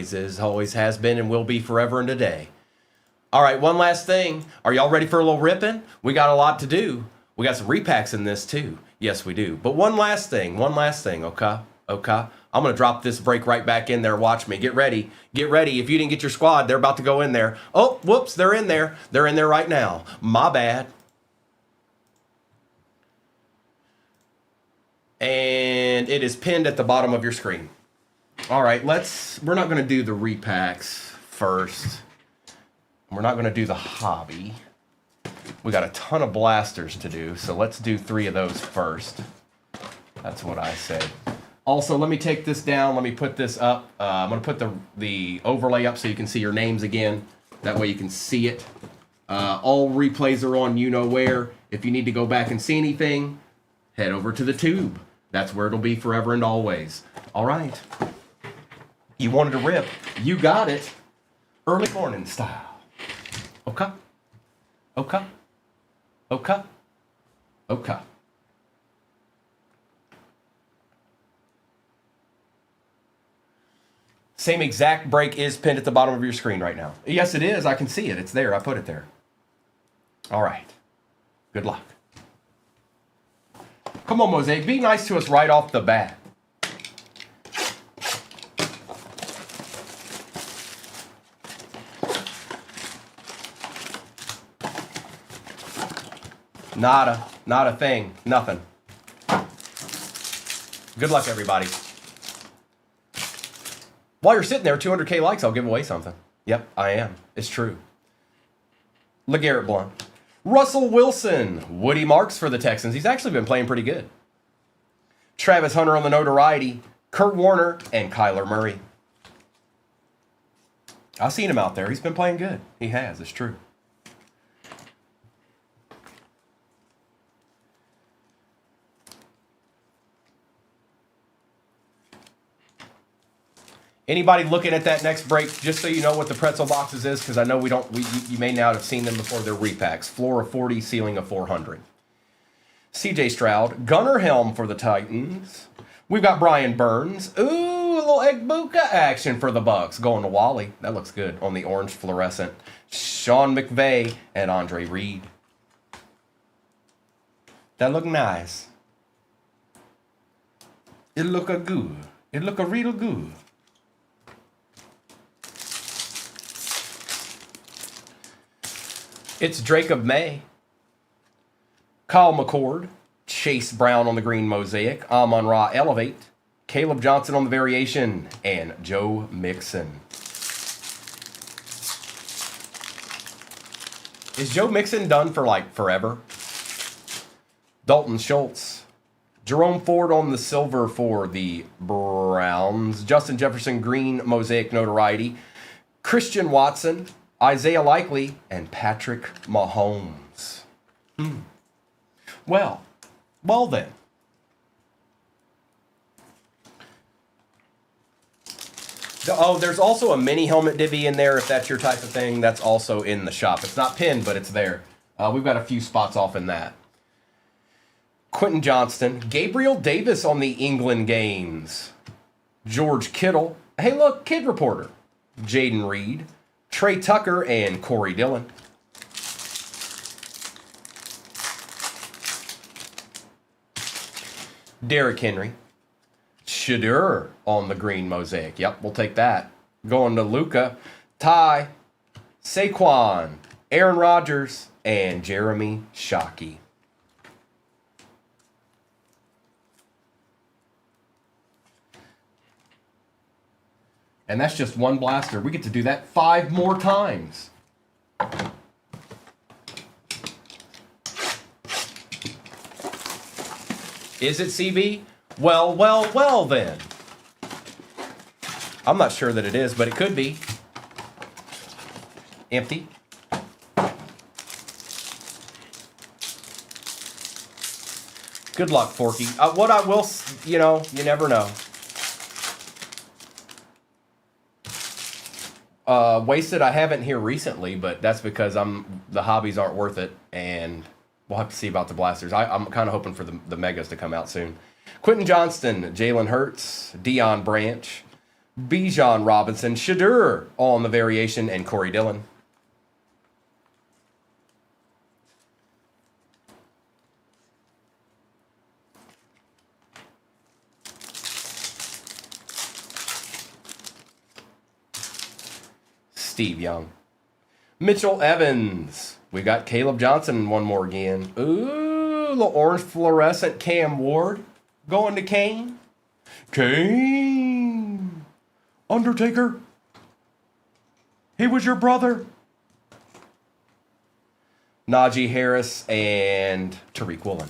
always is, always has been, and will be forever and today. All right, one last thing. Are y'all ready for a little ripping? We got a lot to do. We got some repacks in this too. Yes, we do. But one last thing, okay? Okay? I'm going to drop this break right back in there. Watch me. Get ready. Get ready. If you didn't get your squad, they're about to go in there. Oh, whoops, they're in there. They're in there right now. My bad. And it is pinned at the bottom of your screen. All right, we're not going to do the repacks first. We're not going to do the hobby. We got a ton of blasters to do, so let's do 3 of those first. That's what I say. Also, let me take this down. Let me put this up. I'm going to put the overlay up so you can see your names again. That way you can see it. All replays are on you know where. If you need to go back and see anything, head over to the tube. That's where it'll be forever and always. All right. You wanted to rip. You got it. Early morning style. Okay. Okay. Okay. Okay. Same exact break is pinned at the bottom of your screen right now. Yes, it is. I can see it. It's there. I put it there. All right. Good luck. Come on, Mosaic. Be nice to us right off the bat. Nada. Not a thing. Nothing. Good luck, everybody. While you're sitting there, 200K likes, I'll give away something. Yep, I am. It's true. LeGarrette Blount. Russell Wilson. Woody Marks for the Texans. He's actually been playing pretty good. Travis Hunter on the notoriety. Kurt Warner and Kyler Murray. I've seen him out there. He's been playing good. He has. It's true. Anybody looking at that next break, just so you know what the pretzel boxes is, because I know you may not have seen them before. They're repacks. Floor of 40, ceiling of 400. CJ Stroud, Gunnar Helm for the Titans. We've got Brian Burns. Ooh, a little Egbuka action for the Bucks. Going to Wally. That looks good on the orange fluorescent. Sean McVay and Andre Reed. That look nice. It look a good. It look a real good. It's Drake of May. Kyle McCord. Chase Brown on the green mosaic. Amon-Ra Elevate. Caleb Johnson on the variation. And Joe Mixon. Is Joe Mixon done for like forever? Dalton Schultz. Jerome Ford on the silver for the Browns. Justin Jefferson green mosaic notoriety. Christian Watson. Isaiah Likely, and Patrick Mahomes. Well then. Oh, there's also a mini helmet divvy in there if that's your type of thing. That's also in the shop. It's not pinned, but it's there. We've got a few spots off in that. Quentin Johnston. Gabriel Davis on the England games. George Kittle. Hey, look, Kid Reporter. Jaden Reed. Trey Tucker and Corey Dillon. Derrick Henry. Shadur on the green mosaic. Yep, we'll take that. Going to Luka. Ty. Saquon. Aaron Rodgers. And Jeremy Shockey. And that's just one blaster. We get to do that 5 more times. Is it CB? Well then. I'm not sure that it is, but it could be. Empty. Good luck, Forky. What I will, you never know. Wasted, I haven't here recently, but that's because the hobbies aren't worth it, and we'll have to see about the blasters. I'm kind of hoping for the megas to come out soon. Quentin Johnston, Jalen Hurts, Deion Branch, Bijan Robinson, Shadur on the variation, and Corey Dillon. Steve Young. Mitchell Evans. We got Caleb Johnson one more again. Ooh, the orange fluorescent Cam Ward going to Kane. Kane. Undertaker. He was your brother. Najee Harris and Tariq Woolen.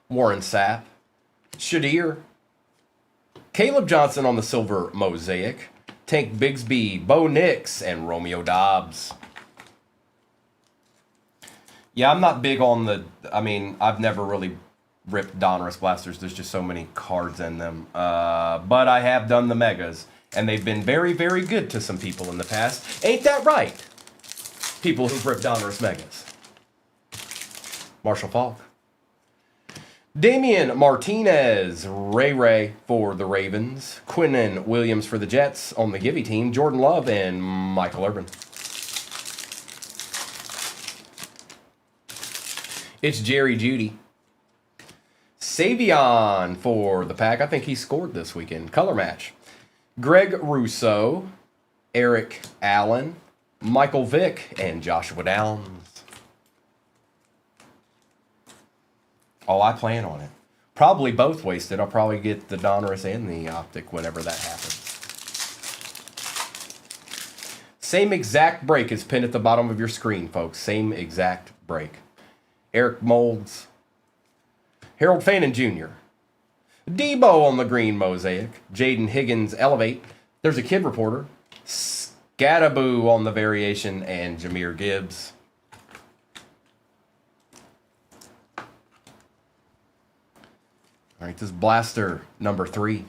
Warren Sapp. Shadir. Caleb Johnson on the silver mosaic. Tank Bigsby, Bo Nix, and Romeo Dobbs. Yeah, I'm not big on the... I mean, I've never really ripped Donruss Blasters. There's just so many cards in them. But I have done the Megas. And they've been very, very good to some people in the past. Ain't that right? People who've ripped Donruss Megas. Marshall Faulk. Damian Martinez, Ray for the Ravens, Quinnen Williams for the Jets on the Givey team, Jordan Love, and Michael Urban. It's Jerry Jeudy. Savion for the Pack. I think he scored this weekend. Color match. Greg Rousseau, Eric Allen, Michael Vick, and Joshua Downs. Oh, I plan on it. Probably both wasted. I'll probably get the Donruss and the Optic whenever that happens. Same exact break is pinned at the bottom of your screen, folks. Same exact break. Eric Molds. Harold Fannin Jr. Debo on the green mosaic. Jaden Higgins Elevate. There's a kid reporter. Scattaboo on the variation, and Jahmyr Gibbs. All right, this is Blaster number 3.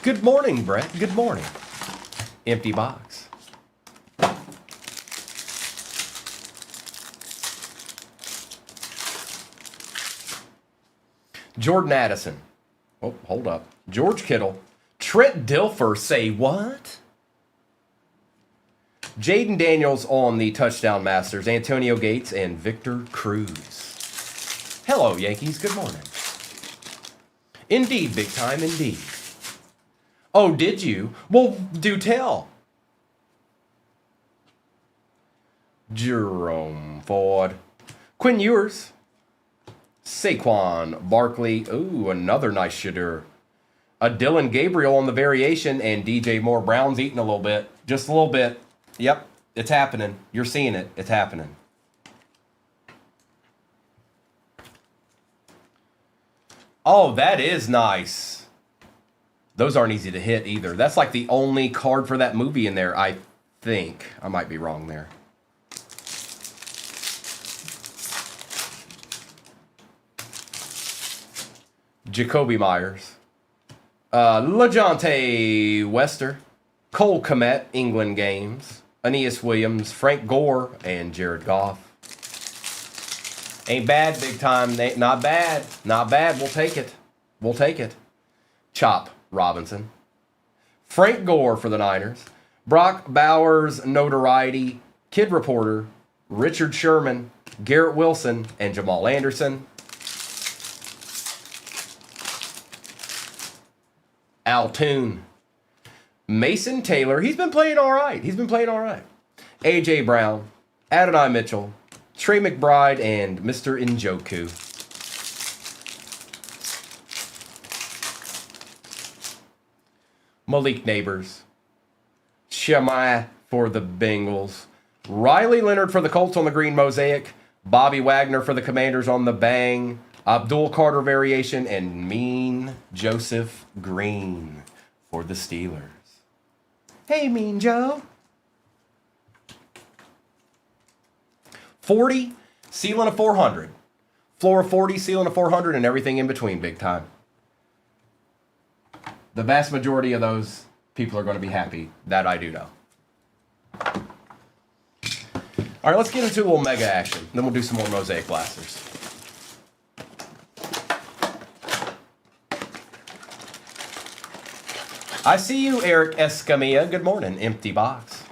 Good morning, Brett. Good morning. Empty box. Jordan Addison. Oh, hold up. George Kittle. Trent Dilfer. Say what? Jaden Daniels on the Touchdown Masters, Antonio Gates, and Victor Cruz. Hello, Yankees. Good morning. Indeed, big time, indeed. Oh, did you? Well, do tell. Jerome Ford. Quinn Ewers. Saquon Barkley. Ooh, another nice Shadur. A Dylan Gabriel on the variation, and DJ Moore. Brown's eating a little bit. Just a little bit. Yep, it's happening. You're seeing it. It's happening. Oh, that is nice. Those aren't easy to hit either. That's like the only card for that movie in there, I think. I might be wrong there. Jacoby Myers. LeJohntay Wester. Cole Kmet, England Games. Aeneas Williams, Frank Gore, and Jared Goff. Ain't bad, big time. Not bad. Not bad. We'll take it. We'll take it. Chop Robinson. Frank Gore for the Niners. Brock Bowers, notoriety. Kid Reporter. Richard Sherman. Garrett Wilson, and Jamal Anderson. Altoon. Mason Taylor, he's been playing all right. He's been playing all right. A.J. Brown, Adonai Mitchell, Trey McBride, and Mr. Njoku. Malik Neighbors. Shammai for the Bengals. Riley Leonard for the Colts on the green mosaic. Bobby Wagner for the Commanders on the bang. Abdul Carter variation, and Mean Joseph Green for the Steelers. Hey, Mean Joe. 40, ceiling of 400. Floor of 40, ceiling of 400, and everything in between, big time. The vast majority of those people are going to be happy. That I do know. All right, let's get into a little mega action. Then we'll do some more Mosaic Blasters. I see you, Eric Escamilla. Good morning. Empty box.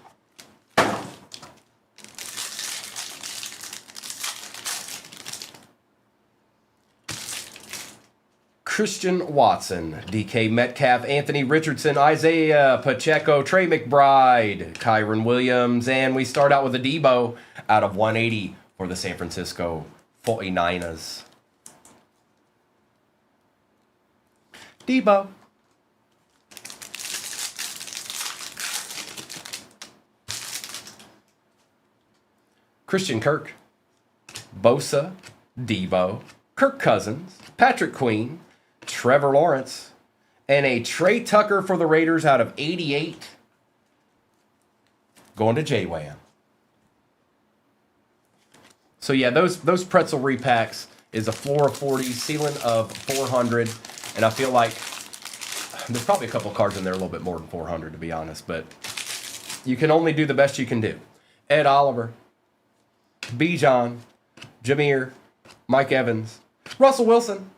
Christian Watson, DK Metcalf, Anthony Richardson, Isaiah Pacheco, Trey McBride, Kyron Williams, and we start out with a Debo out of 180 for the San Francisco 49ers. Debo. Christian Kirk, Bosa, Debo, Kirk Cousins, Patrick Queen, Trevor Lawrence, and a Trey Tucker for the Raiders out of 88. Going to J-Wham. So yeah, those pretzel repacks is a floor of 40, ceiling of 400, and I feel like there's probably a couple cards in there a little bit more than 400 to be honest, but you can only do the best you can do. Ed Oliver, Bijan, Jameer, Mike Evans, Russell Wilson,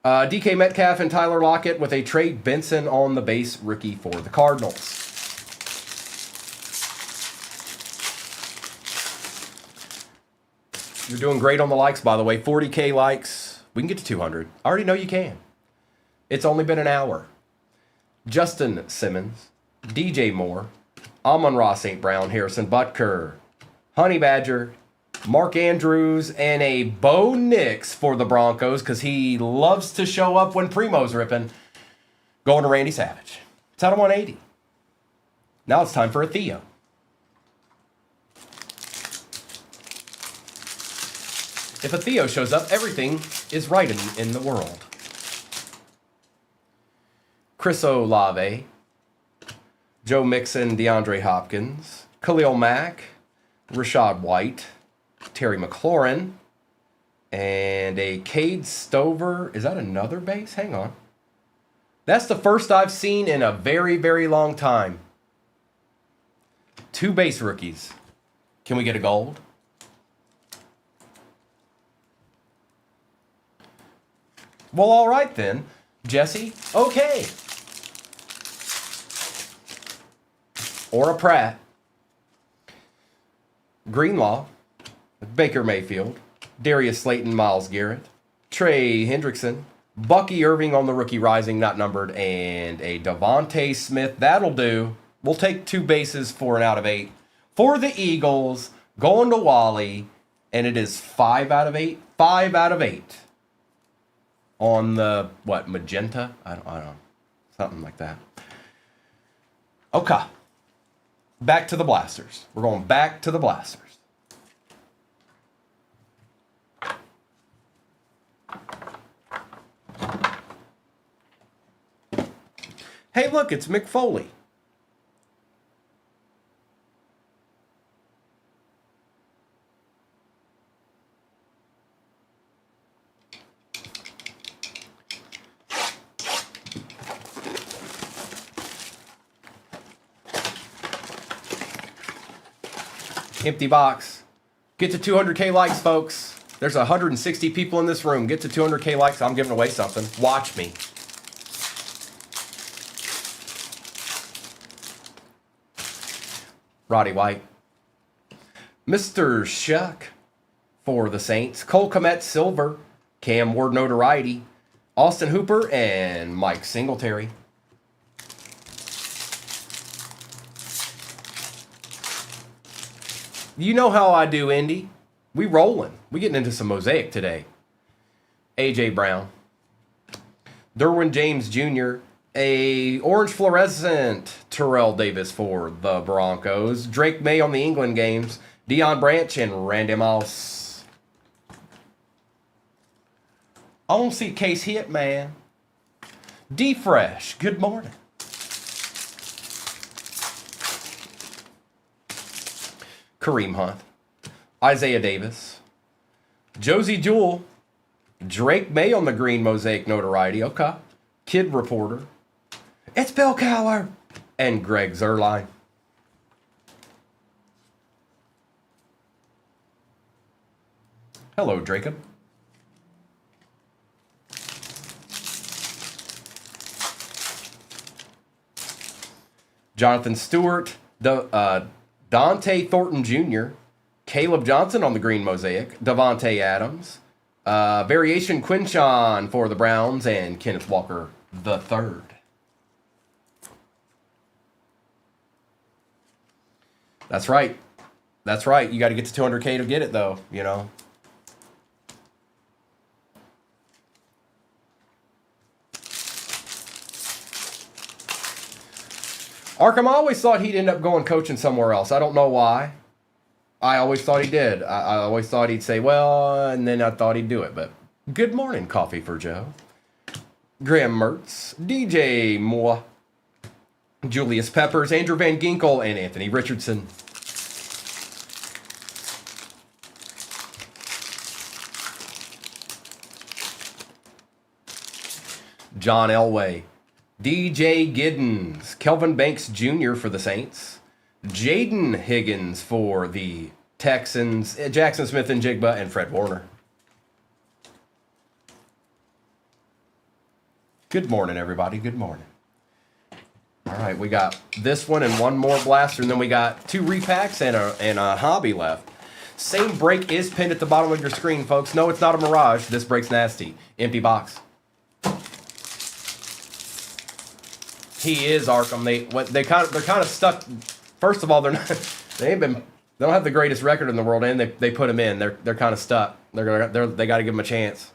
DK Metcalf, and Tyler Lockett with a Trey Benson on the base rookie for the Cardinals. You're doing great on the likes, by the way. 40K likes. We can get to 200. I already know you can. It's only been an hour. Justin Simmons, DJ Moore, Amon-Ra St. Brown, Harrison Butker, Honey Badger, Mark Andrews, and a Bo Nix for the Broncos because he loves to show up when Primo's ripping. Going to Randy Savage. It's out of 180. Now it's time for a Theo. If a Theo shows up, everything is right in the world. Chris Olave, Joe Mixon, DeAndre Hopkins, Khalil Mack, Rashad White, Terry McLaurin, and a Cade Stover. Is that another base? Hang on. That's the first I've seen in a very, very long time. 2 base rookies. Can we get a gold? Well, all right then, Jesse. Okay. Or a Pratt. Greenlaw, Baker Mayfield, Darius Slayton, Myles Garrett, Trey Hendrickson, Bucky Irving on the rookie rising, not numbered, and a Devontae Smith. That'll do. We'll take 2 bases for an out of 8. For the Eagles, going to Wally, and it is 5 out of 8. 5 out of 8. On the, what, magenta? I don't know. Something like that. Okay. Back to the Blasters. We're going back to the Blasters. Hey, look, it's Mick Foley. Empty box. Get to 200K likes, folks. There's 160 people in this room. Get to 200K likes. I'm giving away something. Watch me. Roddy White. Mr. Shuck for the Saints. Cole Kmet Silver. Cam Ward Notoriety. Austin Hooper and Mike Singletary. You know how I do, Indy. We rolling. We getting into some Mosaic today. A.J. Brown. Derwin James Jr. A orange fluorescent Terrell Davis for the Broncos. Drake May on the England games. Deion Branch and Randy Moss. I don't see Case hit, man. D Fresh. Good morning. Kareem Hunt, Isaiah Davis, Josie Jewell, Drake May on the green Mosaic Notoriety, okay, Kid Reporter, it's Bill Cowher, and Greg Zerline. Hello, Jacob. Jonathan Stewart, Dante Thornton Jr., Caleb Johnson on the green mosaic, Devontae Adams, variation Quinchon for the Browns, and Kenneth Walker III. That's right. That's right. You got to get to 200K to get it, though, you know. Arkham, I always thought he'd end up going coaching somewhere else. I don't know why. I always thought he did. I always thought he'd say, well, and then I thought he'd do it. But good morning, Coffee for Joe. Graham Mertz, DJ Moore, Julius Peppers, Andrew Van Ginkel, and Anthony Richardson. John Elway, DJ Giddens, Kelvin Banks Jr. for the Saints, Jaden Higgins for the Texans, Jackson Smith and Jigba, and Fred Warner. Good morning, everybody. Good morning. All right, we got this one and one more blaster, and then we got 2 repacks and a hobby left. Same break is pinned at the bottom of your screen, folks. No, it's not a mirage. This break's nasty. Empty box. He is Arkham. They're kind of stuck. First of all, they don't have the greatest record in the world, and they put him in. They're kind of stuck. They got to give him a chance.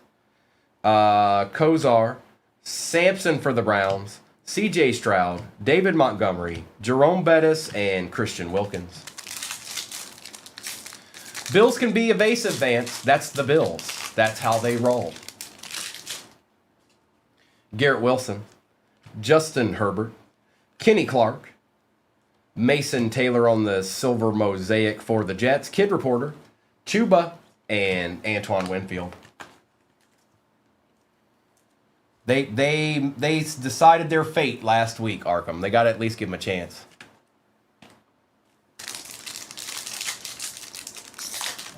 Kozar, Sampson for the Browns, C.J. Stroud, David Montgomery, Jerome Bettis, and Christian Wilkins. Bills can be evasive, Vance. That's the Bills. That's how they roll. Garrett Wilson, Justin Herbert, Kenny Clark, Mason Taylor on the silver mosaic for the Jets, Kid Reporter, Chuba, and Antoine Winfield. They decided their fate last week, Arkham. They got to at least give them a chance.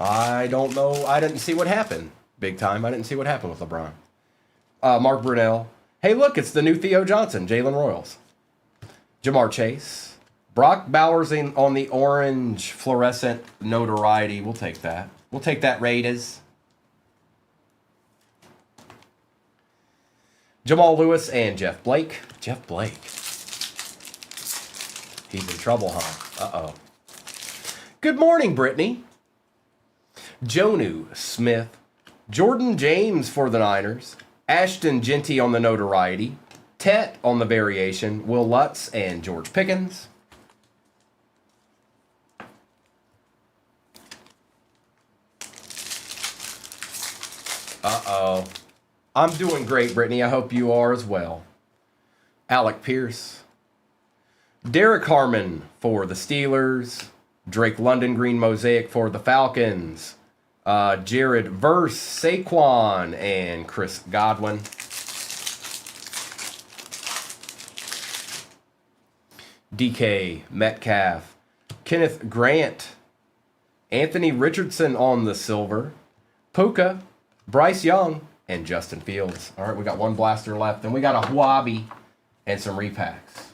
I don't know. I didn't see what happened. Big time. I didn't see what happened with LeBron. Mark Brunell. Hey, look, it's the new Theo Johnson, Jalen Royals. Jamar Chase. Brock Bowers on the orange fluorescent notoriety. We'll take that. We'll take that, Raiders. Jamal Lewis and Jeff Blake. Jeff Blake. He's in trouble, huh? Uh-oh. Good morning, Brittany. Jonu Smith. Jordan James for the Niners. Ashton Genty on the notoriety. Tet on the variation. Will Lutz and George Pickens. Uh-oh. I'm doing great, Brittany. I hope you are as well. Alec Pierce. Derek Harmon for the Steelers. Drake London green mosaic for the Falcons. Jared Verse, Saquon, and Chris Godwin. DK Metcalf. Kenneth Grant. Anthony Richardson on the silver. Puka, Bryce Young, and Justin Fields. All right, we got one blaster left. Then we got a Huabi and some repacks.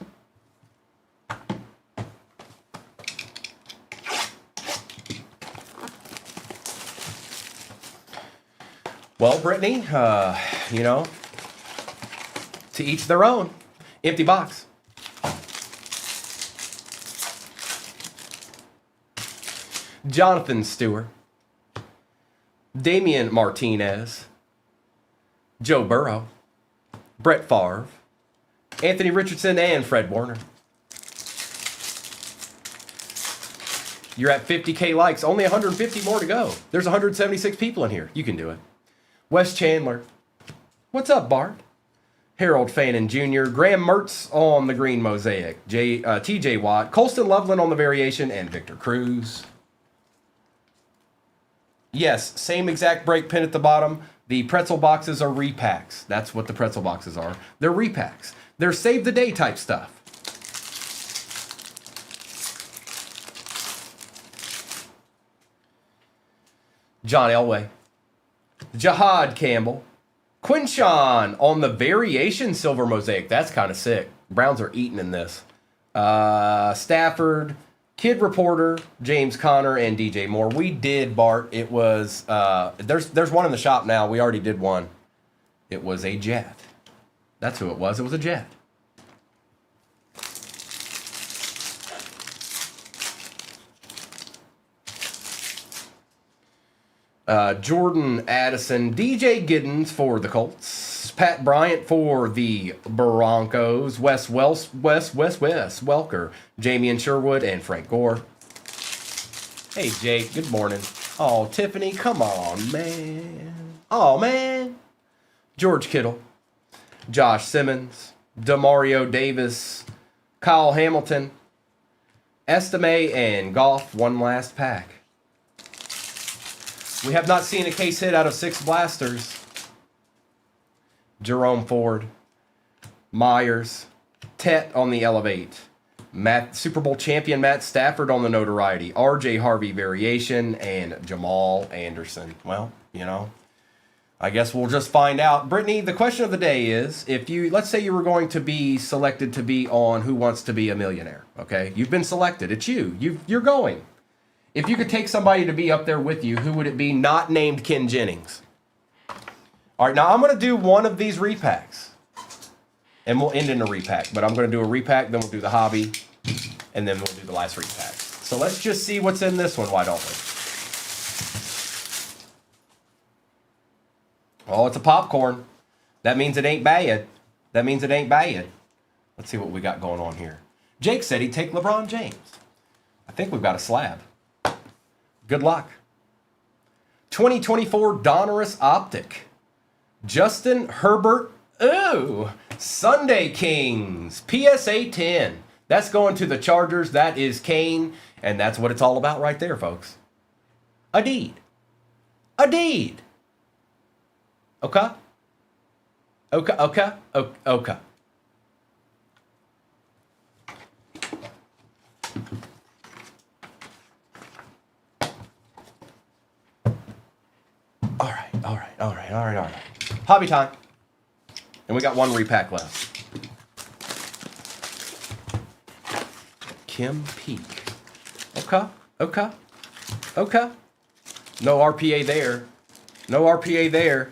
Well, Brittany, you know, to each their own. Empty box. Jonathan Stewart. Damian Martinez. Joe Burrow. Brett Favre. Anthony Richardson and Fred Warner. You're at 50K likes. Only 150 more to go. There's 176 people in here. You can do it. Wes Chandler. What's up, Bart? Harold Fannin Jr. Graham Mertz on the green mosaic. TJ Watt. Colston Loveland on the variation. And Victor Cruz. Yes, same exact break pin at the bottom. The pretzel boxes are repacks. That's what the pretzel boxes are. They're repacks. They're save the day type stuff. John Elway. Jahad Campbell. Quinshawn on the variation silver mosaic. That's kind of sick. Browns are eating in this. Stafford, Kid Reporter, James Conner, and DJ Moore. We did, Bart. It was, there's one in the shop now. We already did one. It was a Jet. That's who it was. It was a Jet. Jordan Addison, DJ Giddens for the Colts, Pat Bryant for the Broncos, Wes Welker, Jamie Sherwood, and Frank Gore. Hey Jake, good morning. Oh, Tiffany, come on, man. Oh, man. George Kittle, Josh Simmons, Demario Davis, Kyle Hamilton, Estime, and Goff. One last pack. We have not seen a case hit out of 6 blasters. Jerome Ford, Myers, Tet on the Elevate, Super Bowl champion Matt Stafford on the Notoriety, RJ Harvey variation, and Jamal Anderson. Well, you know, I guess we'll just find out. Brittany, the question of the day is, if you, let's say you were going to be selected to be on Who Wants to Be a Millionaire, okay? You've been selected. It's you. You're going. If you could take somebody to be up there with you, who would it be not named Ken Jennings? All right, now I'm going to do one of these repacks. And we'll end in a repack. But I'm going to do a repack, then we'll do the hobby, and then we'll do the last repack. So let's just see what's in this one, why don't we? Oh, it's a popcorn. That means it ain't bad. That means it ain't bad. Let's see what we got going on here. Jake said he'd take LeBron James. I think we've got a slab. Good luck. 2024 Donruss Optic. Justin Herbert. Ooh. Sunday Kings. PSA 10. That's going to the Chargers. That is Kane. And that's what it's all about right there, folks. A deed. A deed. Okay? Okay, okay, okay. All right. Hobby time. And we got one repack left. Kim Peek. Okay. No RPA there. No RPA there.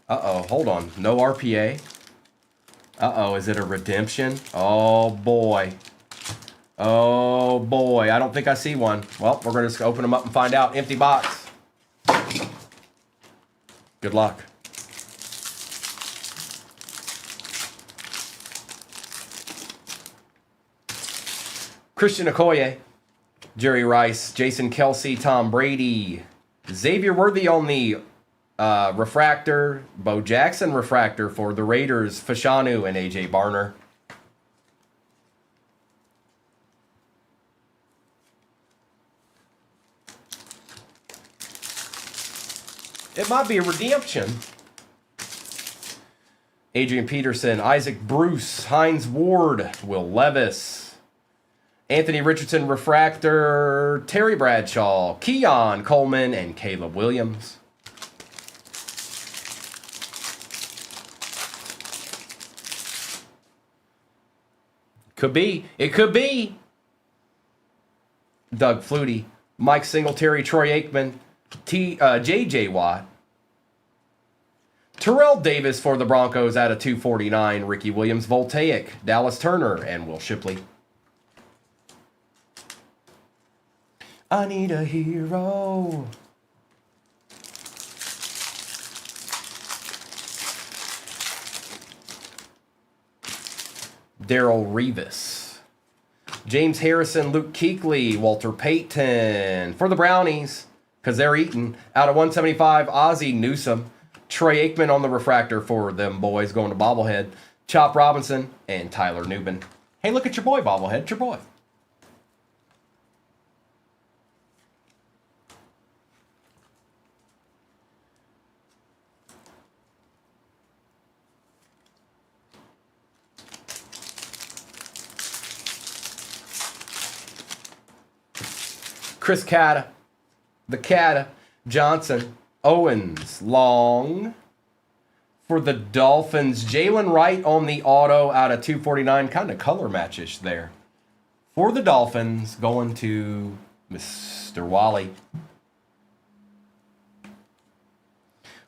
Uh-oh, hold on. No RPA. Uh-oh, is it a redemption? Oh, boy. Oh, boy. I don't think I see one. Well, we're going to just open them up and find out. Empty box. Good luck. Christian Okoye, Jerry Rice, Jason Kelsey, Tom Brady, Xavier Worthy on the refractor, Bo Jackson refractor for the Raiders, Fashanu, and AJ Barner. It might be a redemption. Adrian Peterson, Isaac Bruce, Hines Ward, Will Levis, Anthony Richardson refractor, Terry Bradshaw, Keon Coleman, and Caleb Williams. Could be. It could be. Doug Flutie, Mike Singletary, Troy Aikman, J.J. Watt, Terrell Davis for the Broncos out of 249, Ricky Williams, Voltaic, Dallas Turner, and Will Shipley. I need a hero. Darrell Revis, James Harrison, Luke Kuechly, Walter Payton for the Brownies, because they're eating. Out of 175, Ozzie Newsome, Troy Aikman on the refractor for them boys going to bobblehead, Chop Robinson, and Tyler Newman. Hey, look at your boy, bobblehead. It's your boy. Chris Cata, the Cata, Johnson, Owens, long. For the Dolphins, Jalen Wright on the auto out of 249. Kind of color matchish there. For the Dolphins, going to Mr. Wally.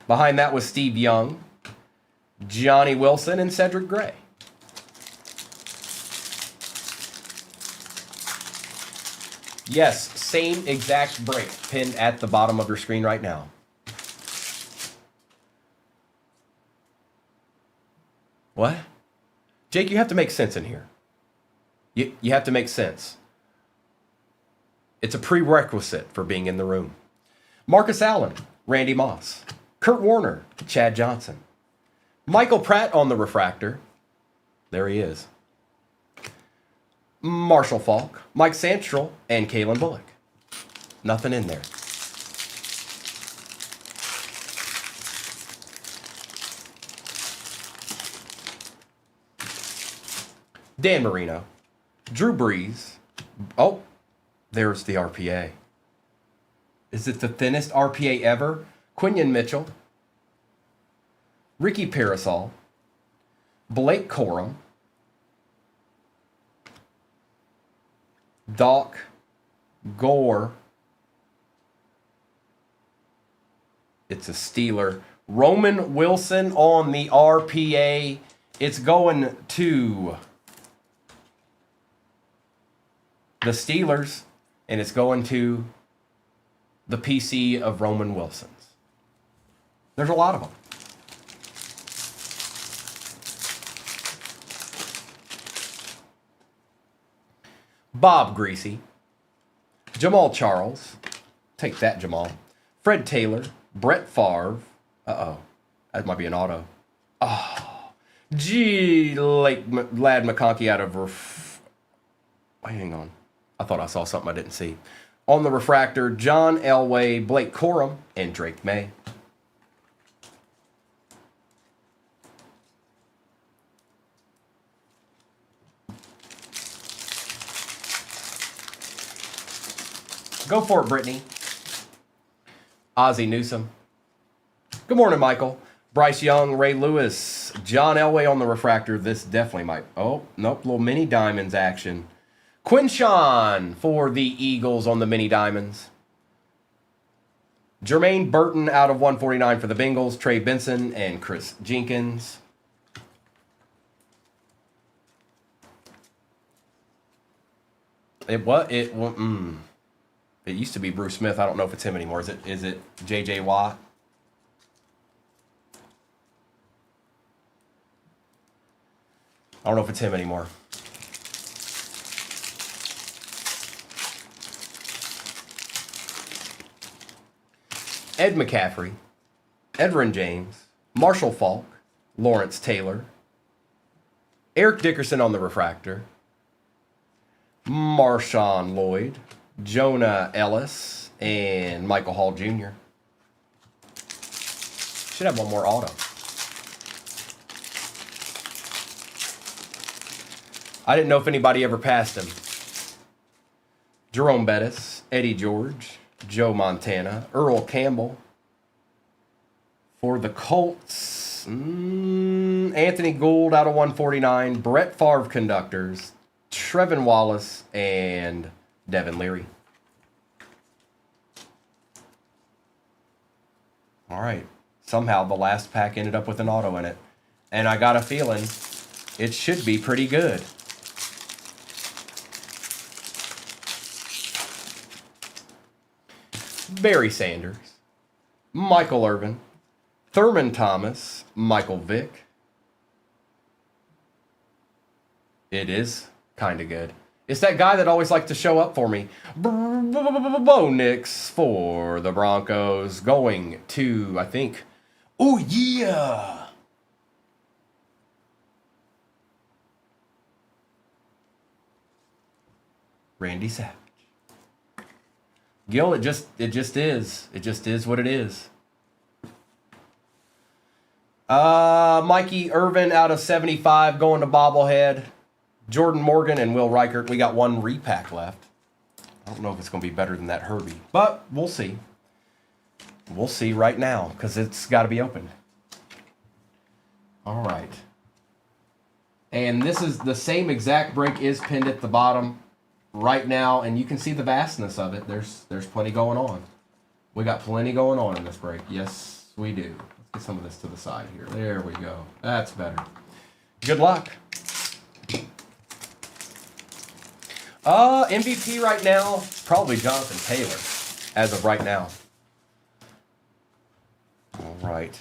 Behind that was Steve Young, Johnny Wilson, and Cedric Gray. Yes, same exact break pinned at the bottom of your screen right now. What? Jake, you have to make sense in here. You have to make sense. It's a prerequisite for being in the room. Marcus Allen, Randy Moss. Kurt Warner, Chad Johnson. Michael Pratt on the refractor. There he is. Marshall Faulk, Mike Santrell, and Kalen Bullock. Nothing in there. Dan Marino, Drew Brees. Oh, there's the RPA. Is it the thinnest RPA ever? Quinion Mitchell, Ricky Parasol, Blake Corum, Doc Gore. It's a Steeler. Roman Wilson on the RPA. It's going to the Steelers, and it's going to the PC of Roman Wilson's. There's a lot of them. Bob Greasy, Jamal Charles, take that Jamal, Fred Taylor, Brett Favre, that might be an auto. Oh, Lad McConkey out of, hang on, I thought I saw something I didn't see. On the refractor, John Elway, Blake Corum, and Drake May. Go for it, Brittany. Ozzie Newsome. Good morning, Michael. Bryce Young, Ray Lewis, John Elway on the refractor. This definitely might. Oh, nope, little mini diamonds action. Quinshawn for the Eagles on the mini diamonds. Jermaine Burton out of 149 for the Bengals. Trey Benson and Chris Jenkins. It used to be Bruce Smith. I don't know if it's him anymore. Is it J.J. Watt? I don't know if it's him anymore. Ed McCaffrey, Edgerrin James, Marshall Faulk, Lawrence Taylor, Eric Dickerson on the refractor, Marshawn Lloyd, Jonah Ellis, and Michael Hall Jr. Should have one more auto. I didn't know if anybody ever passed him. Jerome Bettis, Eddie George, Joe Montana, Earl Campbell. For the Colts, Anthony Gould out of 149, Brett Favre conductors, Trevin Wallace, and Devin Leary. All right. Somehow the last pack ended up with an auto in it. And I got a feeling it should be pretty good. Barry Sanders, Michael Irvin, Thurman Thomas, Michael Vick. It is kind of good. It's that guy that always likes to show up for me. Bo Nix for the Broncos. Going to, I think, oh yeah. Randy Savage. Gil, it just is. It just is what it is. Mikey Irvin out of 75 going to bobblehead. Jordan Morgan and Will Reichert. We got one repack left. I don't know if it's going to be better than that Herbie, but we'll see. We'll see right now, because it's got to be opened. All right. And this is the same exact break is pinned at the bottom right now, and you can see the vastness of it. There's plenty going on. We got plenty going on in this break. Yes, we do. Let's get some of this to the side here. There we go. That's better. Good luck. MVP right now, probably Jonathan Taylor, as of right now. All right.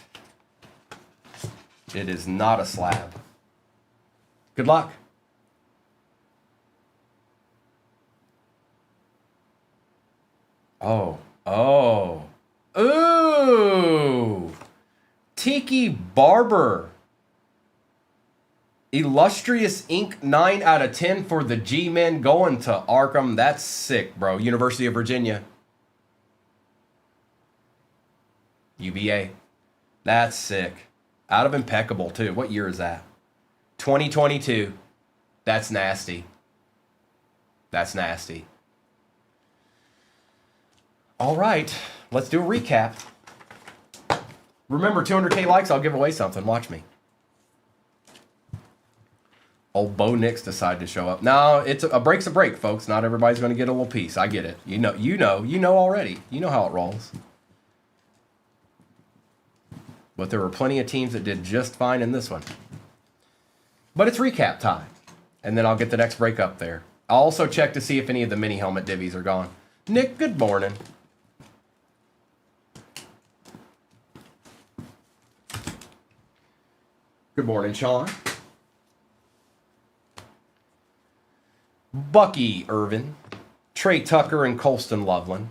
It is not a slab. Good luck. Oh. Ooh. Tiki Barber. Illustrious Ink 9 out of 10 for the G-Men going to Arkham. That's sick, bro. University of Virginia. UVA. That's sick. Out of Impeccable, too. What year is that? 2022. That's nasty. That's nasty. All right. Let's do a recap. Remember, 200K likes, I'll give away something. Watch me. Old Bo Nix decided to show up. No, it's a break's a break, folks. Not everybody's going to get a little piece. I get it. You know already. You know how it rolls. But there were plenty of teams that did just fine in this one. But it's recap time. And then I'll get the next break up there. I'll also check to see if any of the mini helmet divvies are gone. Nick, good morning. Good morning, Sean. Bucky Irvin, Trey Tucker and Colston Loveland,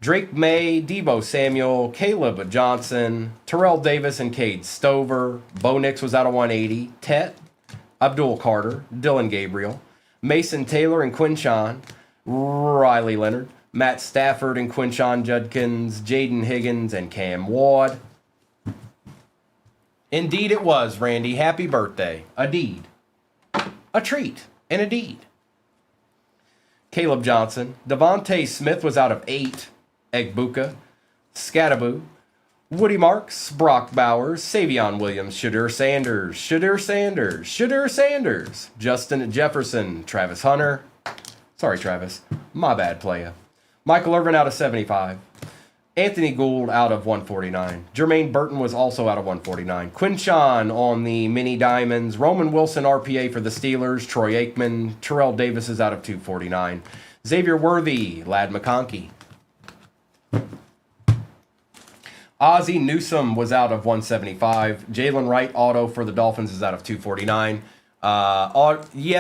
Drake May, Debo Samuel, Caleb Johnson, Terrell Davis and Cade Stover, Bo Nix was out of 180, Tet, Abdul Carter, Dylan Gabriel, Mason Taylor and Quinshawn, Riley Leonard, Matt Stafford and Quinshawn Judkins, Jaden Higgins and Cam Ward. Indeed it was, Randy. Happy birthday. A deed. A treat. And a deed. Caleb Johnson. Devontae Smith was out of 8. Egbuka. Scattaboo. Woody Marks. Brock Bowers. Savion Williams. Shadur Sanders. Justin Jefferson. Travis Hunter. Sorry, Travis. My bad, playa. Michael Irvin out of 75. Anthony Gould out of 149. Jermaine Burton was also out of 149. Quinshawn on the mini diamonds. Roman Wilson RPA for the Steelers. Troy Aikman. Terrell Davis is out of 249. Xavier Worthy. Lad McConkey. Ozzie Newsome was out of 175. Jalen Wright auto for the Dolphins is out of 249. Audrey,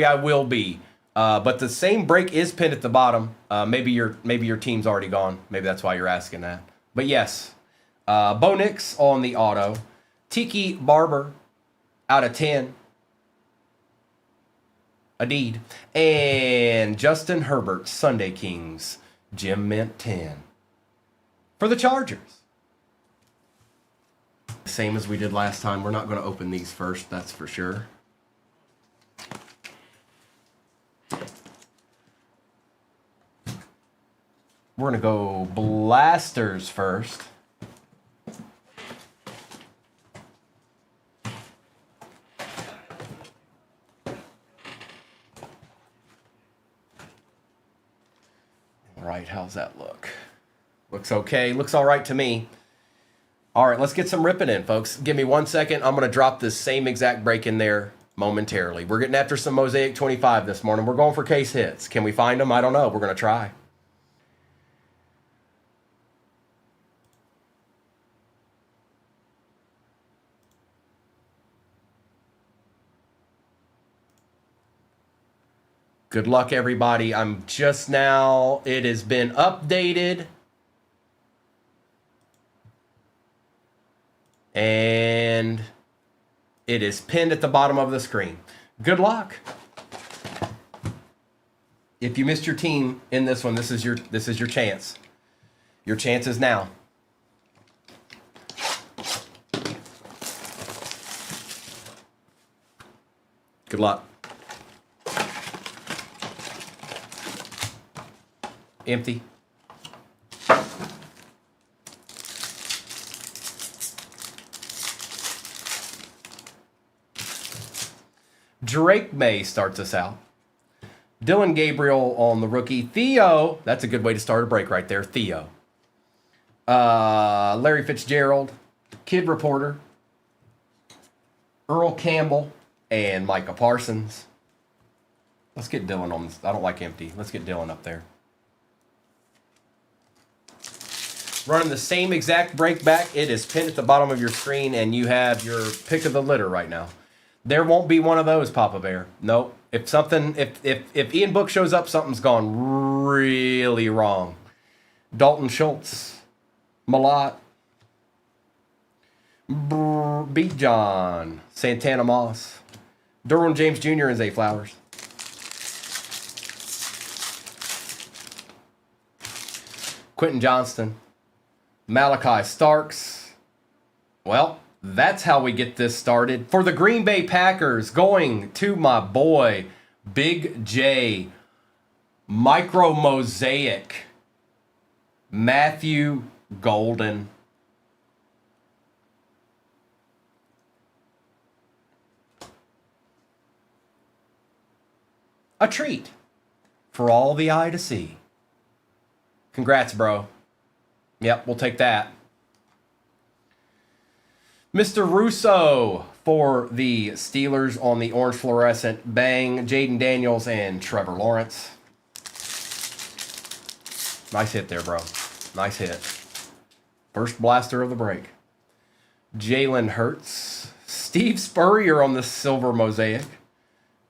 I will be. But the same break is pinned at the bottom. Maybe your team's already gone. Maybe that's why you're asking that. But yes, Bo Nix on the auto. Tiki Barber out of 10. A deed. And Justin Herbert, Sunday Kings, Jim Mint 10. For the Chargers. Same as we did last time. We're not going to open these first, that's for sure. We're going to go blasters first. All right, how's that look? Looks okay. Looks all right to me. All right, let's get some ripping in, folks. Give me 1 second. I'm going to drop this same exact break in there momentarily. We're getting after some Mosaic 25 this morning. We're going for case hits. Can we find them? I don't know. We're going to try. Good luck, everybody. I'm just now, it has been updated. And it is pinned at the bottom of the screen. Good luck. If you missed your team in this one, this is your chance. Your chance is now. Good luck. Empty. Drake May starts us out. Dylan Gabriel on the rookie. Theo, that's a good way to start a break right there. Theo. Larry Fitzgerald, Kid Reporter, Earl Campbell, and Micah Parsons. Let's get Dylan on this. I don't like empty. Let's get Dylan up there. Running the same exact break back. It is pinned at the bottom of your screen, and you have your pick of the litter right now. There won't be one of those, Papa Bear. Nope. If Ian Book shows up, something's gone really wrong. Dalton Schultz, Malott, Beat John, Santana Moss, Derwin James Jr. and Zay Flowers. Quentin Johnston, Malachi Starks. Well, that's how we get this started. For the Green Bay Packers, going to my boy, Big J, Micro Mosaic, Matthew Golden. A treat for all the eye to see. Congrats, bro. Yep, we'll take that. Mr. Russo for the Steelers on the orange fluorescent. Bang, Jaden Daniels, and Trevor Lawrence. Nice hit there, bro. Nice hit. First blaster of the break. Jalen Hurts. Steve Spurrier on the silver mosaic.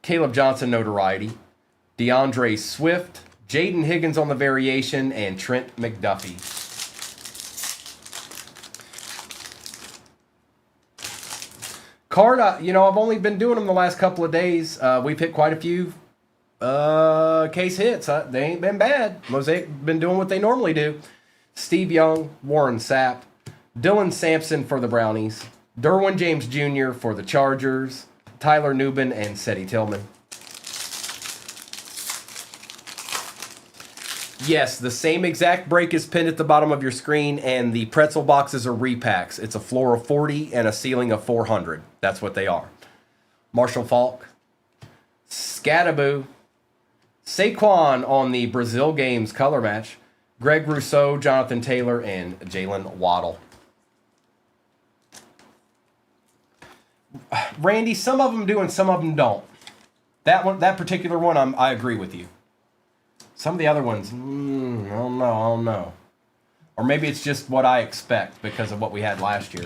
Caleb Johnson notoriety. DeAndre Swift. Jaden Higgins on the variation. And Trent McDuffie. Card, I've only been doing them the last couple of days. We've hit quite a few case hits. They ain't been bad. Mosaic been doing what they normally do. Steve Young, Warren Sapp, Dylan Sampson for the Brownies, Derwin James Jr. for the Chargers, Tyler Nubin, and Seti Tillman. Yes, the same exact break is pinned at the bottom of your screen, and the pretzel boxes are repacks. It's a floor of 40 and a ceiling of 400. That's what they are. Marshall Faulk, Scattaboo, Saquon on the Brazil Games color match, Greg Rousseau, Jonathan Taylor, and Jalen Waddle. Randy, some of them do and some of them don't. That particular one, I agree with you. Some of the other ones, I don't know. Or maybe it's just what I expect because of what we had last year.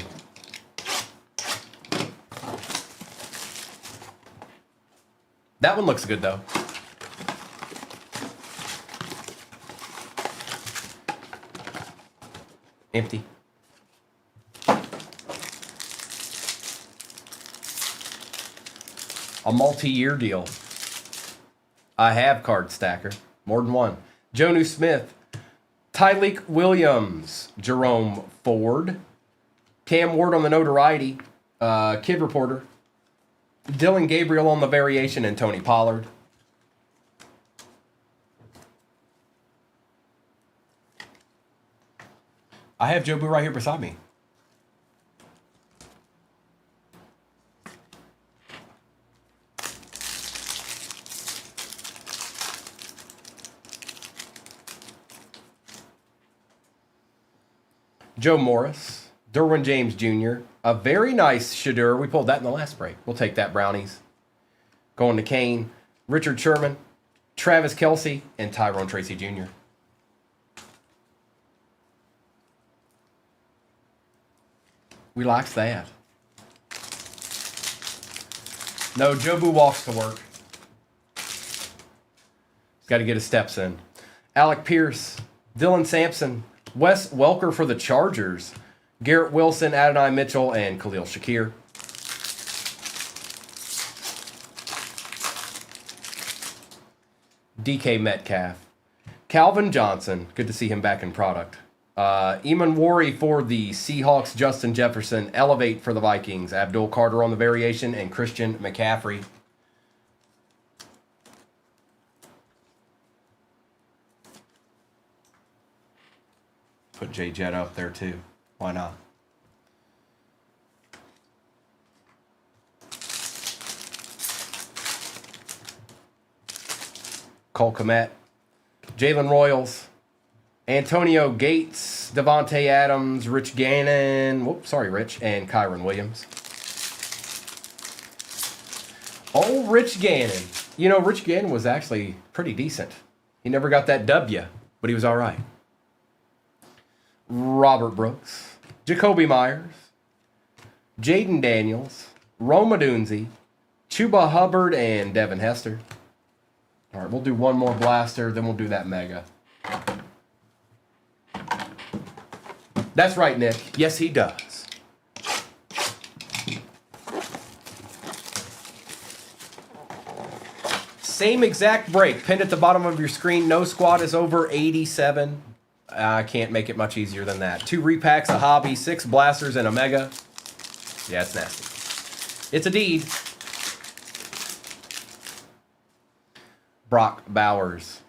That one looks good, though. Empty. A multi-year deal. I have Card Stacker. More than one. Jonnu Smith, Tyleek Williams, Jerome Ford, Cam Ward on the notoriety, Kid Reporter, Dylan Gabriel on the variation, and Tony Pollard. I have Jobu right here beside me. Joe Morris, Derwin James Jr., a very nice Shadur. We pulled that in the last break. We'll take that, Brownies. Going to Kane, Richard Sherman, Travis Kelce, and Tyrone Tracy Jr. We likes that. No, Jobu walks to work. He's got to get his steps in. Alec Pierce, Dylan Sampson, Wes Welker for the Chargers, Garrett Wilson, Adonai Mitchell, and Khalil Shakir. DK Metcalf, Calvin Johnson, good to see him back in product. Eamon Worry for the Seahawks, Justin Jefferson, Elevate for the Vikings, Abdul Carter on the variation, and Christian McCaffrey. Put J Jet up there too. Why not? Cole Kmet, Jalen Royals, Antonio Gates, Devontae Adams, Rich Gannon, whoops, sorry, Rich, and Kyron Williams. Oh, Rich Gannon. You know, Rich Gannon was actually pretty decent. He never got that W, but he was all right. Robert Brooks, Jacoby Myers, Jaden Daniels, Roma Dunze, Chuba Hubbard, and Devin Hester. All right, we'll do one more blaster, then we'll do that mega. That's right, Nick. Yes, he does. Same exact break. Pinned at the bottom of your screen. No squad is over 87. I can't make it much easier than that. 2 repacks, a hobby, 6 blasters, and a mega. Yeah, it's nasty. It's a deed. Brock Bowers,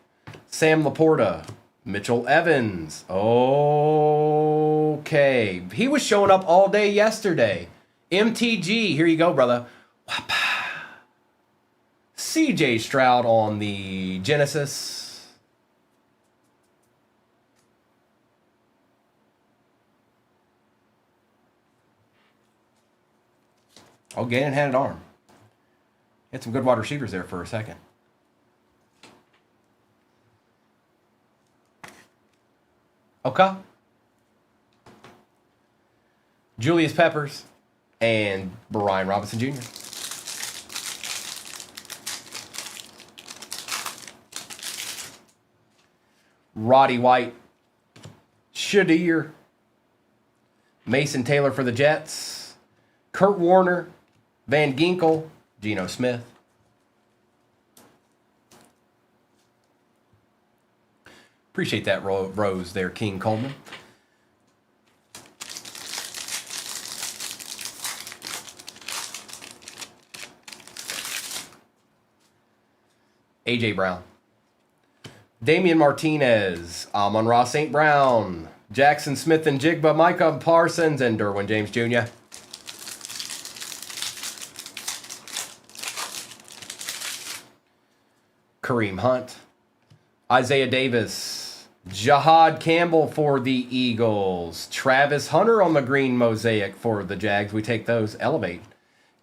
Sam Laporta, Mitchell Evans. Okay. He was showing up all day yesterday. MTG, here you go, brother. CJ Stroud on the Genesis. Oh, Gannon had an arm. Had some good wide receivers there for a second. Okay. Julius Peppers and Brian Robinson Jr. Roddy White, Shadir, Mason Taylor for the Jets, Kurt Warner, Van Ginkel, Geno Smith. Appreciate that rose there, King Coleman. A.J. Brown. Damian Martinez, Amon-Ra St. Brown, Jackson Smith and Jigba, Micah Parsons, and Derwin James Jr. Kareem Hunt, Isaiah Davis, Jahad Campbell for the Eagles, Travis Hunter on the green mosaic for the Jags. We take those. Elevate.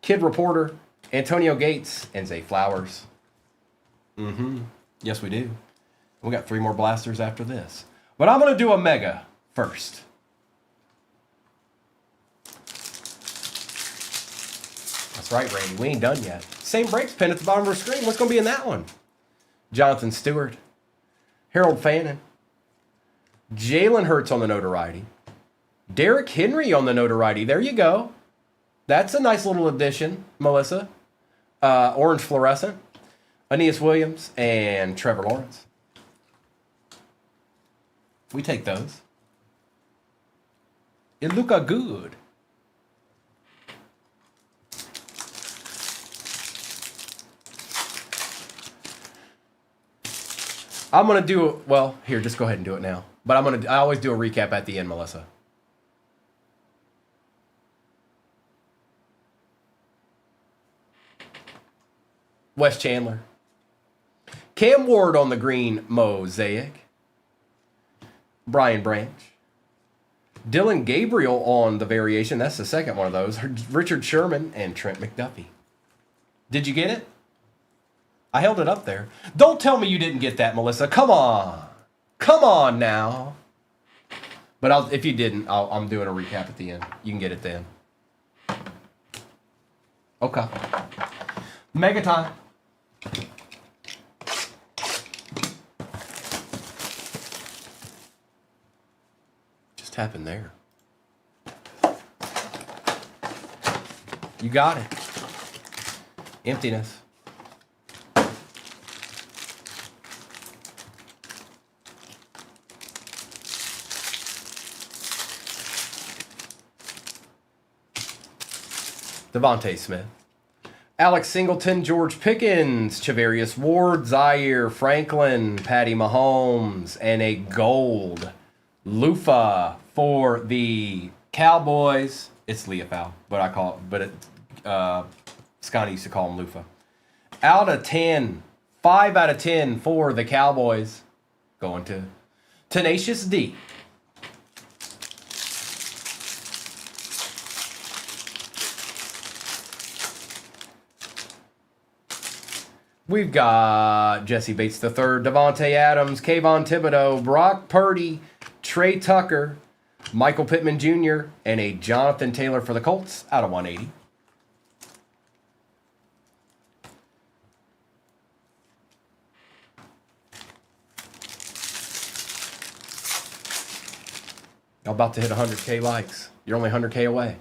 Kid Reporter, Antonio Gates, and Zay Flowers. Yes, we do. We got 3 more blasters after this. But I'm going to do a mega first. That's right, Randy. We ain't done yet. Same breaks pin at the bottom of our screen. What's going to be in that one? Jonathan Stewart, Harold Fannin, Jalen Hurts on the notoriety, Derrick Henry on the notoriety. There you go. That's a nice little addition, Melissa. Orange Fluorescent, Aeneas Williams, and Trevor Lawrence. We take those. It look good. I'm going to do it. Well, here, just go ahead and do it now. But I always do a recap at the end, Melissa. Wes Chandler. Cam Ward on the green mosaic. Brian Branch. Dylan Gabriel on the variation. That's the second one of those. Richard Sherman and Trent McDuffie. Did you get it? I held it up there. Don't tell me you didn't get that, Melissa. Come on. Come on now. But if you didn't, I'm doing a recap at the end. You can get it then. Okay. Mega time. Just happened there. You got it. Emptiness. Devontae Smith, Alex Singleton, George Pickens, Chavarius Ward, Zaire Franklin, Patty Mahomes, and a gold loofah for the Cowboys. It's Leopold, but I call it, Scotty used to call him loofah. Out of 10 5 out of 10 for the Cowboys. Going to Tenacious D. We've got Jesse Bates III, Devontae Adams, Kayvon Thibodeau, Brock Purdy, Trey Tucker, Michael Pittman Jr., and a Jonathan Taylor for the Colts out of 180. I'm about to hit 100K likes. You're only 100K away.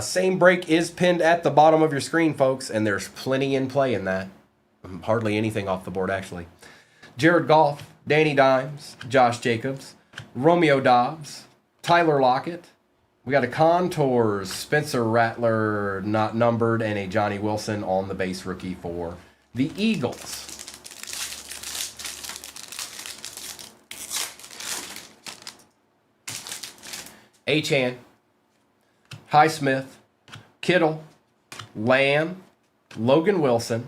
Same break is pinned at the bottom of your screen, folks, and there's plenty in play in that. Hardly anything off the board, actually. Jared Goff, Danny Dimes, Josh Jacobs, Romeo Dobbs, Tyler Lockett. We got a Contours, Spencer Rattler, not numbered, and a Johnny Wilson on the base rookie for the Eagles. Achane, Highsmith, Kittle, Lamb, Logan Wilson,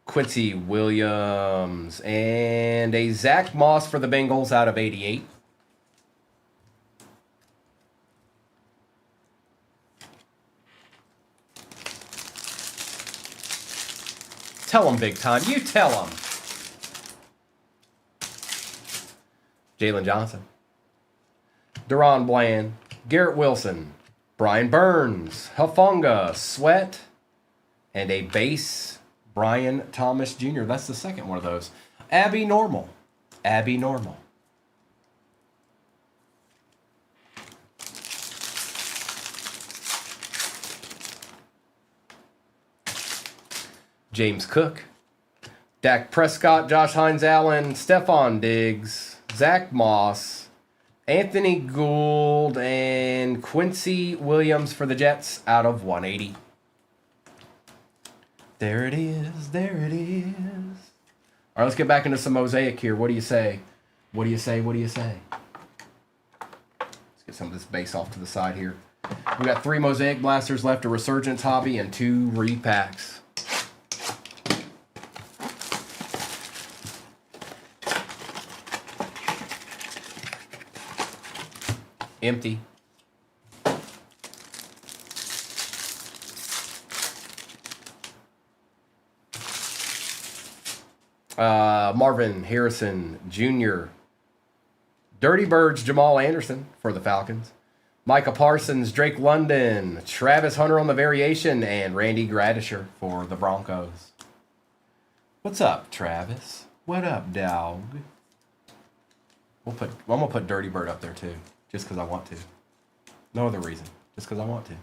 Quincy Williams, and a Zach Moss for the Bengals out of 88. Tell them big time. You tell them. Jalen Johnson, Deron Bland, Garrett Wilson, Brian Burns, Hufanga, Sweat, and a base Brian Thomas Jr. That's the second one of those. Abby Normal. Abby Normal. James Cook, Dak Prescott, Josh Hines Allen, Stephon Diggs, Zach Moss, Anthony Gould, and Quincy Williams for the Jets out of 180. There it is. There it is. All right, let's get back into some mosaic here. What do you say? What do you say? What do you say? Let's get some of this base off to the side here. We got 3 mosaic blasters left, a Resurgence hobby, and 2 repacks. Empty. Marvin Harrison Jr. Dirty Birds Jamal Anderson for the Falcons. Micah Parsons, Drake London, Travis Hunter on the variation, and Randy Gradisher for the Broncos. What's up, Travis? What up, dog? I'm gonna put Dirty Bird up there too. Just because I want to. No other reason. Just because I want to.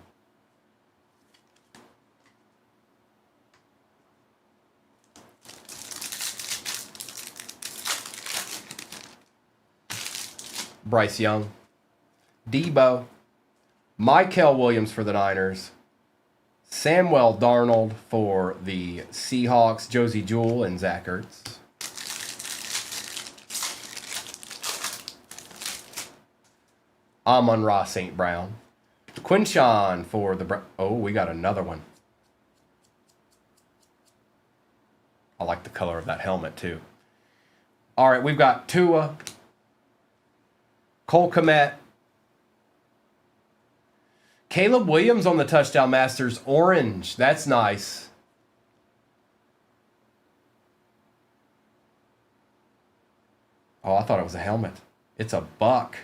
Bryce Young. Debo. Mykel Williams for the Niners. Samuel Darnold for the Seahawks. Josie Jewell and Zach Ertz. Amon-Ra St. Brown. Quinshawn for the... Oh, we got another one. I like the color of that helmet, too. All right, we've got Tua. Cole Kmet. Caleb Williams on the Touchdown Masters. Orange. That's nice. Oh, I thought it was a helmet. It's a buck.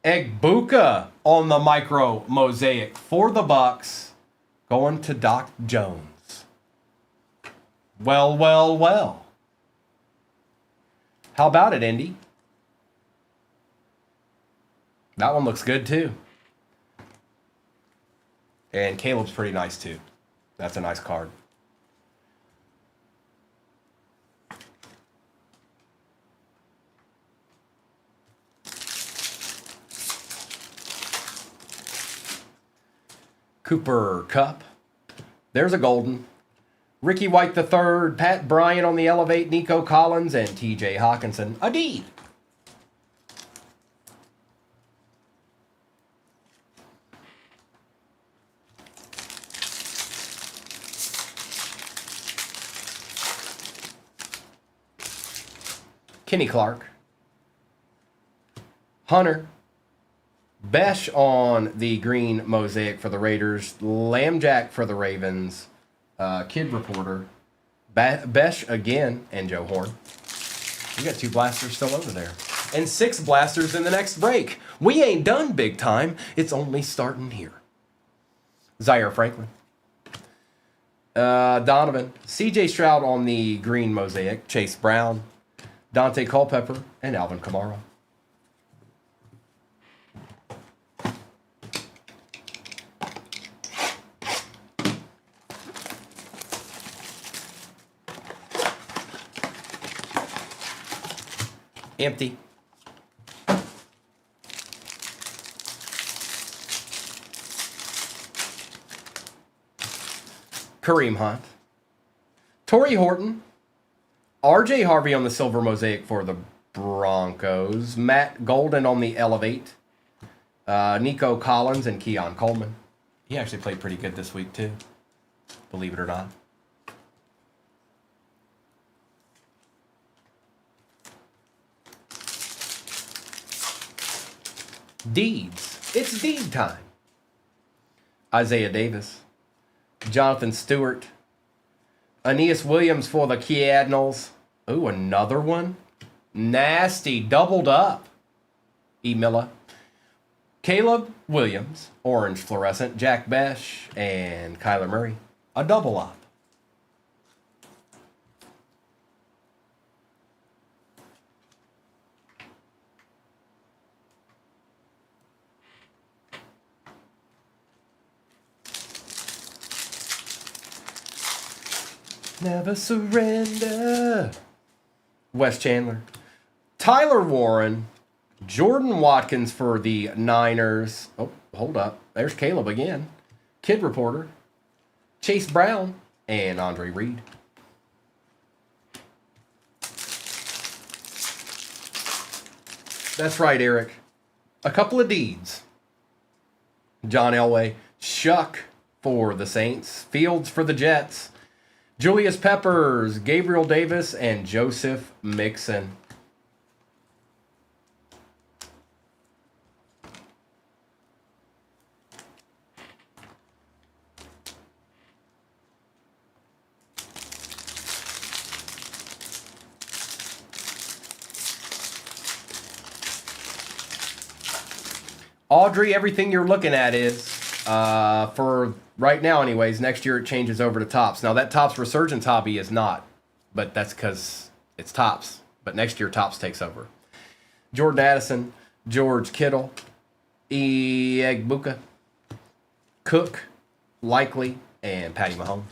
Egbuka on the micro mosaic for the Bucks, going to Doc Jones. Well, well, well. How about it, Indy? That one looks good too. And Caleb's pretty nice too. That's a nice card. Cooper Kupp. There's a golden. Ricky White III, Pat Bryant on the Elevate, Nico Collins, and TJ Hawkinson. A D. Kenny Clark. Hunter. Besh on the green mosaic for the Raiders. Lambjack for the Ravens. Kid Reporter. Besh again, and Joe Horn. We got 2 blasters still over there. And 6 blasters in the next break. We ain't done big time. It's only starting here. Zaire Franklin. Donovan. CJ Stroud on the green mosaic. Chase Brown. Dante Culpepper. And Alvin Kamara. Empty. Kareem Hunt. Torrey Horton. RJ Harvey on the silver mosaic for the Broncos. Matt Golden on the Elevate. Nico Collins and Keon Coleman. He actually played pretty good this week too, believe it or not. Deeds. It's deed time. Isaiah Davis. Jonathan Stewart. Aeneas Williams for the Cardinals. Ooh, another one. Nasty. Doubled up. E. Miller. Caleb Williams. Orange fluorescent. Jack Besh. And Kyler Murray. A double up. Never surrender. Wes Chandler. Tyler Warren. Jordan Watkins for the Niners. Oh, hold up. There's Caleb again. Kid Reporter. Chase Brown. And Andre Reed. That's right, Eric. A couple of deeds. John Elway. Shuck for the Saints. Fields for the Jets. Julius Peppers, Gabriel Davis, and Joseph Mixon. Audrey, everything you're looking at is, for right now anyways, next year it changes over to Topps. Now that Topps Resurgence hobby is not, but that's because it's Topps. But next year Topps takes over. Jordan Addison, George Kittle, Egbuka, Cook, Likely, and Patty Mahomes.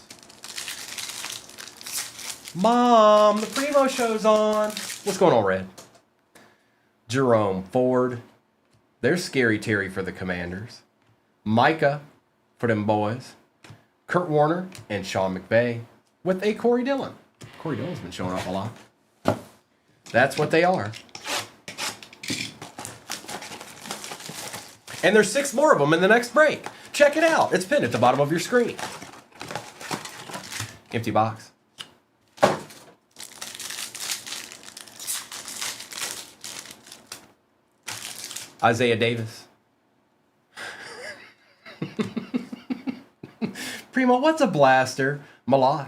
Mom, the Primo show's on. What's going on, Red? Jerome Ford. There's Scary Terry for the Commanders. Micah for them boys. Kurt Warner and Sean McVay with a Corey Dillon. Corey Dillon's been showing up a lot. That's what they are. And there's 6 more of them in the next break. Check it out. It's pinned at the bottom of your screen. Empty box. Isaiah Davis. Primo, what's a blaster? Malott.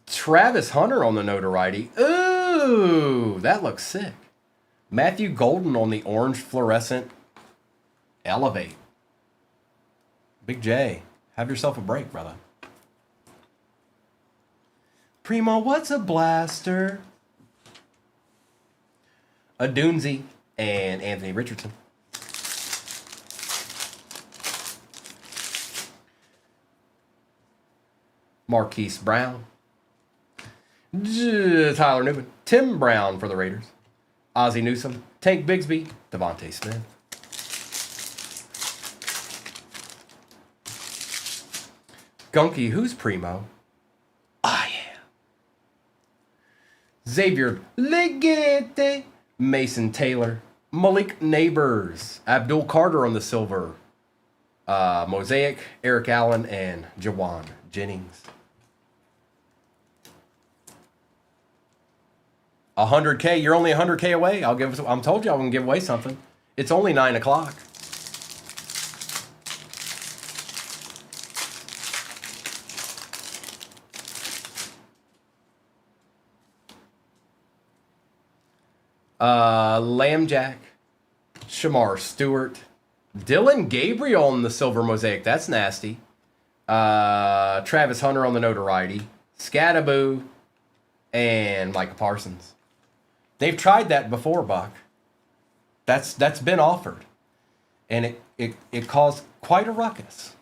Travis Hunter on the notoriety. Ooh, that looks sick. Matthew Golden on the orange fluorescent Elevate. Big J, have yourself a break, brother. Primo, what's a blaster? A Dunzi and Anthony Richardson. Marquise Brown. Tyler Newman. Tim Brown for the Raiders. Ozzie Newsome. Tank Bigsby. Devontae Smith. Gunky, who's Primo? I am. Xavier Legete. Mason Taylor. Malik Neighbors. Abdul Carter on the silver. Mosaic. Eric Allen and Jawan Jennings. 100K. You're only 100K away. I'm told you I'm gonna give away something. It's only 9 o'clock. Lambjack, Shamar Stewart, Dylan Gabriel on the silver mosaic. That's nasty. Travis Hunter on the notoriety. Scattaboo, and Micah Parsons. They've tried that before, Buck. That's been offered, and it caused quite a ruckus.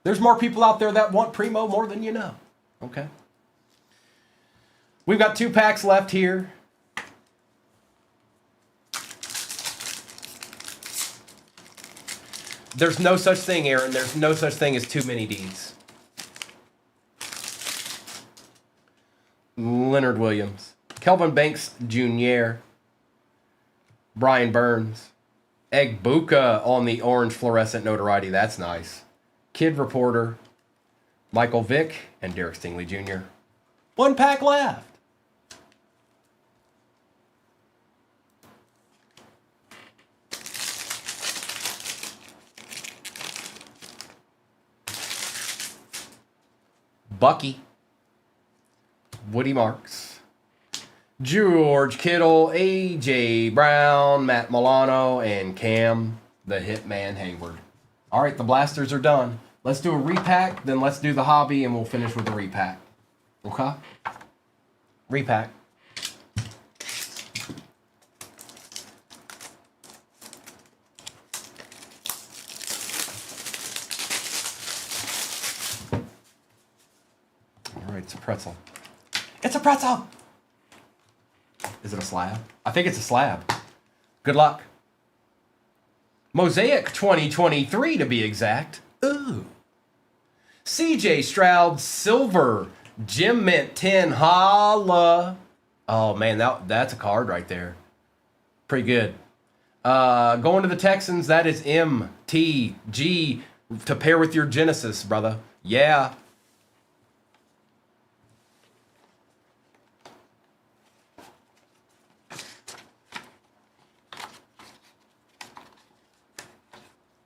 There's more people out there that want Primo more than you know. Okay. We've got 2 packs left here. There's no such thing, Aaron. There's no such thing as too many Ds. Leonard Williams. Kelvin Banks Jr. Brian Burns. Egbuka on the orange fluorescent notoriety. That's nice. Kid Reporter. Michael Vick and Derek Stingley Jr. 1 pack left. Bucky, Woody Marks, George Kittle, A.J. Brown, Matt Milano, and Cam, the Hitman Hayward. All right, the blasters are done. Let's do a repack, then let's do the hobby, and we'll finish with the repack. Okay? Repack. It's a pretzel. It's a pretzel! Is it a slab? I think it's a slab. Good luck. Mosaic 2023 to be exact. Ooh. CJ Stroud Silver. Jim Mint 10. Holla. Oh, man, that's a card right there. Pretty good. Going to the Texans, that is MTG to pair with your Genesis, brother. Yeah.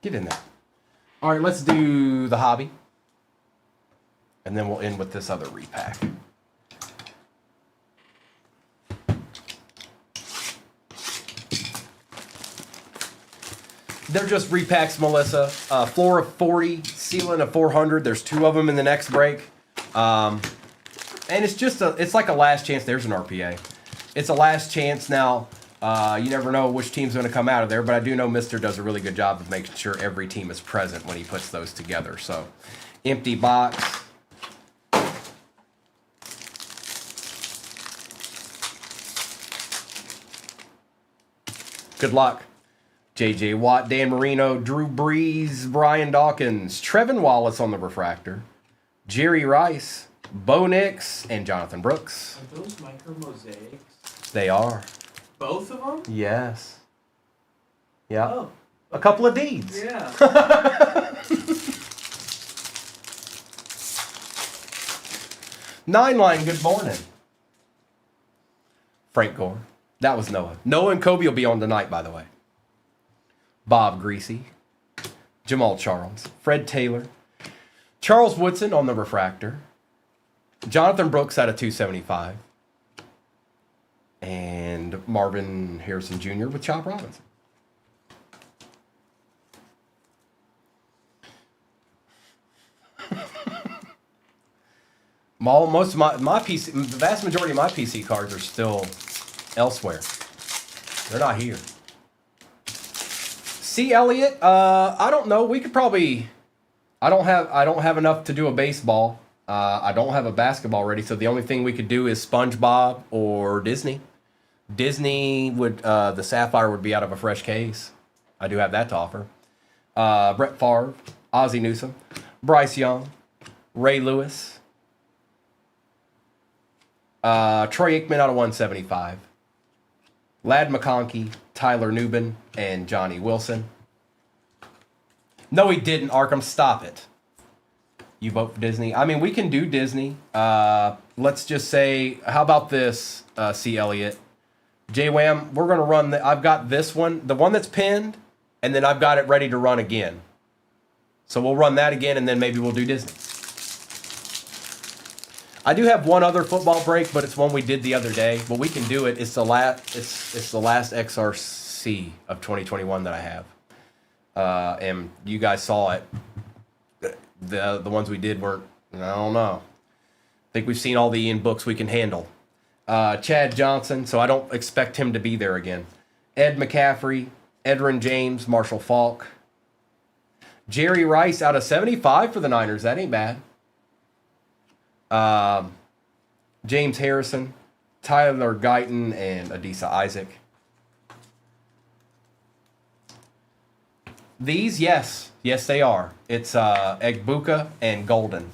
Get in there. All right, let's do the hobby. And then we'll end with this other repack. They're just repacks, Melissa. Floor of 40, ceiling of 400. There's 2 of them in the next break. And it's just it's like a last chance. There's an RPA. It's a last chance now. You never know which team's going to come out of there, but I do know Mister does a really good job of making sure every team is present when he puts those together. So, empty box. Good luck. J.J. Watt, Dan Marino, Drew Brees, Brian Dawkins, Trevin Wallace on the refractor, Jerry Rice, Bo Nix, and Jonathan Brooks. Are those micro mosaics? They are. Both of them? Yes. Yeah. Oh. A couple of deeds. Yeah. Nine Line, good morning. Frank Gore. That was Noah. Noah and Kobe will be on tonight, by the way. Bob Greasy. Jamal Charles. Fred Taylor. Charles Woodson on the refractor. Jonathan Brooks out of 275. And Marvin Harrison Jr. with Chop Robinson. Most of my PC, the vast majority of my PC cards are still elsewhere. They're not here. C. Elliott, I don't know. We could probably. I don't have enough to do a baseball. I don't have a basketball ready, so the only thing we could do is SpongeBob or Disney. Disney would the Sapphire would be out of a fresh case. I do have that to offer. Brett Favre, Ozzie Newsome, Bryce Young, Ray Lewis, Troy Aikman out of 175, Ladd McConkey, Tyler Nubin, and Johnny Wilson. No, he didn't, Arkham. Stop it. You vote for Disney? I mean, we can do Disney. Let's just say, how about this, C. Elliott? J-Wham, we're going to run I've got this one, the one that's pinned, and then I've got it ready to run again. So we'll run that again, and then maybe we'll do Disney. I do have one other football break, but it's one we did the other day. But we can do it. It's the last XRC of 2021 that I have. And you guys saw it. The ones we did weren't, I don't know. I think we've seen all the Ian books we can handle. Chad Johnson, so I don't expect him to be there again. Ed McCaffrey, Edrin James, Marshall Faulk. Jerry Rice out of 75 for the Niners. That ain't bad. James Harrison, Tyler Guyton, and Adisa Isaac. These, yes, they are. It's Egbuka and Golden.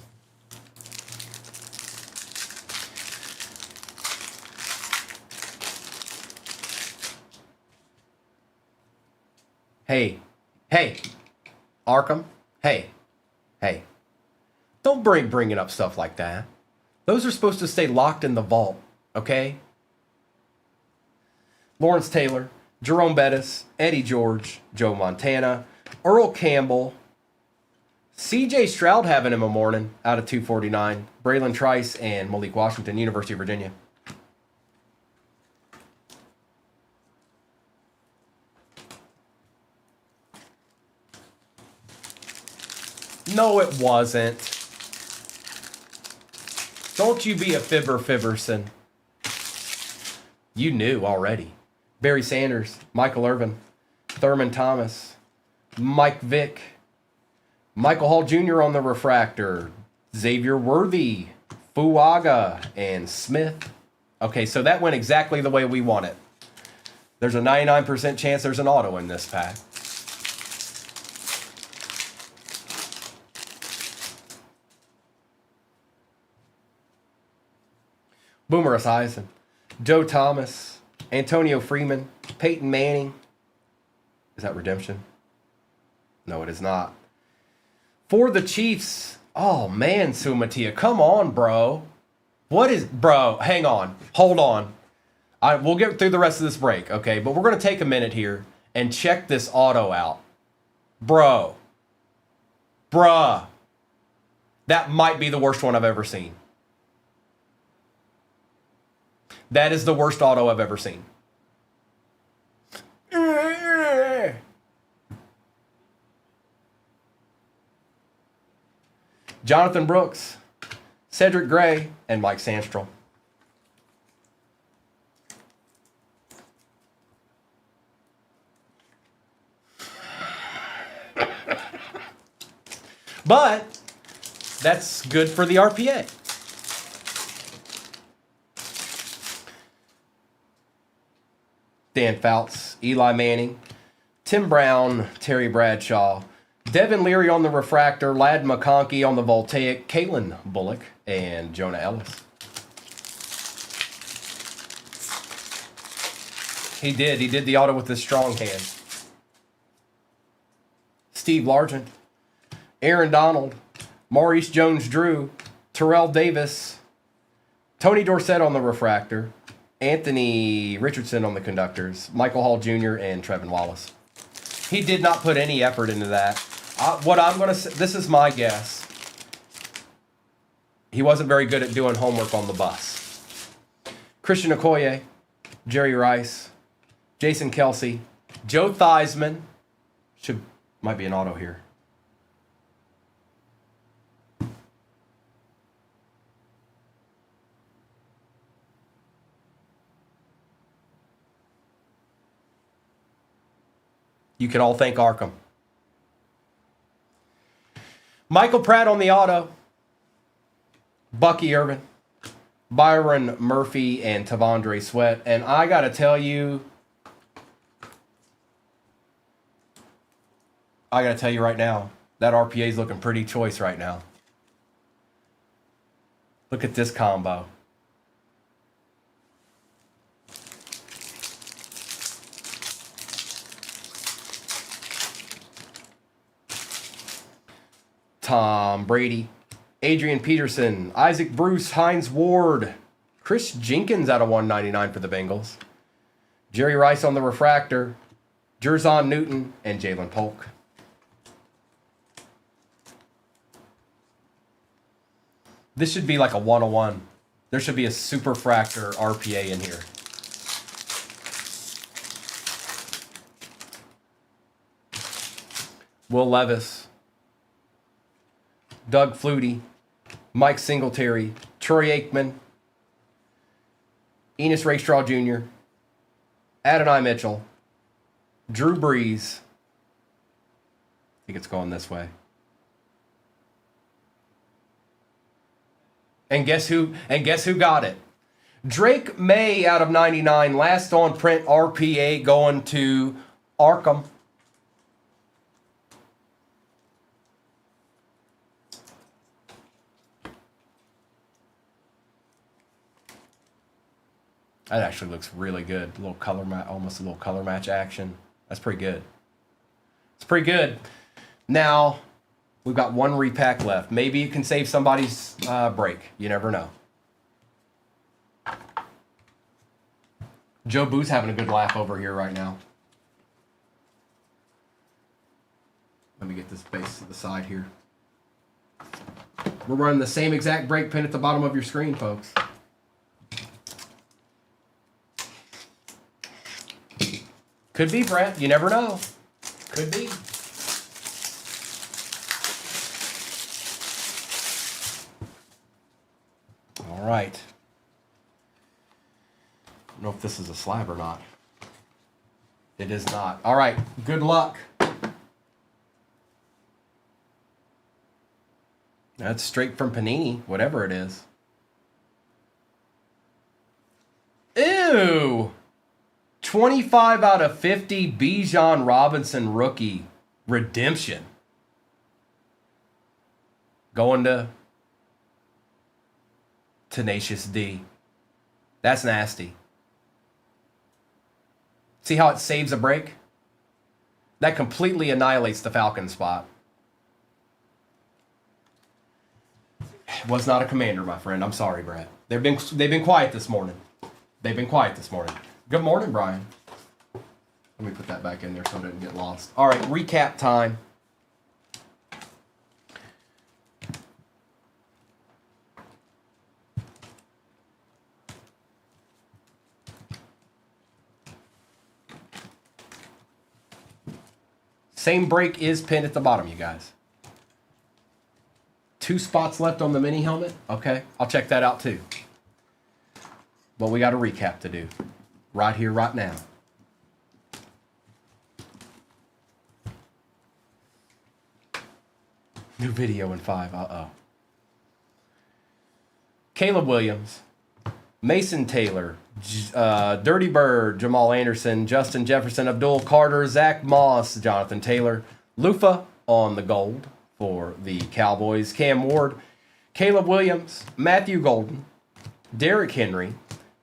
Hey, Arkham, hey. Don't bringing up stuff like that. Those are supposed to stay locked in the vault, okay? Lawrence Taylor, Jerome Bettis, Eddie George, Joe Montana, Earl Campbell, C.J. Stroud having him a morning out of 249, Braylon Trice, and Malik Washington, University of Virginia. No, it wasn't. Don't you be a Fibberson. You knew already. Barry Sanders, Michael Irvin, Thurman Thomas, Mike Vick, Michael Hall Jr. on the refractor, Xavier Worthy, Fuaga, and Smith. Okay, so that went exactly the way we want it. There's a 99% chance there's an auto in this pack. Boomer Esiason, Joe Thomas, Antonio Freeman, Peyton Manning. Is that redemption? No, it is not. For the Chiefs, oh man, Sumatia, come on, bro. Bro, hang on, hold on. We'll get through the rest of this break, okay? But we're going to take a minute here and check this auto out. Bruh. That might be the worst one I've ever seen. That is the worst auto I've ever seen. Jonathan Brooks, Cedric Gray, and Mike Sandstrom. But that's good for the RPA. Dan Fouts, Eli Manning, Tim Brown, Terry Bradshaw, Devin Leary on the refractor, Ladd McConkey on the voltaic, Kalen Bullock, and Jonah Ellis. He did the auto with his strong hand. Steve Largent, Aaron Donald, Maurice Jones-Drew, Terrell Davis, Tony Dorsett on the refractor, Anthony Richardson on the conductors, Michael Hall Jr., and Trevin Wallace. He did not put any effort into that. What I'm going to say, this is my guess. He wasn't very good at doing homework on the bus. Christian Okoye, Jerry Rice, Jason Kelsey, Joe Theismann. Might be an auto here. You can all thank Arkham. Michael Pratt on the auto. Bucky Irvin, Byron Murphy, and Tavondre Sweat. And I got to tell you, right now, that RPA is looking pretty choice right now. Look at this combo. Tom Brady, Adrian Peterson, Isaac Bruce, Hines Ward, Chris Jenkins out of 199 for the Bengals, Jerry Rice on the refractor. Jerzon Newton and Jalen Polk. This should be like a 101. There should be a superfractor RPA in here. Will Levis, Doug Flutie, Mike Singletary, Troy Aikman, Enos Rakestraw Jr., Adonai Mitchell, Drew Brees. I think it's going this way. And guess who got it? Drake May out of 99, last on print RPA going to Arkham. That actually looks really good. A little color almost a little color match action. That's pretty good. It's pretty good. Now, we've got one repack left. Maybe you can save somebody's break. You never know. Joe Boo's having a good laugh over here right now. Let me get this base to the side here. We're running the same exact break pin at the bottom of your screen, folks. Could be, Brett. You never know. Could be. All right. I don't know if this is a slab or not. It is not. All right. Good luck. That's straight from Panini, whatever it is. Ew. 25 out of 50 Bijan Robinson rookie redemption. Going to Tenacious D. That's nasty. See how it saves a break? That completely annihilates the Falcon spot. Was not a commander, my friend. I'm sorry, Brad. They've been quiet this morning. They've been quiet this morning. Good morning, Brian. Let me put that back in there so it doesn't get lost. All right, recap time. Same break is pinned at the bottom, you guys. 2 spots left on the mini helmet. Okay, I'll check that out too. But we got a recap to do. Right here, right now. New video in 5. Uh-oh. Caleb Williams, Mason Taylor, Dirty Bird, Jamal Anderson, Justin Jefferson, Abdul Carter, Zach Moss, Jonathan Taylor, Lufa on the gold for the Cowboys, Cam Ward, Caleb Williams, Matthew Golden, Derrick Henry,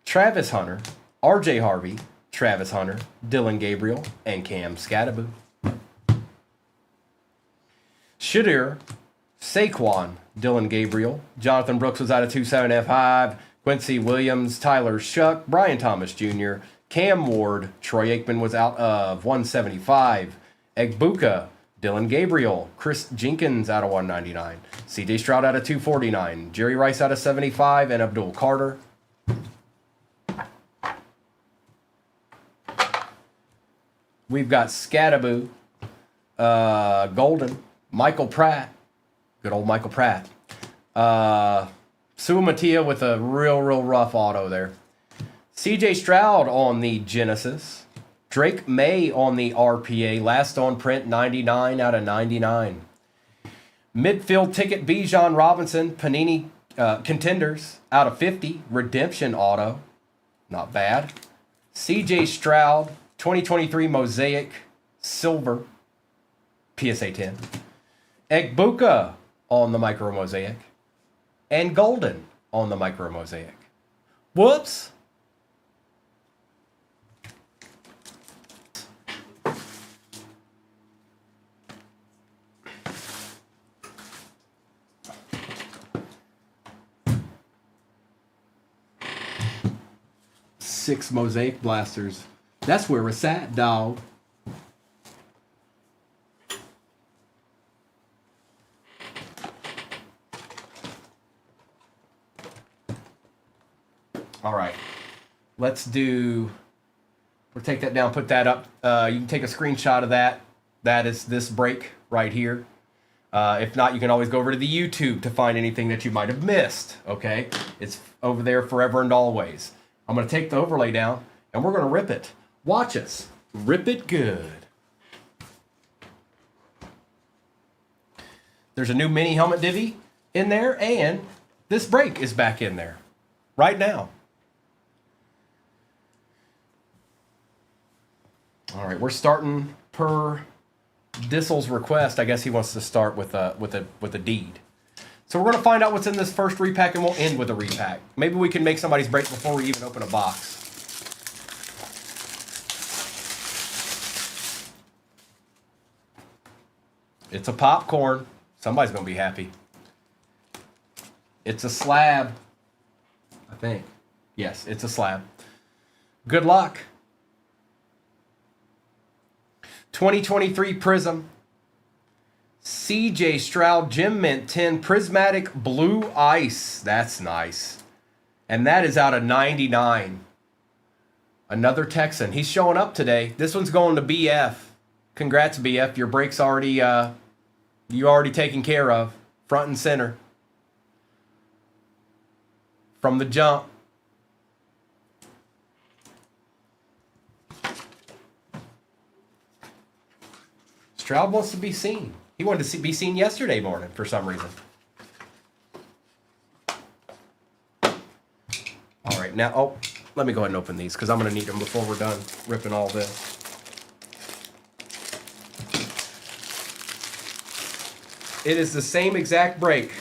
Travis Hunter, RJ Harvey, Travis Hunter, Dylan Gabriel, and Cam Scattaboo. Shadir, Saquon, Dylan Gabriel, Jonathan Brooks was out of 27F5, Quincy Williams, Tyler Shuck, Brian Thomas Jr., Cam Ward, Troy Aikman was out of 175, Egbuka, Dylan Gabriel, Chris Jenkins out of 199, CJ Stroud out of 249, Jerry Rice out of 75, and Abdul Carter. We've got Scattaboo, Golden, Michael Pratt, good old Michael Pratt. Sue Mattia with a real rough auto there. CJ Stroud on the Genesis. Drake May on the RPA. Last on print, 99 out of 99. Midfield ticket, Bijan Robinson, Panini Contenders out of 50. Redemption auto. Not bad. CJ Stroud, 2023 Mosaic Silver. PSA 10. Egbuka on the Micro Mosaic. And Golden on the Micro Mosaic. Whoops. Six Mosaic Blasters. That's where it's at, dog. All right. Let's do... We'll take that down, put that up. You can take a screenshot of that. That is this break right here. If not, you can always go over to the YouTube to find anything that you might have missed. Okay? It's over there forever and always. I'm going to take the overlay down, and we're going to rip it. Watch us. Rip it good. There's a new mini helmet divvy in there, and this break is back in there right now. All right, we're starting per Dissel's request. I guess he wants to start with a deed. So we're going to find out what's in this first repack, and we'll end with a repack. Maybe we can make somebody's break before we even open a box. It's a popcorn. Somebody's going to be happy. It's a slab. I think. Yes, it's a slab. Good luck. 2023 Prism. CJ Stroud Gem Mint 10 Prismatic Blue Ice. That's nice. And that is out of 99. Another Texan. He's showing up today. This one's going to BF. Congrats, BF. Your break's already you already taken care of. Front and center. From the jump. Stroud wants to be seen. He wanted to be seen yesterday morning for some reason. All right, now, oh, let me go ahead and open these because I'm going to need them before we're done ripping all this. It is the same exact break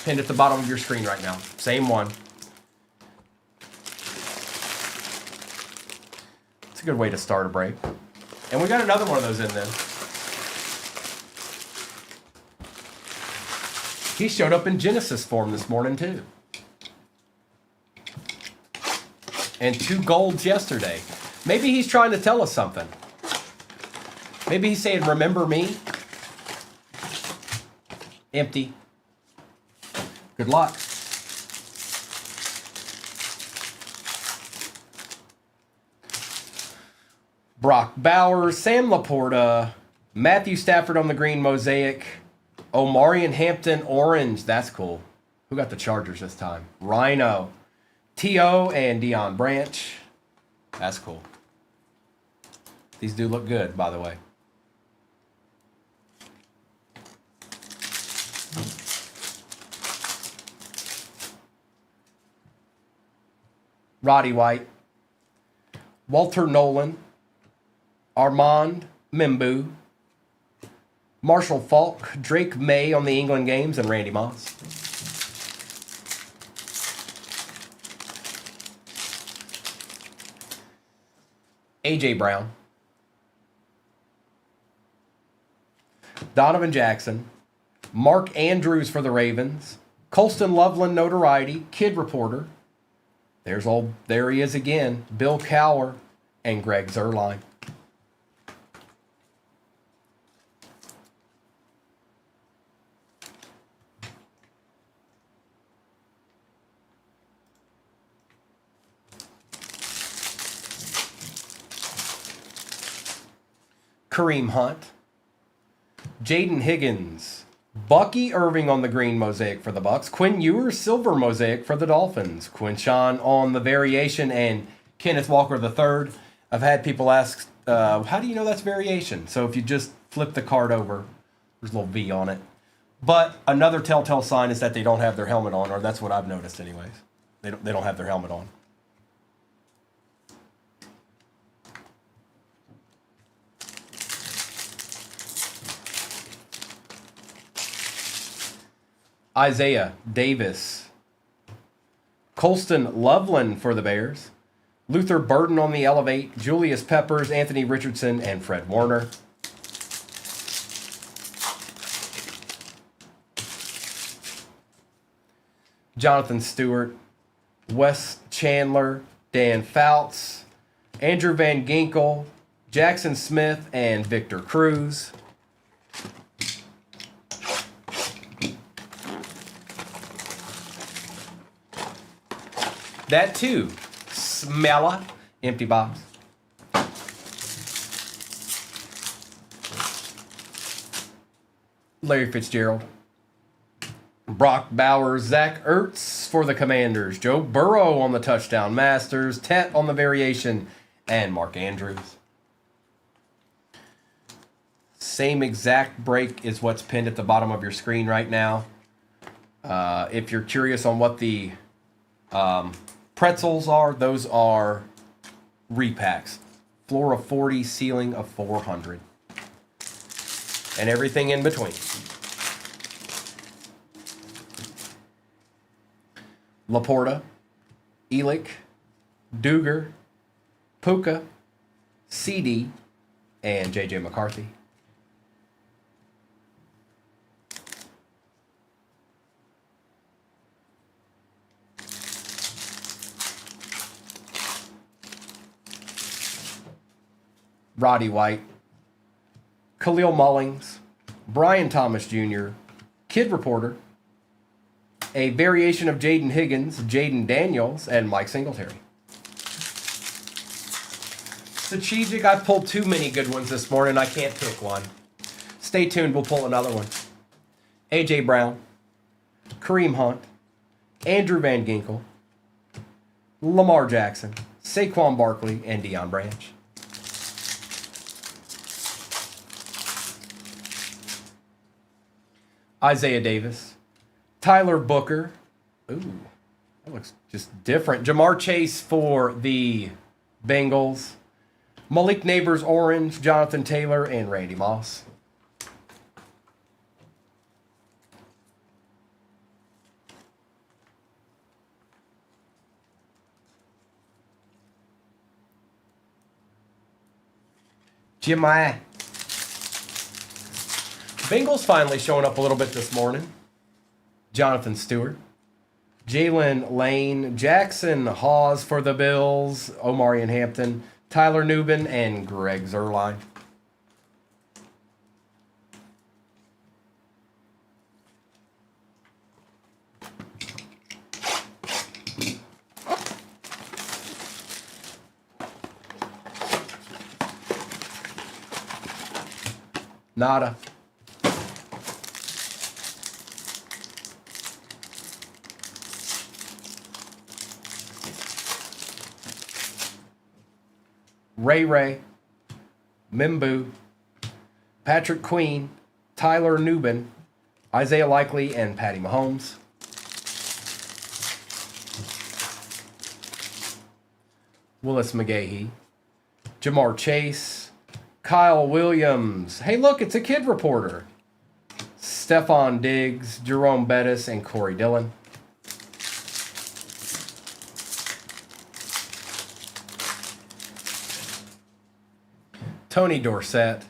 pinned at the bottom of your screen right now. Same one. It's a good way to start a break. And we got another one of those in then. He showed up in Genesis form this morning too. And 2 golds yesterday. Maybe he's trying to tell us something. Maybe he's saying, remember me? Empty. Good luck. Brock Bowers, Sam Laporta, Matthew Stafford on the green mosaic, Omarion Hampton orange. That's cool. Who got the Chargers this time? Rhino, T.O. and Deion Branch. That's cool. These do look good, by the way. Roddy White, Walter Nolan, Armand Membu, Marshall Falk, Drake May on the England games, and Randy Moss. A.J. Brown, Donovan Jackson, Mark Andrews for the Ravens, Colston Loveland notoriety, Kid Reporter. There he is again, Bill Cowher and Greg Zuerlein. Kareem Hunt, Jaden Higgins, Bucky Irving on the green mosaic for the Bucks, Quinn Ewers silver mosaic for the Dolphins, Quinshawn on the variation, and Kenneth Walker III. I've had people ask, how do you know that's variation? So if you just flip the card over, there's a little V on it. But another telltale sign is that they don't have their helmet on, or that's what I've noticed anyways. They don't have their helmet on. Isaiah Davis, Colston Loveland for the Bears, Luther Burden on the Elevate, Julius Peppers, Anthony Richardson, and Fred Warner. Jonathan Stewart, Wes Chandler, Dan Fouts, Andrew Van Ginkel, Jackson Smith, and Victor Cruz. That too. Smella. Empty box. Larry Fitzgerald. Brock Bowers, Zach Ertz for the Commanders. Joe Burrow on the touchdown masters. Tet on the variation. And Mark Andrews. Same exact break is what's pinned at the bottom of your screen right now. If you're curious on what the pretzels are, those are repacks. Floor of 40, ceiling of 400. And everything in between. Laporta, Elick, Duger, Puka, CD, and J.J. McCarthy. Roddy White, Khalil Mullings, Brian Thomas Jr., Kid Reporter, a variation of Jaden Higgins, Jaden Daniels, and Mike Singletary. Strategic, I pulled too many good ones this morning. I can't pick one. Stay tuned, we'll pull another one. A.J. Brown, Kareem Hunt, Andrew Van Ginkel, Lamar Jackson, Saquon Barkley, and Deion Branch. Isaiah Davis, Tyler Booker. Ooh, that looks just different. Jamar Chase for the Bengals. Malik Neighbors orange, Jonathan Taylor, and Randy Moss. Jimmy. Bengals finally showing up a little bit this morning. Jonathan Stewart, Jalen Lane, Jackson Hawes for the Bills, Omarion Hampton, Tyler Nubin, and Greg Zuerlein. Nada. Ray, Mimbu, Patrick Queen, Tyler Nubin, Isaiah Likely, and Patty Mahomes. Willis McGahee, Jamar Chase, Kyle Williams. Hey, look, it's a Kid Reporter. Stephon Diggs, Jerome Bettis, and Corey Dillon. Tony Dorsett,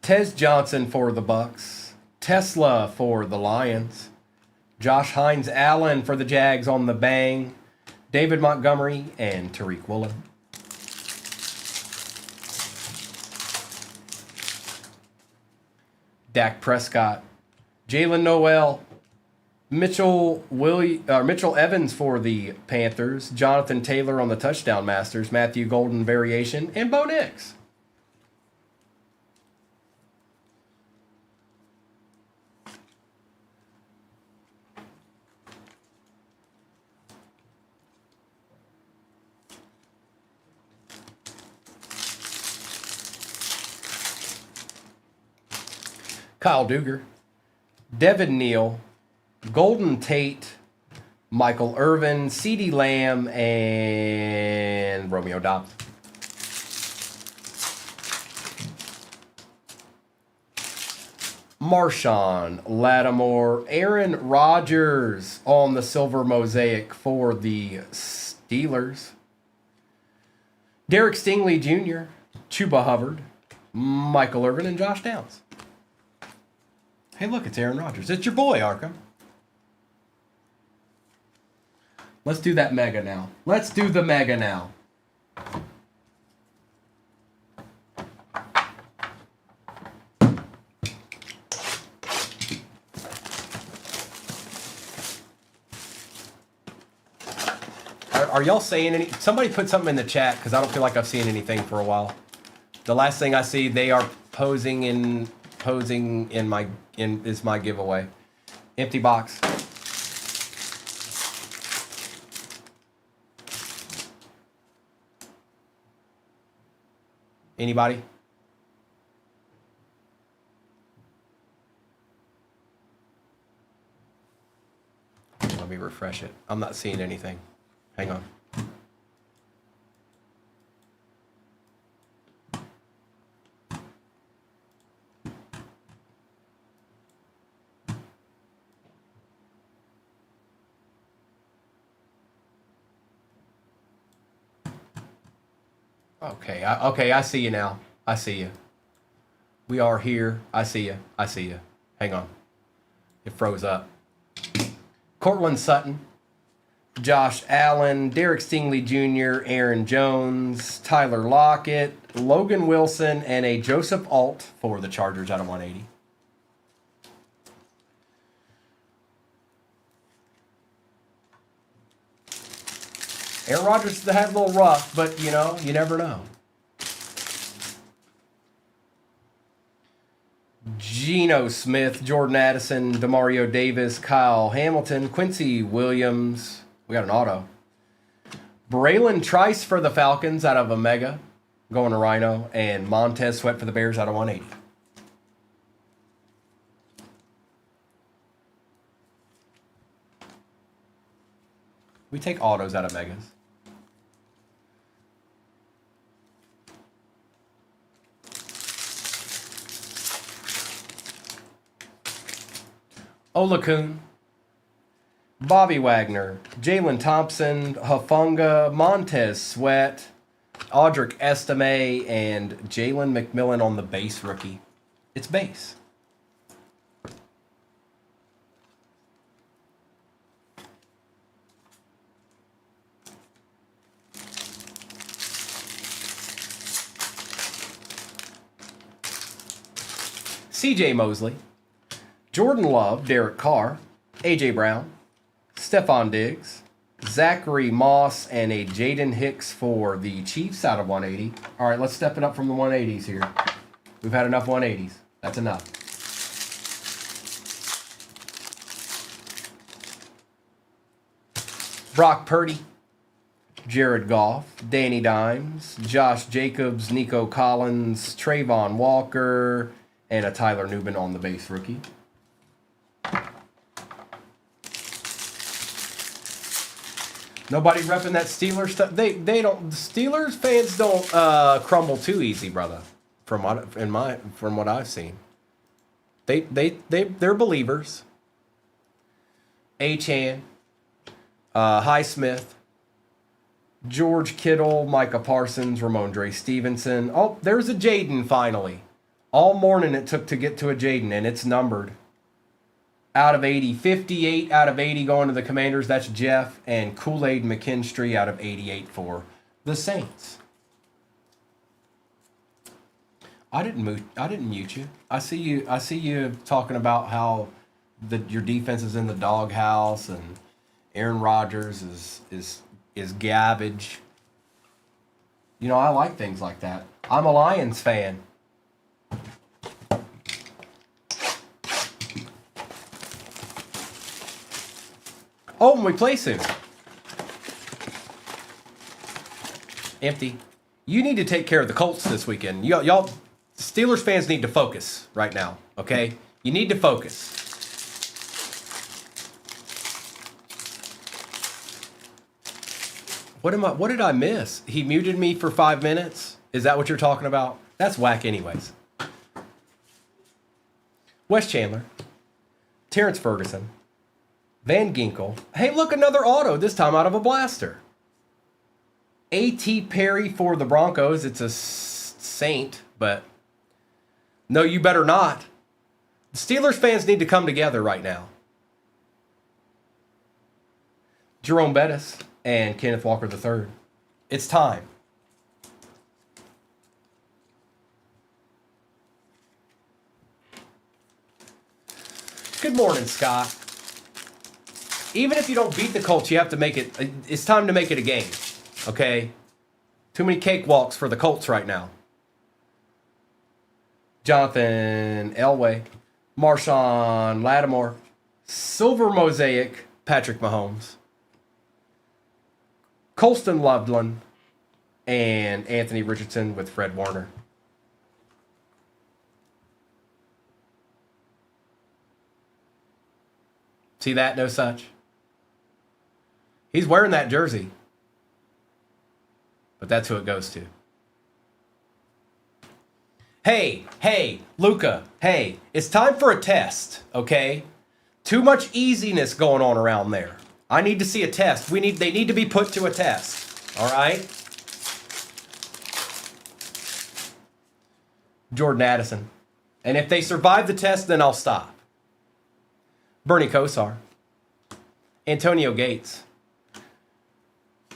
Tez Johnson for the Bucks, Tesla for the Lions, Josh Hines Allen for the Jags on the bang, David Montgomery, and Tariq Woolen. Dak Prescott, Jalen Noel, Mitchell Evans for the Panthers, Jonathan Taylor on the touchdown masters, Matthew Golden variation, and Bo Nix. Kyle Duger, Devin Neal, Golden Tate, Michael Irvin, CeeDee Lamb, and Romeo Dobbs. Marshawn Lattimore, Aaron Rodgers on the silver mosaic for the Steelers. Derek Stingley Jr., Chuba Hubbard, Michael Irvin, and Josh Downs. Hey, look, it's Aaron Rodgers. It's your boy, Arkham. Let's do that mega now. Let's do the mega now. Are y'all saying any? Somebody put something in the chat because I don't feel like I've seen anything for a while. The last thing I see, they are posing in my is my giveaway. Empty box. Anybody? Let me refresh it. I'm not seeing anything. Hang on. Okay, okay, I see you now. I see you. We are here. I see you. I see you. Hang on. It froze up. Cortland Sutton, Josh Allen, Derek Stingley Jr., Aaron Jones, Tyler Lockett, Logan Wilson, and a Joseph Alt for the Chargers out of 180. Aaron Rodgers had a little rough, but, you know, you never know. Geno Smith, Jordan Addison, Demario Davis, Kyle Hamilton, Quincy Williams. We got an auto. Braylon Trice for the Falcons out of Omega, going to Rhino. And Montez Sweat for the Bears out of 180. We take autos out of Megas. Olakun, Bobby Wagner, Jalen Thompson, Hufanga, Montez Sweat, Audric Estime, and Jalen McMillan on the base rookie. It's base. CJ Mosley, Jordan Love, Derek Carr, A.J. Brown, Stephon Diggs, Zachary Moss, and a Jaden Hicks for the Chiefs out of 180. All right, let's step it up from the 180s here. We've had enough 180s. That's enough. Brock Purdy, Jared Goff, Danny Dimes, Josh Jacobs, Nico Collins, Trayvon Walker, and a Tyler Newman on the base rookie. Nobody repping that Steelers stuff. They don't. Steelers fans don't crumble too easy, brother. From what I've seen, they're believers. Achan, Highsmith, George Kittle, Micah Parsons, Ramondre Stevenson. Oh, there's a Jaden finally. All morning it took to get to a Jaden, and it's numbered. Out of 80, 58 out of 80 going to the Commanders. That's Jeff. And Kool-Aid McKinstry out of 88 for the Saints. I didn't mute you. I see you talking about how your defense is in the doghouse and Aaron Rodgers is garbage. You know, I like things like that. I'm a Lions fan. Oh, and we play soon. Empty. You need to take care of the Colts this weekend. Y'all, Steelers fans need to focus right now, okay? You need to focus. What did I miss? He muted me for 5 minutes? Is that what you're talking about? That's whack anyways. Wes Chandler. Terrence Ferguson. Van Ginkel. Hey, look, another auto, this time out of a blaster. A.T. Perry for the Broncos. It's a Saint, but no, you better not. The Steelers fans need to come together right now. Jerome Bettis and Kenneth Walker III. It's time. Good morning, Scott. Even if you don't beat the Colts, you have to make it. It's time to make it a game. Okay? Too many cakewalks for the Colts right now. Jonathan Elway. Marshawn Lattimore. Silver Mosaic. Patrick Mahomes. Colston Loveland. And Anthony Richardson with Fred Warner. See that? No such. He's wearing that jersey. But that's who it goes to. Hey, Luca, hey, it's time for a test, okay? Too much easiness going on around there. I need to see a test. They need to be put to a test. All right? Jordan Addison. And if they survive the test, then I'll stop. Bernie Kosar. Antonio Gates.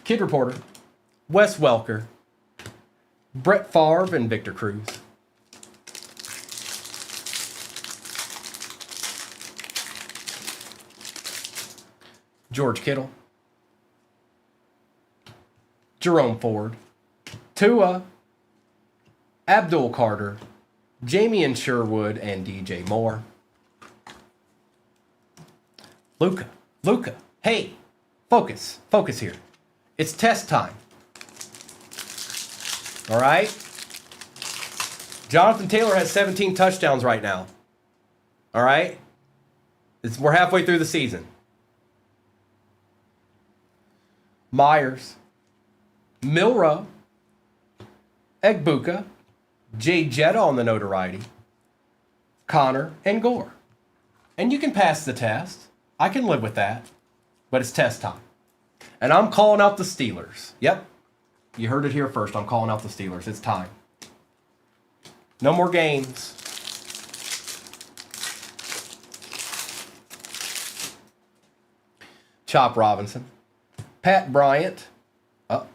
Kid Reporter. Wes Welker. Brett Favre and Victor Cruz. George Kittle. Jerome Ford. Tua. Abdul Carter. Jamie Sherwood and DJ Moore. Luca. Hey, focus here. It's test time. All right? Jonathan Taylor has 17 touchdowns right now. All right? We're halfway through the season. Myers, Milrow, Egbuka, Jay Jetta on the notoriety, Connor, and Gore. And you can pass the test. I can live with that. But it's test time. And I'm calling out the Steelers. Yep. You heard it here first. I'm calling out the Steelers. It's time. No more games. Chop Robinson. Pat Bryant. Oh!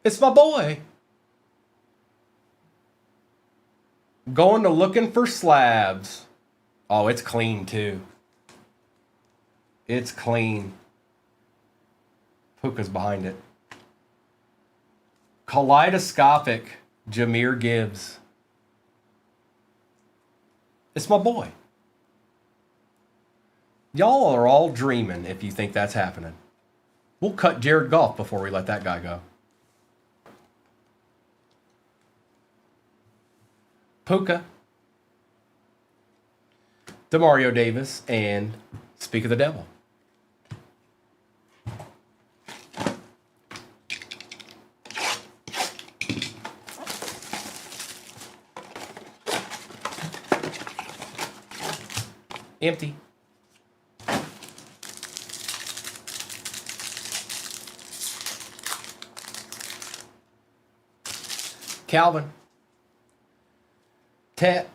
It's my boy. Going to looking for slabs. Oh, it's clean too. It's clean. Puka's behind it. Kaleidoscopic Jahmyr Gibbs. It's my boy. Y'all are all dreaming if you think that's happening. We'll cut Jared Goff before we let that guy go. Puka. Demario Davis and Speak of the Devil. Empty. Calvin. Tet.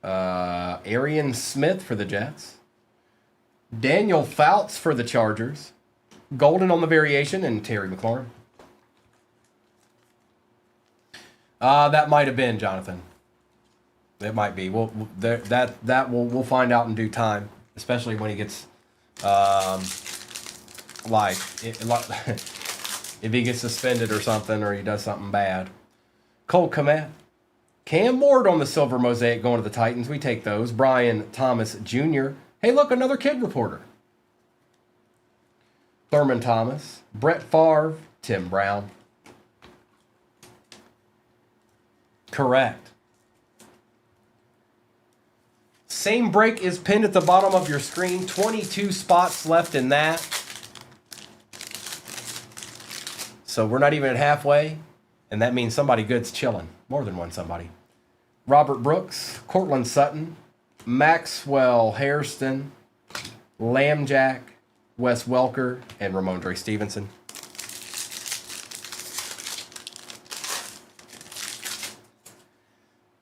Arian Smith for the Jets. Daniel Fouts for the Chargers. Golden on the variation and Terry McLaurin. That might have been Jonathan. It might be. We'll find out in due time, especially when he gets if he gets suspended or something, or he does something bad. Cole Kmet. Cam Ward on the silver mosaic going to the Titans. We take those. Brian Thomas Jr. Hey, look, another kid reporter. Thurman Thomas. Brett Favre. Tim Brown. Correct. Same break is pinned at the bottom of your screen. 22 spots left in that. So we're not even at halfway. And that means somebody good's chilling. More than one somebody. Robert Brooks, Cortland Sutton, Maxwell Hairston, Lambjack, Wes Welker, and Ramondre Stevenson.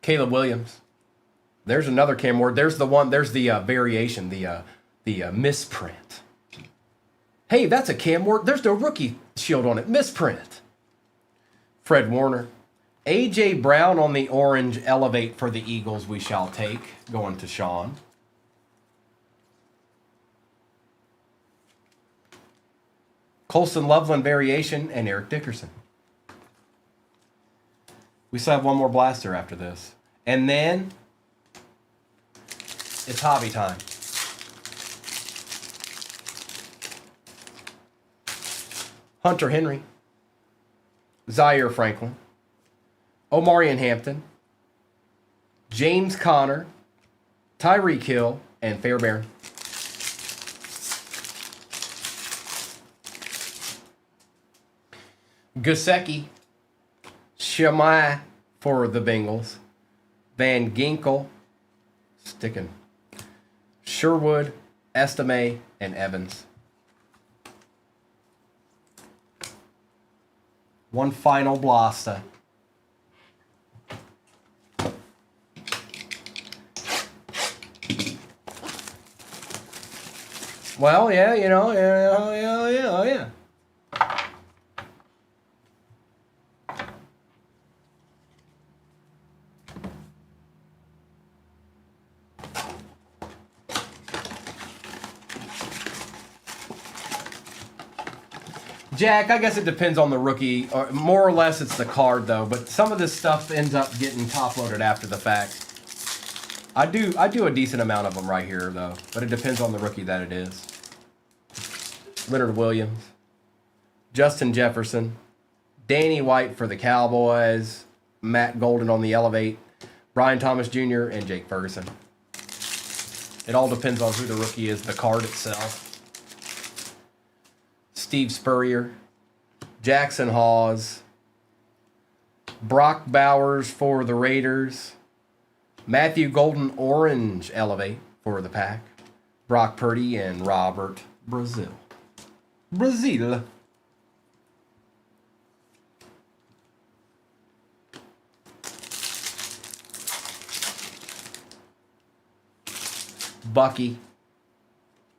Caleb Williams. There's another Cam Ward. There's the one. There's the variation, the misprint. Hey, that's a Cam Ward. There's no rookie shield on it. Misprint. Fred Warner. A.J. Brown on the orange elevate for the Eagles we shall take. Going to Sean. Colson Loveland variation and Eric Dickerson. We still have one more blaster after this. And then it's hobby time. Hunter Henry. Zaire Franklin. Omarion Hampton. James Conner. Tyreek Hill. And Fairbairn. Gesicki. Shammai for the Bengals. Van Ginkel. Sticking. Sherwood. Estime. And Evans. One final blaster. Well, yeah, you know, yeah. Jack, I guess it depends on the rookie, or more or less it's the card though, but some of this stuff ends up getting top loaded after the fact. I do a decent amount of them right here though, but it depends on the rookie that it is. Leonard Williams, Justin Jefferson, Danny White for the Cowboys, Matt Golden on the elevate, Brian Thomas Jr., and Jake Ferguson. It all depends on who the rookie is, the card itself. Steve Spurrier, Jackson Hawes, Brock Bowers for the Raiders, Matthew Golden Orange elevate for the Pack, Brock Purdy, and Robert Brazil. Bucky,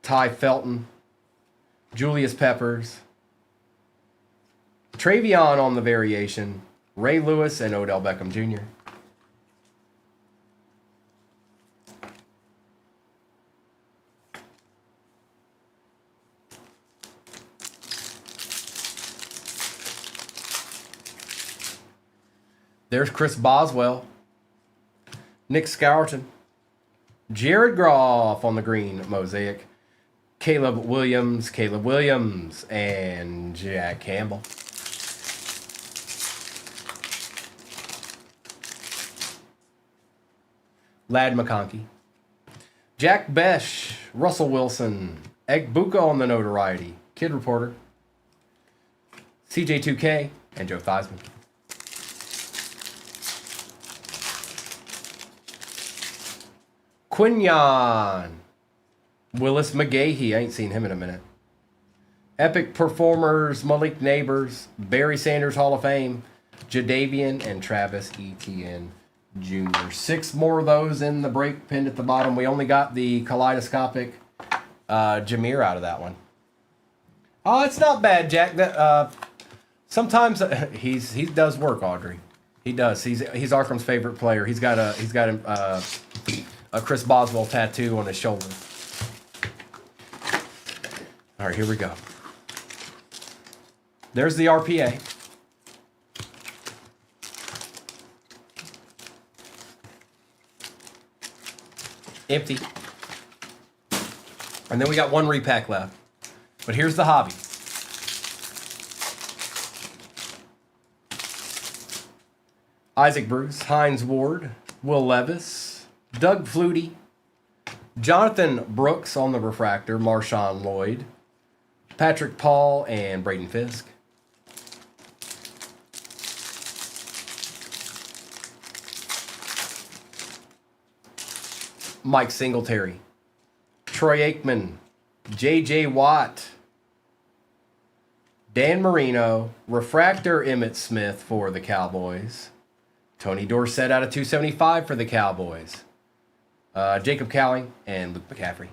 Ty Felton, Julius Peppers, Travion on the variation, Ray Lewis, and Odell Beckham Jr. There's Chris Boswell, Nick Scourton, Jared Groff on the green mosaic, Caleb Williams, and Jack Campbell. Lad McConkey, Jack Besh, Russell Wilson, Egbuka on the notoriety, Kid Reporter, CJ2K, and Joe Theismann. Quinyon, Willis McGahee, I ain't seen him in a minute. Epic Performers, Malik Neighbors, Barry Sanders Hall of Fame, Jadavian, and Travis Etienne Jr. 6 more of those in the break pinned at the bottom. We only got the kaleidoscopic Jameer out of that one. Oh, it's not bad, Jack. That sometimes he does work, Audrey. He does. He's Arkham's favorite player. He's got a Chris Boswell tattoo on his shoulder. All right, here we go. There's the RPA. Empty. And then we got one repack left. But here's the hobby. Isaac Bruce, Hines Ward, Will Levis, Doug Flutie, Jonathan Brooks on the refractor, Marshawn Lloyd, Patrick Paul, and Braden Fisk. Mike Singletary, Troy Aikman, J.J. Watt, Dan Marino, refractor Emmitt Smith for the Cowboys, Tony Dorsett out of 275 for the Cowboys, Jacob Cowling, and Luke McCaffrey.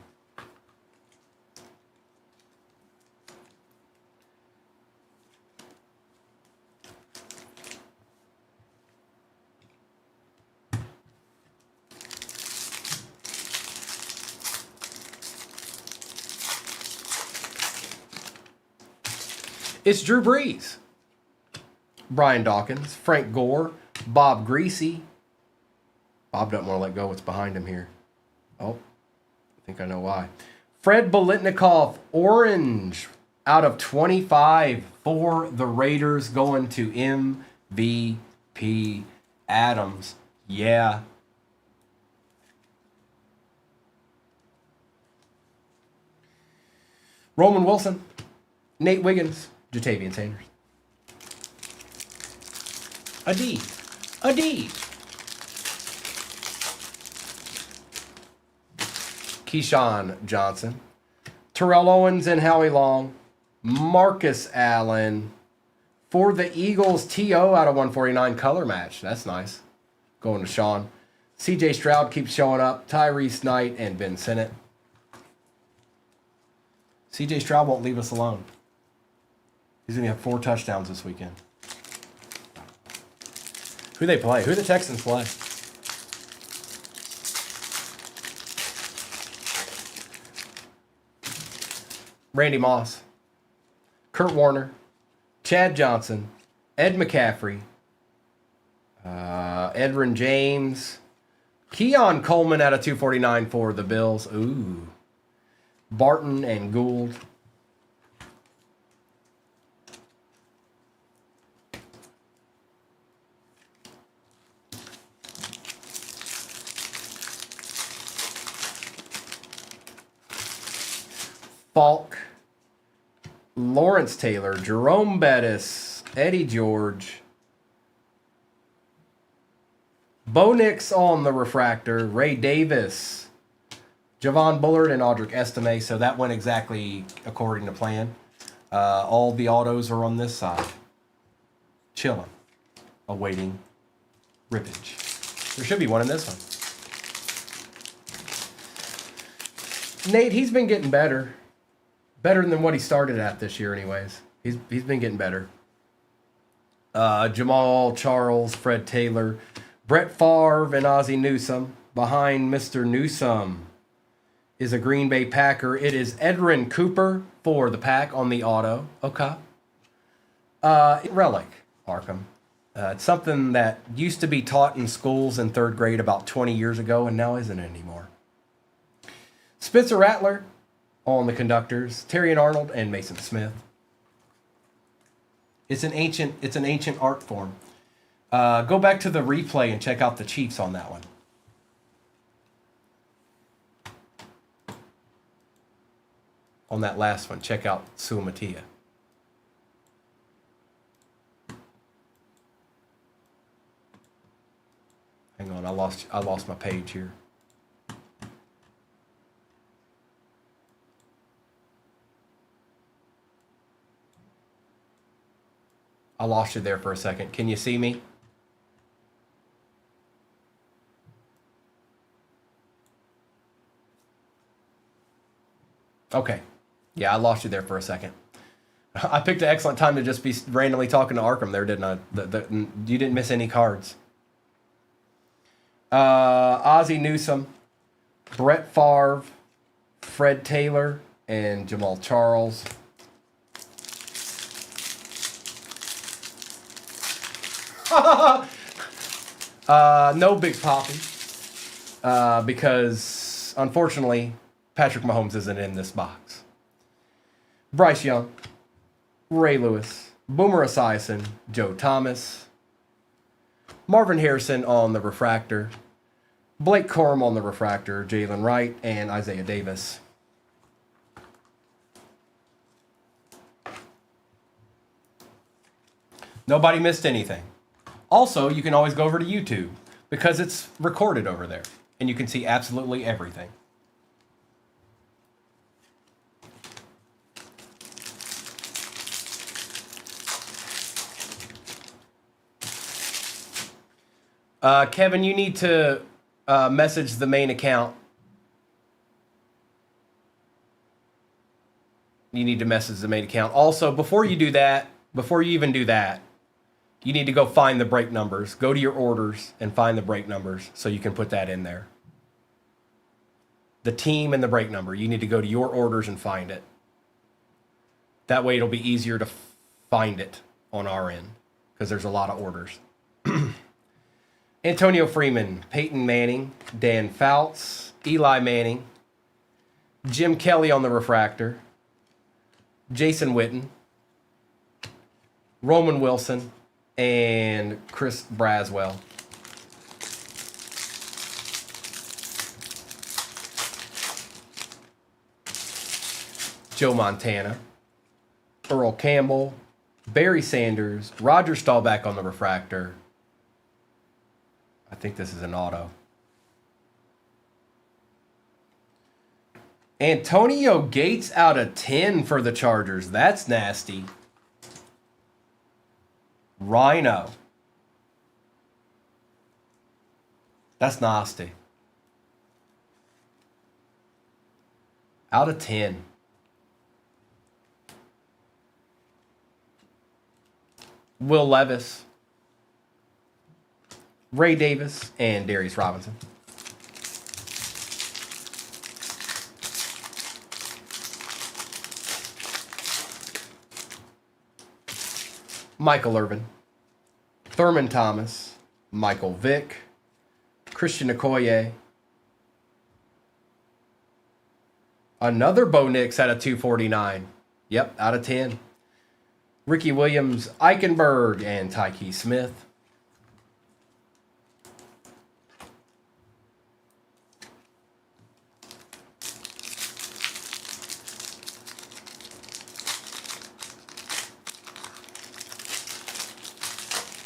It's Drew Brees, Brian Dawkins, Frank Gore, Bob Greasy. Bob doesn't want to let go what's behind him here. Oh, I think I know why. Fred Bolitnikoff, orange, out of 25 for the Raiders, going to MVP Adams. Yeah. Roman Wilson, Nate Wiggins, Jatavian Sanders. A D. Keyshawn Johnson, Terrell Owens and Howie Long, Marcus Allen. For the Eagles, T.O. out of 149 color match. That's nice. Going to Sean. C.J. Stroud keeps showing up. Tyrese Knight and Ben Sinnott. C.J. Stroud won't leave us alone. He's going to have 4 touchdowns this weekend. Who they play? Who the Texans play? Randy Moss, Kurt Warner, Chad Johnson, Ed McCaffrey, Edrin James, Keon Coleman out of 249 for the Bills. Ooh. Barton and Gould. Falk, Lawrence Taylor, Jerome Bettis, Eddie George, Bo Nix on the refractor, Ray Davis, Javon Bullard, and Audric Estime. So that went exactly according to plan. All the autos are on this side. Chilling. Awaiting rippage. There should be one in this one. Nate, he's been getting better. Better than what he started at this year anyways. He's been getting better. Jamal Charles, Fred Taylor, Brett Favre, and Ozzie Newsome. Behind Mr. Newsome is a Green Bay Packer. It is Edrin Cooper for the Pack on the auto. Okay. Relic, Arkham. It's something that used to be taught in schools in 3rd grade about 20 years ago and now isn't anymore. Spencer Rattler on the conductors, Terrion Arnold and Mason Smith. It's an ancient art form. Go back to the replay and check out the Chiefs on that one. On that last one, check out Suamatia. Hang on, I lost my page here. I lost you there for a second. Can you see me? Okay. Yeah, I lost you there for a second. I picked an excellent time to just be randomly talking to Arkham there, didn't I? You didn't miss any cards. Ozzie Newsome, Brett Favre, Fred Taylor, and Jamal Charles. No Big Poppy, because unfortunately Patrick Mahomes isn't in this box. Bryce Young, Ray Lewis, Boomer Esiason, Joe Thomas, Marvin Harrison on the refractor, Blake Corum on the refractor, Jalen Wright, and Isaiah Davis. Nobody missed anything. Also, you can always go over to YouTube because it's recorded over there and you can see absolutely everything. Kevin, you need to message the main account. You need to message the main account. Also, before you even do that, you need to go find the break numbers. Go to your orders and find the break numbers so you can put that in there. The team and the break number. You need to go to your orders and find it. That way it'll be easier to find it on our end because there's a lot of orders. Antonio Freeman, Peyton Manning, Dan Fouts, Eli Manning, Jim Kelly on the refractor, Jason Witten, Roman Wilson, and Chris Braswell. Joe Montana, Earl Campbell, Barry Sanders, Roger Staubach on the refractor. I think this is an auto. Antonio Gates out of 10 for the Chargers. That's nasty. Rhino. That's nasty. Out of 10. Will Levis, Ray Davis, and Darius Robinson. Michael Irvin, Thurman Thomas, Michael Vick, Christian Okoye, another Bo Nix out of 249. Yep, out of 10. Ricky Williams, Eichenberg, and Tyke Smith.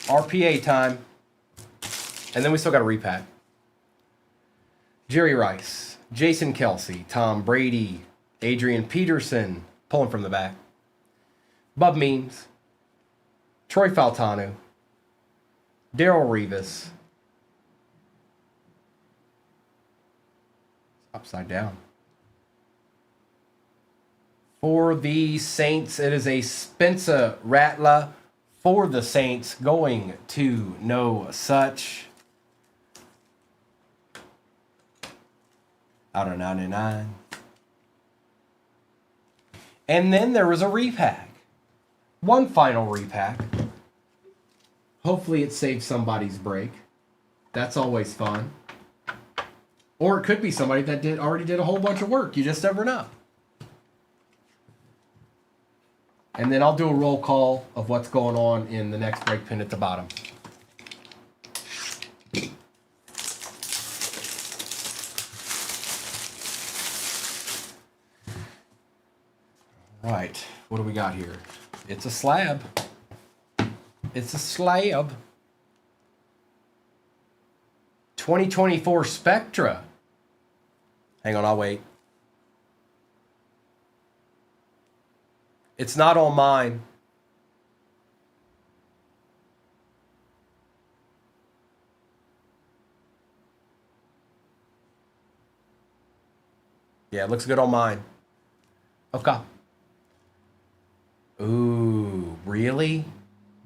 RPA time. And then we still got a repack. Jerry Rice, Jason Kelsey, Tom Brady, Adrian Peterson, pulling from the back. Bub Means, Troy Faltanu, Darrell Revis. Upside down. For the Saints, it is a Spencer Rattler for the Saints going to no such. Out of 99. And then there was a repack. One final repack. Hopefully it saves somebody's break. That's always fun. Or it could be somebody that already did a whole bunch of work. You just never know. And then I'll do a roll call of what's going on in the next break pin at the bottom. Right, what do we got here? It's a slab. It's a slab. 2024 Spectra. Hang on, I'll wait. It's not on mine. Yeah, it looks good on mine. Okay. Ooh, really?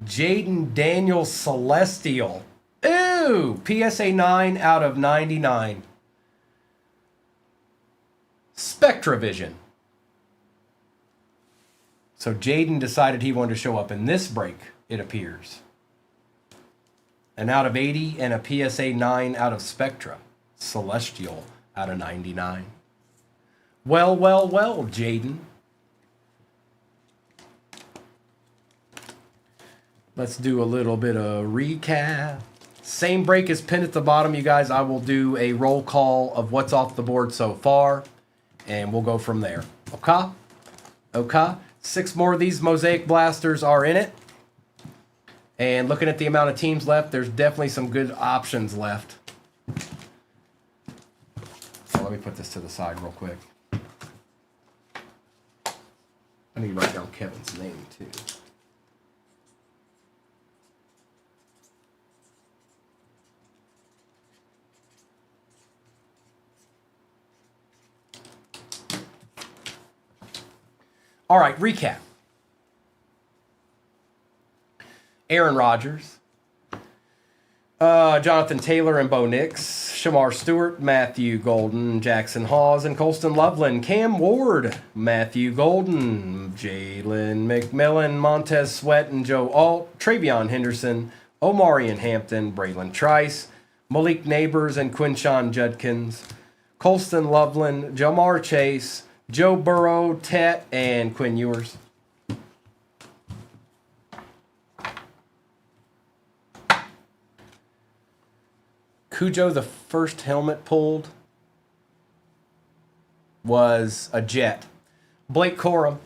Jaden Daniels Celestial. Ooh, PSA 9 out of 99. Spectravision. So Jaden decided he wanted to show up in this break, it appears. An out of 80 and a PSA 9 out of Spectra. Celestial out of 99. Well, well, well, Jaden. Let's do a little bit of recap. Same break as pinned at the bottom, you guys. I will do a roll call of what's off the board so far, and we'll go from there. Okay? Okay? 6 more of these Mosaic Blasters are in it. And looking at the amount of teams left, there's definitely some good options left. So let me put this to the side real quick. I need to write down Kevin's name, too. All right, recap. Aaron Rodgers. Jonathan Taylor and Bo Nix, Shamar Stewart, Matthew Golden, Jackson Hawes, and Colston Loveland, Cam Ward, Matthew Golden, Jalen McMillan, Montez Sweat and Joe Alt, Travion Henderson, Omarion Hampton, Braylon Trice, Malik Neighbors and Quinshawn Judkins, Colston Loveland, Jamar Chase, Joe Burrow, Tet, and Quinn Ewers. Cujo, the first helmet pulled was a Jet. Blake Corum,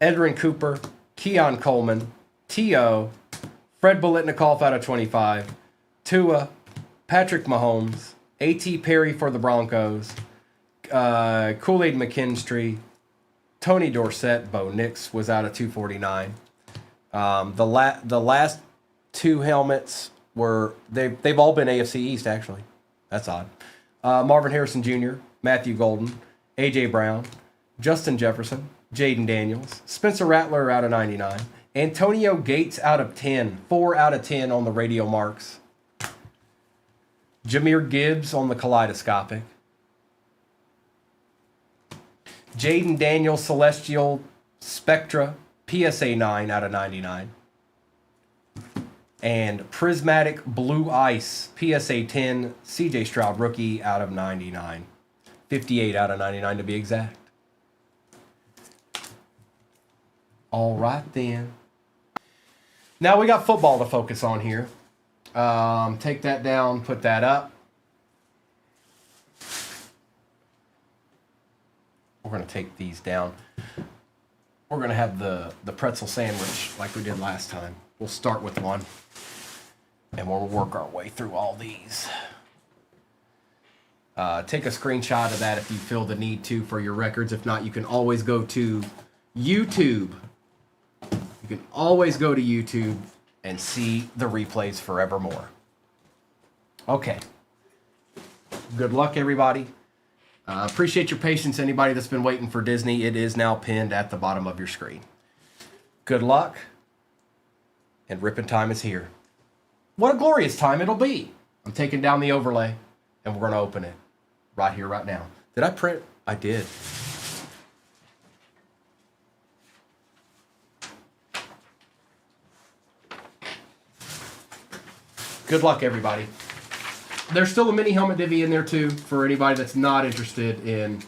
Edrin Cooper, Keon Coleman, T.O., Fred Biletnikoff out of 25, Tua, Patrick Mahomes, A.T. Perry for the Broncos, Kool-Aid McKinstry, Tony Dorsett, Bo Nix was out of 249. The last two helmets were they've all been AFC East actually. That's odd. Marvin Harrison Jr., Matthew Golden, A.J. Brown, Justin Jefferson, Jaden Daniels, Spencer Rattler out of 99, Antonio Gates out of 10, 4 out of 10 on the radial marks. Jahmyr Gibbs on the kaleidoscopic. Jaden Daniels Celestial Spectra PSA 9 out of 99. And Prismatic Blue Ice PSA 10 CJ Stroud rookie out of 99. 58 out of 99 to be exact. All right then. Now we got football to focus on here. Take that down, put that up. We're going to take these down. We're going to have the pretzel sandwich like we did last time. We'll start with one, and we'll work our way through all these. Take a screenshot of that if you feel the need to for your records. If not, you can always go to YouTube. You can always go to YouTube and see the replays forevermore. Okay. Good luck, everybody. Appreciate your patience, anybody that's been waiting for Disney. It is now pinned at the bottom of your screen. Good luck, and ripping time is here. What a glorious time it'll be. I'm taking down the overlay, and we're going to open it right here, right now. Did I print? I did. Good luck, everybody. There's still a mini helmet divvy in there, too, for anybody that's not interested in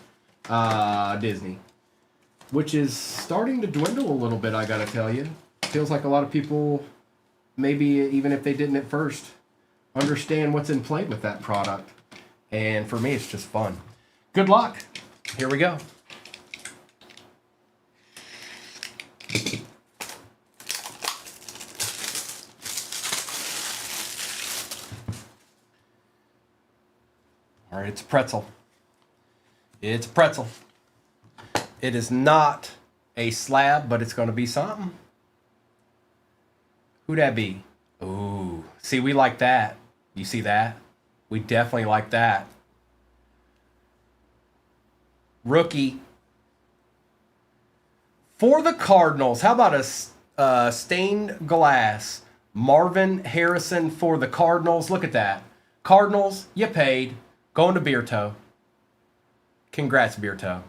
Disney, which is starting to dwindle a little bit, I got to tell you. Feels like a lot of people, maybe even if they didn't at first, understand what's in play with that product. And for me, it's just fun. Good luck. Here we go. All right, it's a pretzel. It's a pretzel. It is not a slab, but it's going to be something. Who'd that be? Ooh, see, we like that. You see that? We definitely like that. Rookie. For the Cardinals, how about a stained glass Marvin Harrison for the Cardinals? Look at that. Cardinals, you paid. Going to Beer Toe. Congrats, Beer Toe.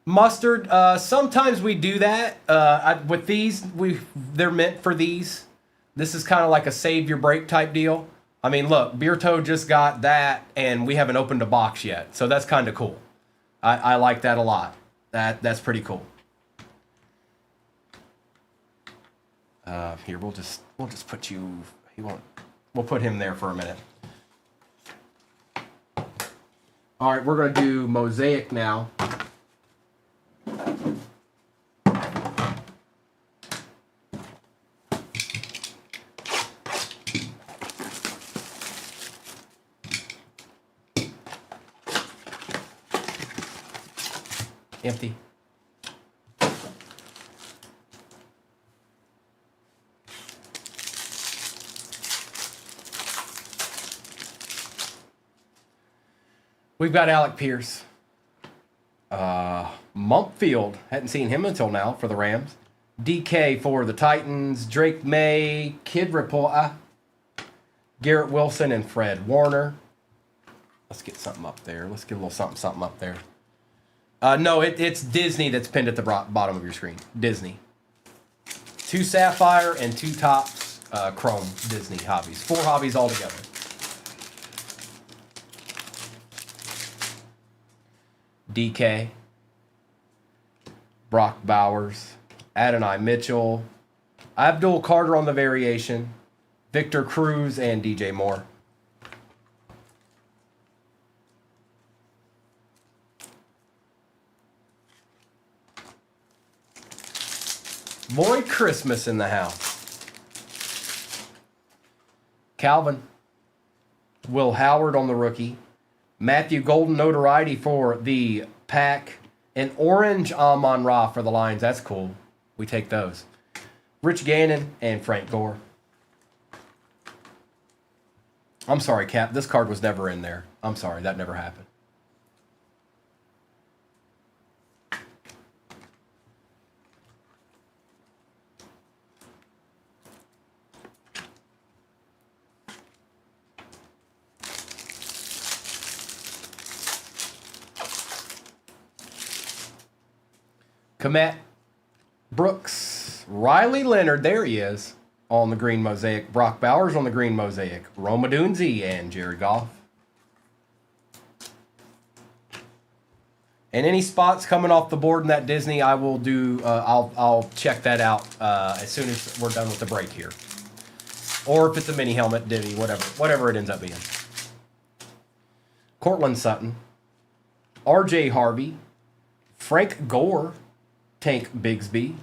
Mustard, sometimes we do that. With these, they're meant for these. This is kind of like a save your break type deal. I mean, look, Beer Toe just got that, and we haven't opened a box yet. So that's kind of cool. I like that a lot. That's pretty cool. Here, we'll just put you. We'll put him there for a minute. All right, we're going to do Mosaic now. Empty. We've got Alec Pierce. Mumpfield. Hadn't seen him until now for the Rams. DK for the Titans. Drake May. Kid Report. Garrett Wilson and Fred Warner. Let's get something up there. Let's get a little something up there. No, it's Disney that's pinned at the bottom of your screen. Disney. 2 Sapphire and 2 Tops Chrome Disney hobbies. 4 hobbies altogether. DK. Brock Bowers. Adonai Mitchell. Abdul Carter on the variation. Victor Cruz and DJ Moore. Lloyd Christmas in the house. Calvin. Will Howard on the rookie. Matthew Golden notoriety for the pack. And orange Amon-Ra for the Lions. That's cool. We take those. Rich Gannon and Frank Gore. I'm sorry, Cap. This card was never in there. I'm sorry. That never happened. Komet, Brooks, Riley Leonard, there he is, on the green mosaic. Brock Bowers on the green mosaic. Roma Dunze and Jared Goff. And any spots coming off the board in that Disney, I will do. I'll check that out as soon as we're done with the break here, or if it's a mini helmet, divvy, whatever it ends up being. Cortland Sutton, R.J. Harvey, Frank Gore. Tank Bigsby,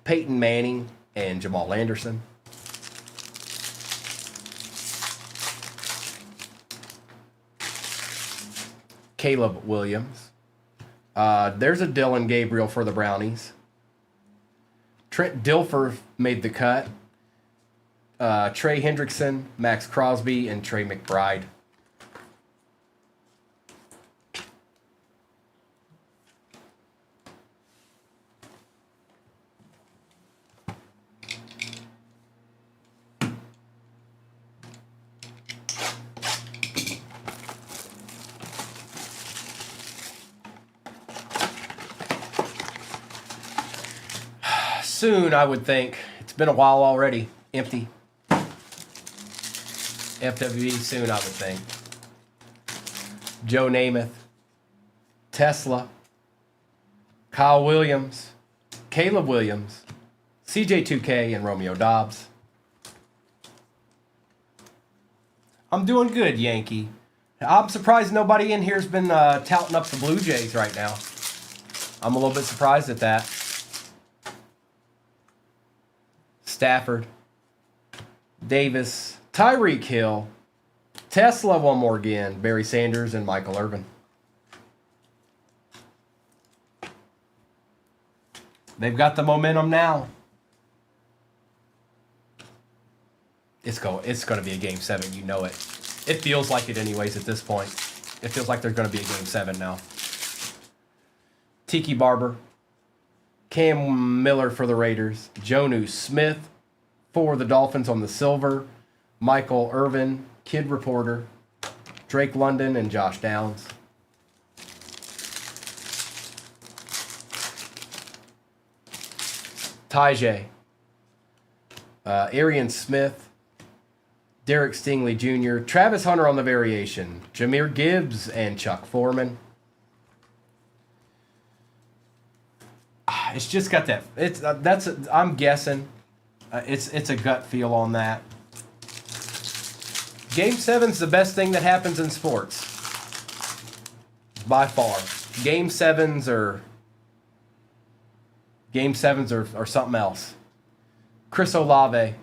Peyton Manning, and Jamal Anderson. Caleb Williams. There's a Dylan Gabriel for the Brownies. Trent Dilfer made the cut. Trey Hendrickson, Max Crosby, and Trey McBride. Soon, I would think. It's been a while already. Empty. FWB soon, I would think. Joe Namath. Tesla. Kyle Williams. Caleb Williams. CJ2K and Romeo Dobbs. I'm doing good, Yankee. I'm surprised nobody in here's been touting up the Blue Jays right now. I'm a little bit surprised at that. Stafford, Davis, Tyreek Hill, Tesla one more again, Barry Sanders, and Michael Irvin. They've got the momentum now. It's going to be a Game 7, you know it. It feels like it anyways at this point. It feels like there's going to be a Game 7 now. Tiki Barber, Cam Miller for the Raiders. Jonnu Smith for the Dolphins on the silver. Michael Irvin, Kid Reporter. Drake London and Josh Downs. Tajay. Arian Smith. Derek Stingley Jr. Travis Hunter on the variation. Jahmyr Gibbs and Chuck Foreman. It's just got that. I'm guessing. It's a gut feel on that. Game 7's the best thing that happens in sports. By far. Game 7s are something else. Chris Olave.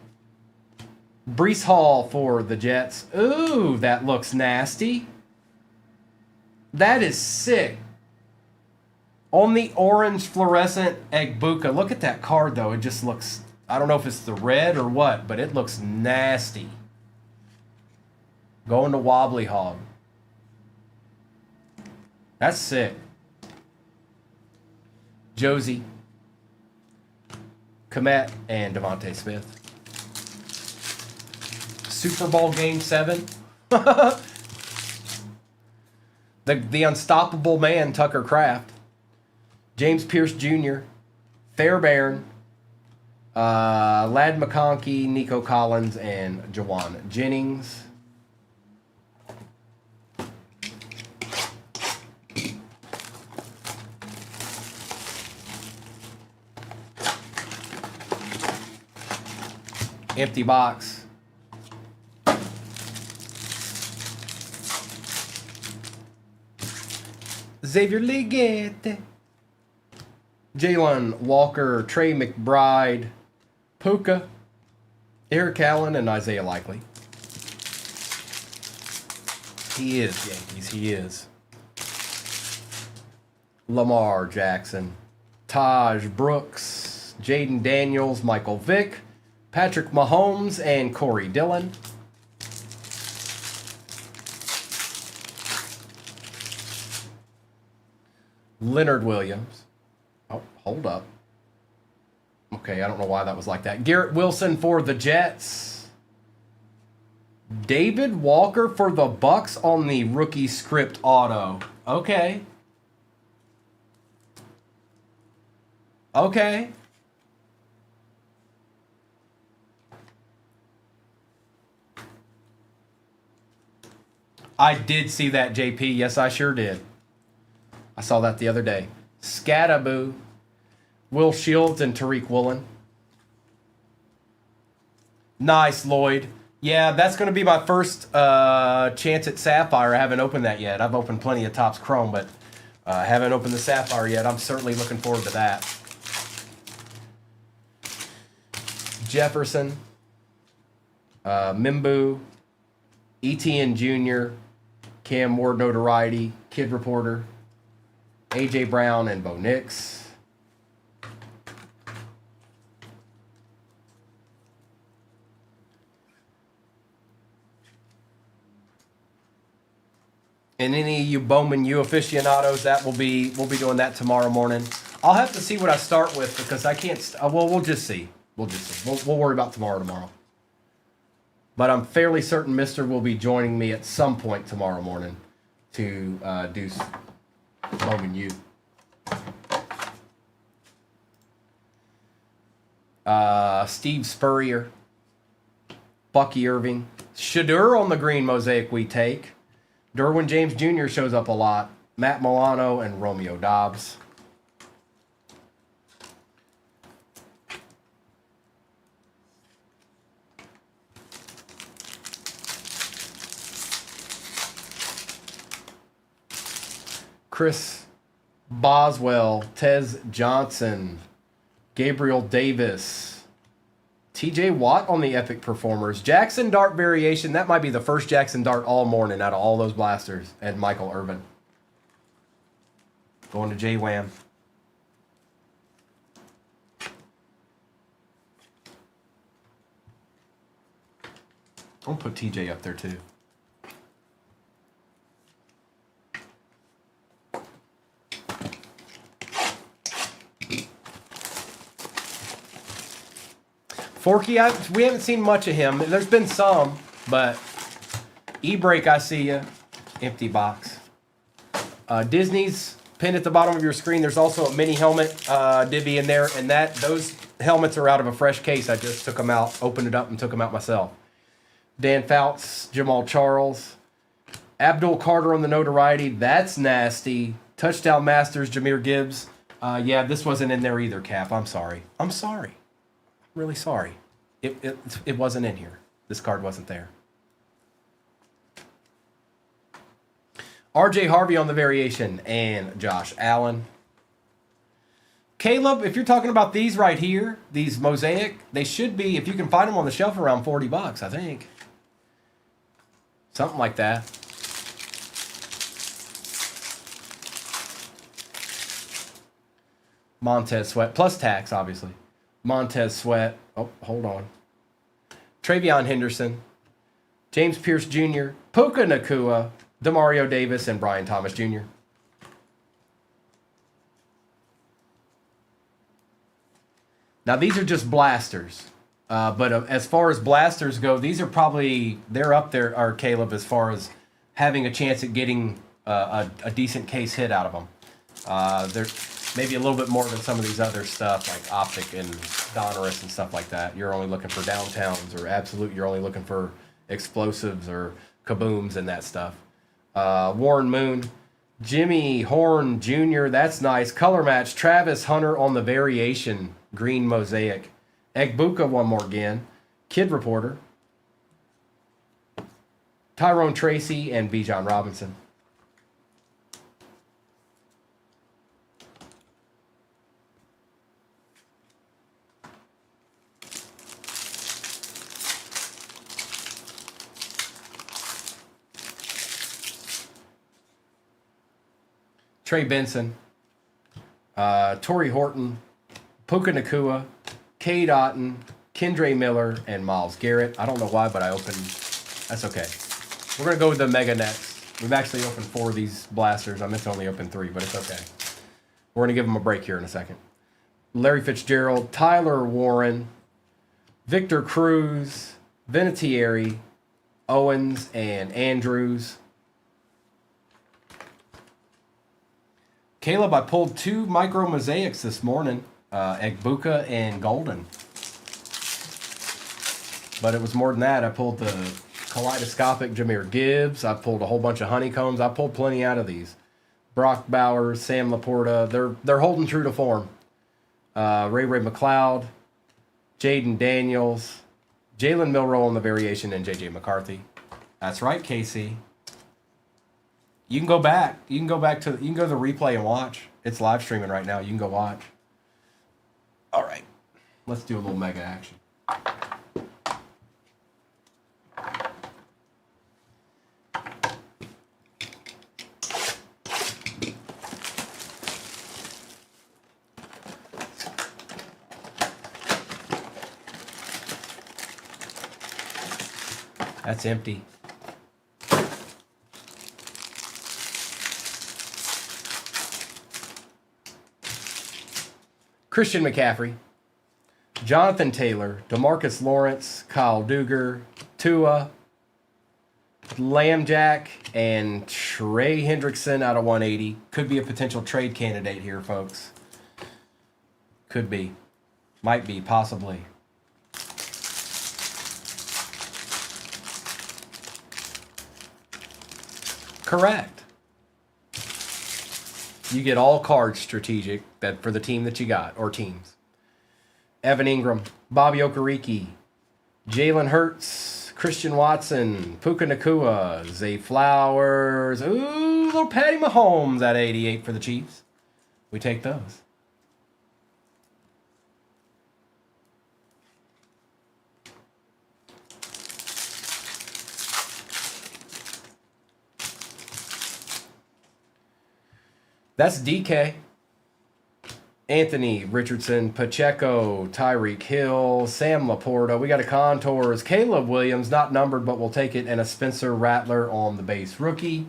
Breece Hall for the Jets. Ooh, that looks nasty. That is sick. On the orange fluorescent Egbuka. Look at that card, though. It just looks... I don't know if it's the red or what, but it looks nasty. Going to Wobbly Hog. That's sick. Josie. Komet and Devontae Smith. Super Bowl Game 7. The unstoppable man, Tucker Kraft. James Pierce Jr., Fairbairn, Lad McConkey, Nico Collins, and Jawan Jennings. Empty box. Xavier Legette. Jalen Walker, Trey McBride, Puka, Eric Allen, and Isaiah Likely. He is, Yankees, he is. Lamar Jackson, Taj Brooks, Jaden Daniels, Michael Vick, Patrick Mahomes, and Corey Dillon. Leonard Williams. Oh, hold up. Okay, I don't know why that was like that. Garrett Wilson for the Jets. David Walker for the Bucks on the rookie script auto. Okay. Okay. I did see that, JP. Yes, I sure did. I saw that the other day. Scattaboo. Will Shields and Tariq Woolen. Nice, Lloyd. Yeah, that's going to be my first chance at Sapphire. I haven't opened that yet. I've opened plenty of Topps Chrome, but I haven't opened the Sapphire yet. I'm certainly looking forward to that. Jefferson. Mimbu. Etienne Jr., Cam Ward Notoriety, Kid Reporter, A.J. Brown, and Bo Nix. And any of you Bowman U aficionados, we'll be doing that tomorrow morning. I'll have to see what I start with because I can't. Well, we'll just see. We'll worry about tomorrow. But I'm fairly certain Mister will be joining me at some point tomorrow morning to do Bowman U. Steve Spurrier, Bucky Irving, Shadur on the green mosaic we take. Derwin James Jr. shows up a lot. Matt Milano and Romeo Dobbs. Chris Boswell, Tez Johnson, Gabriel Davis, TJ Watt on the Epic Performers. Jackson Dart variation. That might be the first Jackson Dart all morning out of all those blasters. And Michael Irvin. Going to J-Wham. I'll put TJ up there too. Forky, we haven't seen much of him. There's been some, but E-Break, I see you. Empty box. Disney's pinned at the bottom of your screen. There's also a mini helmet divvy in there, and those helmets are out of a fresh case. I just took them out, opened it up, and took them out myself. Dan Fouts, Jamal Charles, Abdul Carter on the notoriety. That's nasty. Touchdown Masters, Jahmyr Gibbs. Yeah, this wasn't in there either, Cap. I'm sorry. Really sorry. It wasn't in here. This card wasn't there. RJ Harvey on the variation and Josh Allen. Caleb, if you're talking about these right here, these mosaic, they should be, if you can find them on the shelf, around $40, I think. Something like that. Montez Sweat, plus tax, obviously. Montez Sweat. Oh, hold on. Travion Henderson. James Pierce Jr. Puka Nacua. Demario Davis and Brian Thomas Jr. Now, these are just blasters. But as far as blasters go, these are probably, they're up there, or Caleb, as far as having a chance at getting a decent case hit out of them. They're maybe a little bit more than some of these other stuff like Optic and Donruss and stuff like that. You're only looking for downtowns, or Absolute, you're only looking for explosives or kabooms and that stuff. Warren Moon, Jimmy Horn Jr., that's nice. Color match, Travis Hunter on the variation, green mosaic. Egbuka one more again. Kid Reporter. Tyrone Tracy and Bijan Robinson. Trey Benson, Torrey Horton, Puka Nakua, Cade Otten, Kendre Miller, and Myles Garrett. I don't know why, but I opened. That's okay. We're going to go with the Mega next. We've actually opened 4 of these blasters. I meant to only open 3, but it's okay. We're going to give them a break here in a second. Larry Fitzgerald, Tyler Warren, Victor Cruz, Vinatieri, Owens, and Andrews. Caleb, I pulled 2 micro mosaics this morning, Egbuka and Golden. But it was more than that. I pulled the kaleidoscopic Jahmyr Gibbs. I pulled a whole bunch of honeycombs. I pulled plenty out of these. Brock Bowers, Sam Laporta. They're holding true to form. Ray McLeod, Jaden Daniels, Jalen Milroe on the variation, and J.J. McCarthy. That's right, KC. You can go back. You can go to the replay and watch. It's live streaming right now. You can go watch. All right. Let's do a little mega action. That's empty. Christian McCaffrey, Jonathan Taylor, DeMarcus Lawrence, Kyle Duggar, Tua, Lambjack, and Trey Hendrickson out of 180. Could be a potential trade candidate here, folks. Could be. Might be, possibly. Correct. You get all cards strategic that for the team that you got, or teams. Evan Ingram, Bobby Okereke, Jalen Hurts, Christian Watson, Puka Nakua, Zay Flowers, ooh, little Patty Mahomes at 88 for the Chiefs. We take those. That's DK. Anthony Richardson, Pacheco, Tyreek Hill, Sam Laporta. We got a Contours. Caleb Williams, not numbered, but we'll take it. And a Spencer Rattler on the base rookie.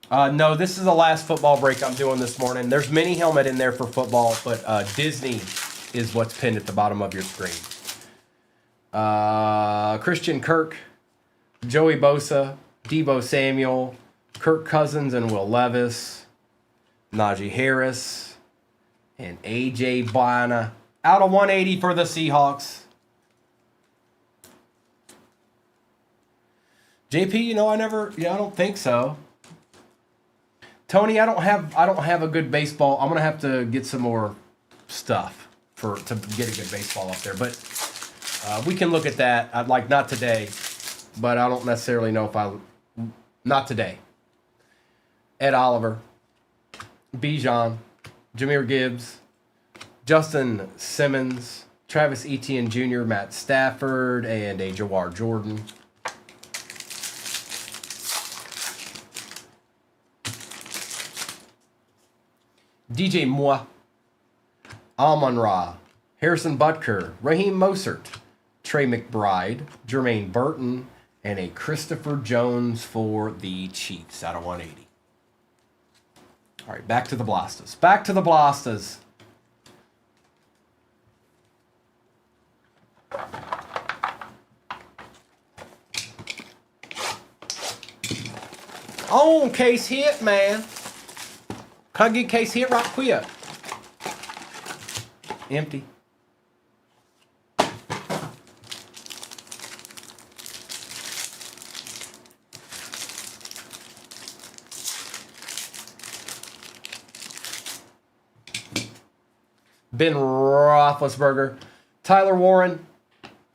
No, this is the last football break I'm doing this morning. There's mini helmet in there for football, but Disney is what's pinned at the bottom of your screen. Christian Kirk, Joey Bosa, Deebo Samuel, Kirk Cousins and Will Levis, Najee Harris, and A.J. Bana. Out of 180 for the Seahawks. JP, I don't think so. Tony, I don't have a good baseball. I'm gonna have to get some more stuff to get a good baseball up there. But we can look at that. I'd like not today, but I don't necessarily know if not today. Ed Oliver, Bijan, Jahmyr Gibbs, Justin Simmons, Travis Etienne Jr., Matt Stafford, and a Jawar Jordan. DJ Moore, Amon-Ra, Harrison Butker, Raheem Mostert, Trey McBride, Jermaine Burton, and a Christopher Jones for the Chiefs out of 180. All right, back to the Blastas. Back to the Blastas. On, case hit, man. Can I get case hit right quick? Empty. Ben Roethlisberger, Tyler Warren,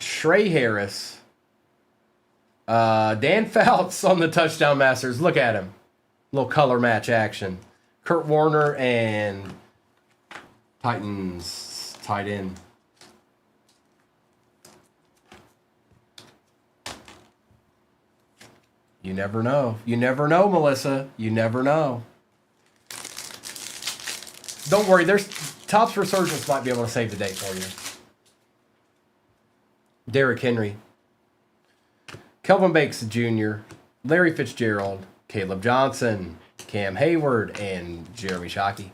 Trey Harris, Dan Fouts on the touchdown masters. Look at him. Little color match action. Kurt Warner and Titans tight end. You never know. You never know, Melissa. You never know. Don't worry. There's Topps Resurgence might be able to save the day for you. Derrick Henry. Kelvin Banks Jr., Larry Fitzgerald, Caleb Johnson, Cam Hayward, and Jeremy Shockey.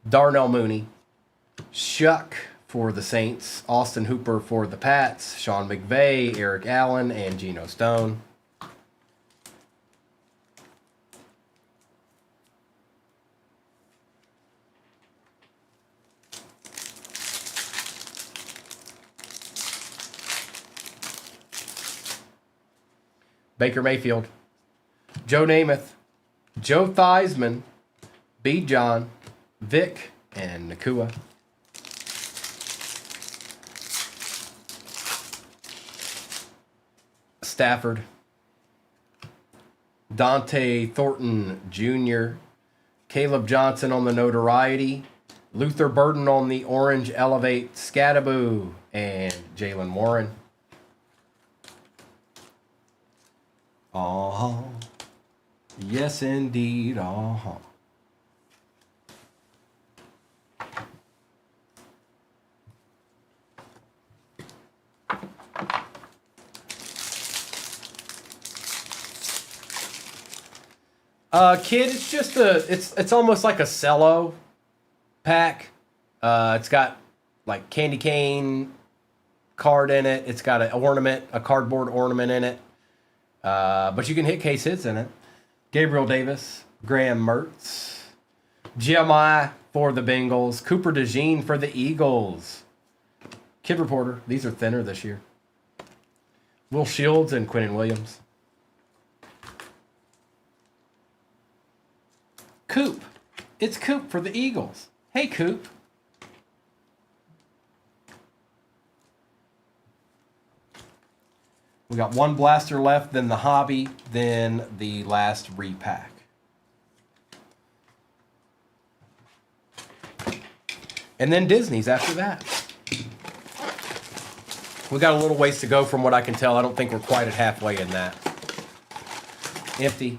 Darnell Mooney. Shuck for the Saints, Austin Hooper for the Pats, Sean McVay, Eric Allen, and Geno Stone. Baker Mayfield, Joe Namath, Joe Theismann, B. John, Vic, and Nakua. Stafford, Dante Thornton Jr., Caleb Johnson on the notoriety, Luther Burden on the orange elevate Scattaboo, and Jalen Warren. Yes, indeed. Kid, it's just it's almost like a cello pack. It's got like candy cane card in it. It's got a cardboard ornament in it. But you can hit case hits in it. Gabriel Davis, Graham Mertz, Jeremiah for the Bengals, Cooper DeJean for the Eagles. Kid Reporter, these are thinner this year. Will Shields and Quinnen Williams. Coop. It's Coop for the Eagles. Hey, Coop. We got one blaster left, then the hobby, then the last repack. And then Disney's after that. We got a little ways to go from what I can tell. I don't think we're quite at halfway in that. Empty.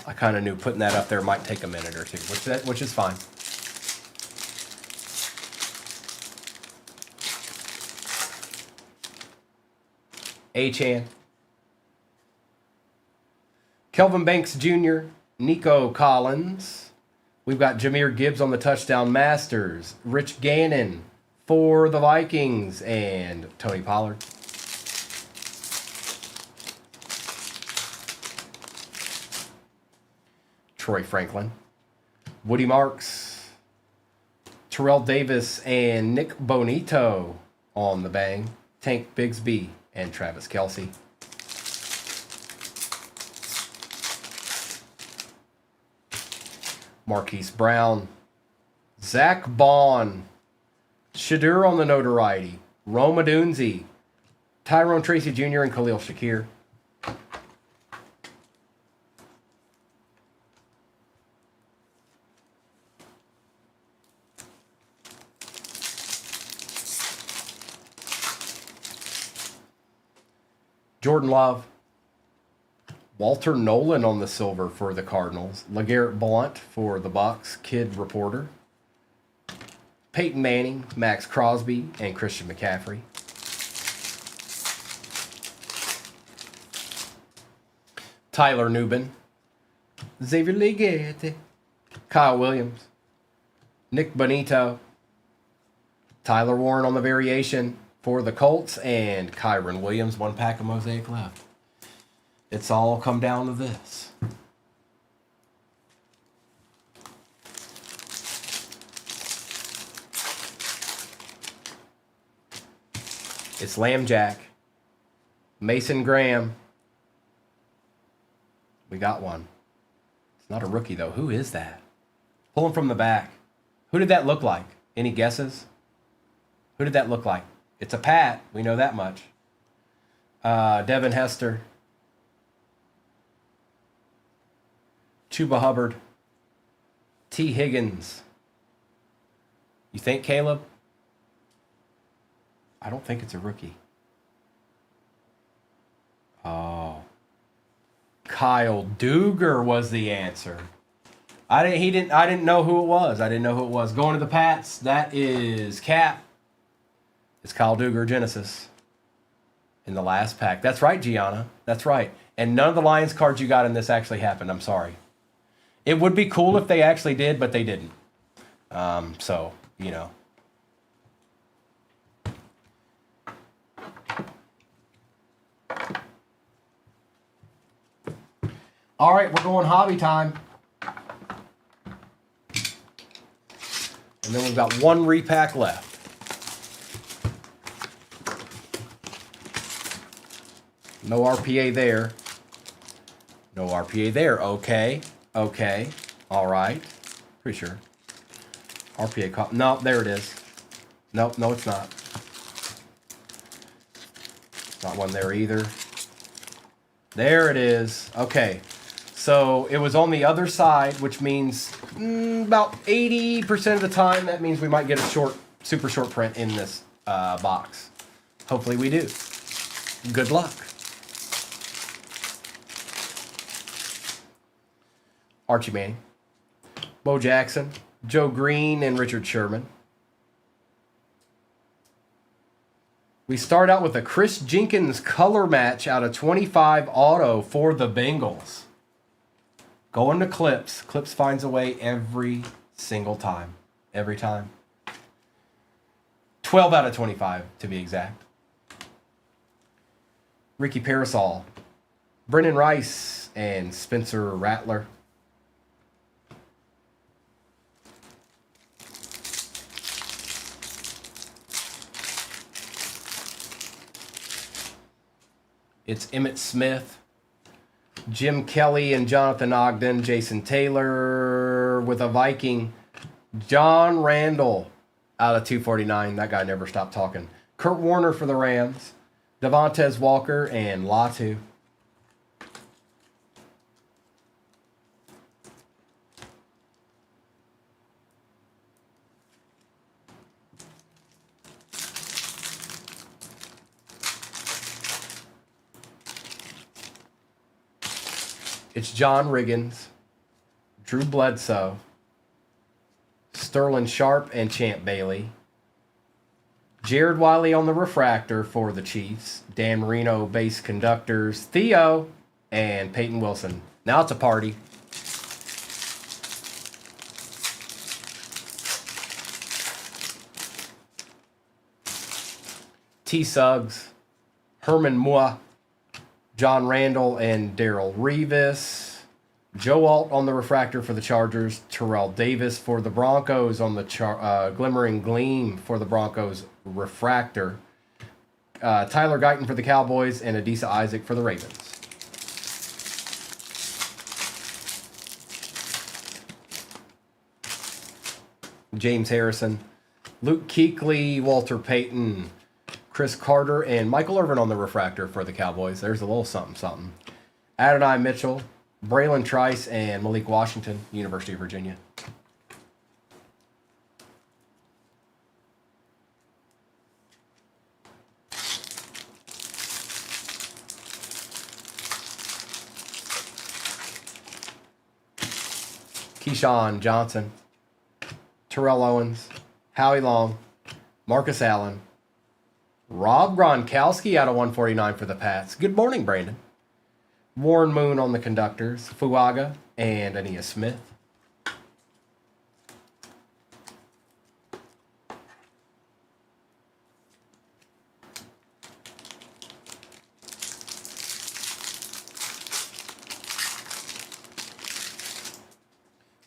I kind of knew putting that up there might take a minute or two, which is fine. Achan. Kelvin Banks Jr., Nico Collins. We've got Jahmyr Gibbs on the touchdown masters. Rich Gannon for the Vikings and Tony Pollard. Troy Franklin. Woody Marks. Terrell Davis and Nick Bonito on the bang. Tank Bigsby and Travis Kelce. Marquise Brown. Zach Bond. Shadur on the notoriety. Rome Odunze. Tyrone Tracy Jr. and Khalil Shakir. Jordan Love. Walter Nolan on the silver for the Cardinals. LeGarrette Blount for the Bucs. Kid Reporter. Peyton Manning, Max Crosby, and Christian McCaffrey. Tyler Nubin, Xavier Legette, Kyle Williams, Nick Bonito, Tyler Warren on the variation for the Colts, and Kyron Williams. 1 pack of Mosaic left. It's all come down to this. It's Lamb Jack, Mason Graham. We got one. It's not a rookie, though. Who is that? Pull him from the back. Who did that look like? Any guesses? Who did that look like? It's a Pat. We know that much. Devin Hester. Chuba Hubbard. T. Higgins. You think, Caleb? I don't think it's a rookie. Oh. Kyle Duger was the answer. I didn't know who it was. Going to the Pats, that is Cap. It's Kyle Duger Genesis in the last pack. That's right, Gianna. That's right. And none of the Lions cards you got in this actually happened. I'm sorry. It would be cool if they actually did, but they didn't. So, you know. All right, we're going hobby time. And then we've got 1 repack left. No RPA there. No RPA there. Okay. Okay. All right. Pretty sure. RPA. No, there it is. Nope, no, it's not. Not one there either. There it is. Okay. So it was on the other side, which means about 80% of the time, that means we might get a super short print in this box. Hopefully we do. Good luck. Archie Manning, Bo Jackson, Joe Green, and Richard Sherman. We start out with a Chris Jenkins color match out of 25 auto for the Bengals. Going to Clips. Clips finds a way every single time. Every time. 12 out of 25 to be exact. Ricky Parasol, Brennan Rice, and Spencer Rattler. It's Emmitt Smith, Jim Kelly and Jonathan Ogden, Jason Taylor with a Viking, John Randall out of 249. That guy never stopped talking. Kurt Warner for the Rams, Devontae Walker, and Latu. It's John Riggins, Drew Bledsoe, Sterling Sharp, and Champ Bailey. Jared Wiley on the refractor for the Chiefs. Dan Marino base conductors. Theo and Peyton Wilson. Now it's a party. T. Suggs, Herman Moore, John Randall, and Darrell Revis. Joe Alt on the refractor for the Chargers. Terrell Davis for the Broncos on the Glimmering Gleam for the Broncos refractor. Tyler Guyton for the Cowboys, and Adisa Isaac for the Ravens. James Harrison, Luke Kuechly, Walter Payton, Chris Carter, and Michael Irvin on the refractor for the Cowboys. There's a little something, something. Adonai Mitchell, Braylon Trice, and Malik Washington, University of Virginia. Keyshawn Johnson, Terrell Owens, Howie Long, Marcus Allen, Rob Gronkowski out of 149 for the Pats. Good morning, Brandon. Warren Moon on the conductors, Fuaga, and Aeneas Smith.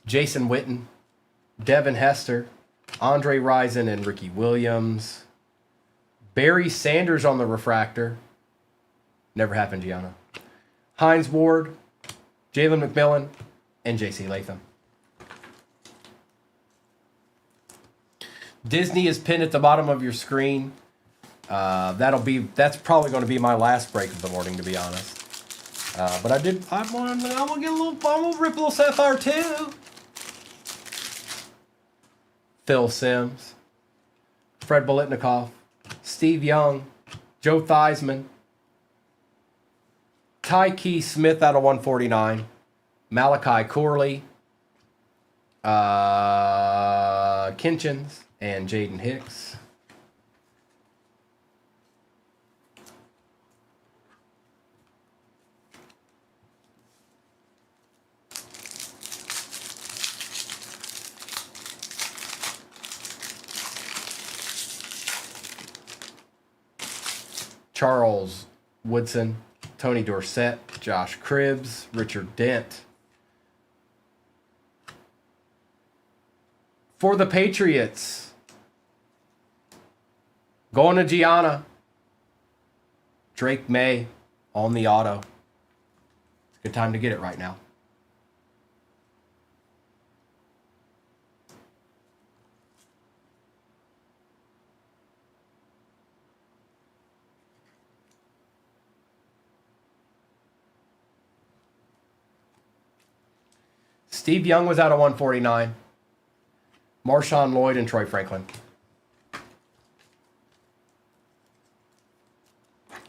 Jason Witten, Devin Hester, Andre Rison, and Ricky Williams. Barry Sanders on the refractor. Never happened, Gianna. Hines Ward, Jalen McMillan, and J.C. Latham. Disney is pinned at the bottom of your screen. That's probably going to be my last break of the morning, to be honest. But I'm gonna rip a little Sapphire too. Phil Simms, Fred Bolitnikoff, Steve Young, Joe Theismann, Tyke Smith out of 149, Malachi Corley, Kinchins, and Jaden Hicks. Charles Woodson, Tony Dorsett, Josh Cribbs, Richard Dent. For the Patriots, going to Gianna, Drake May on the auto. It's a good time to get it right now. Steve Young was out of 149. Marshawn Lloyd and Troy Franklin.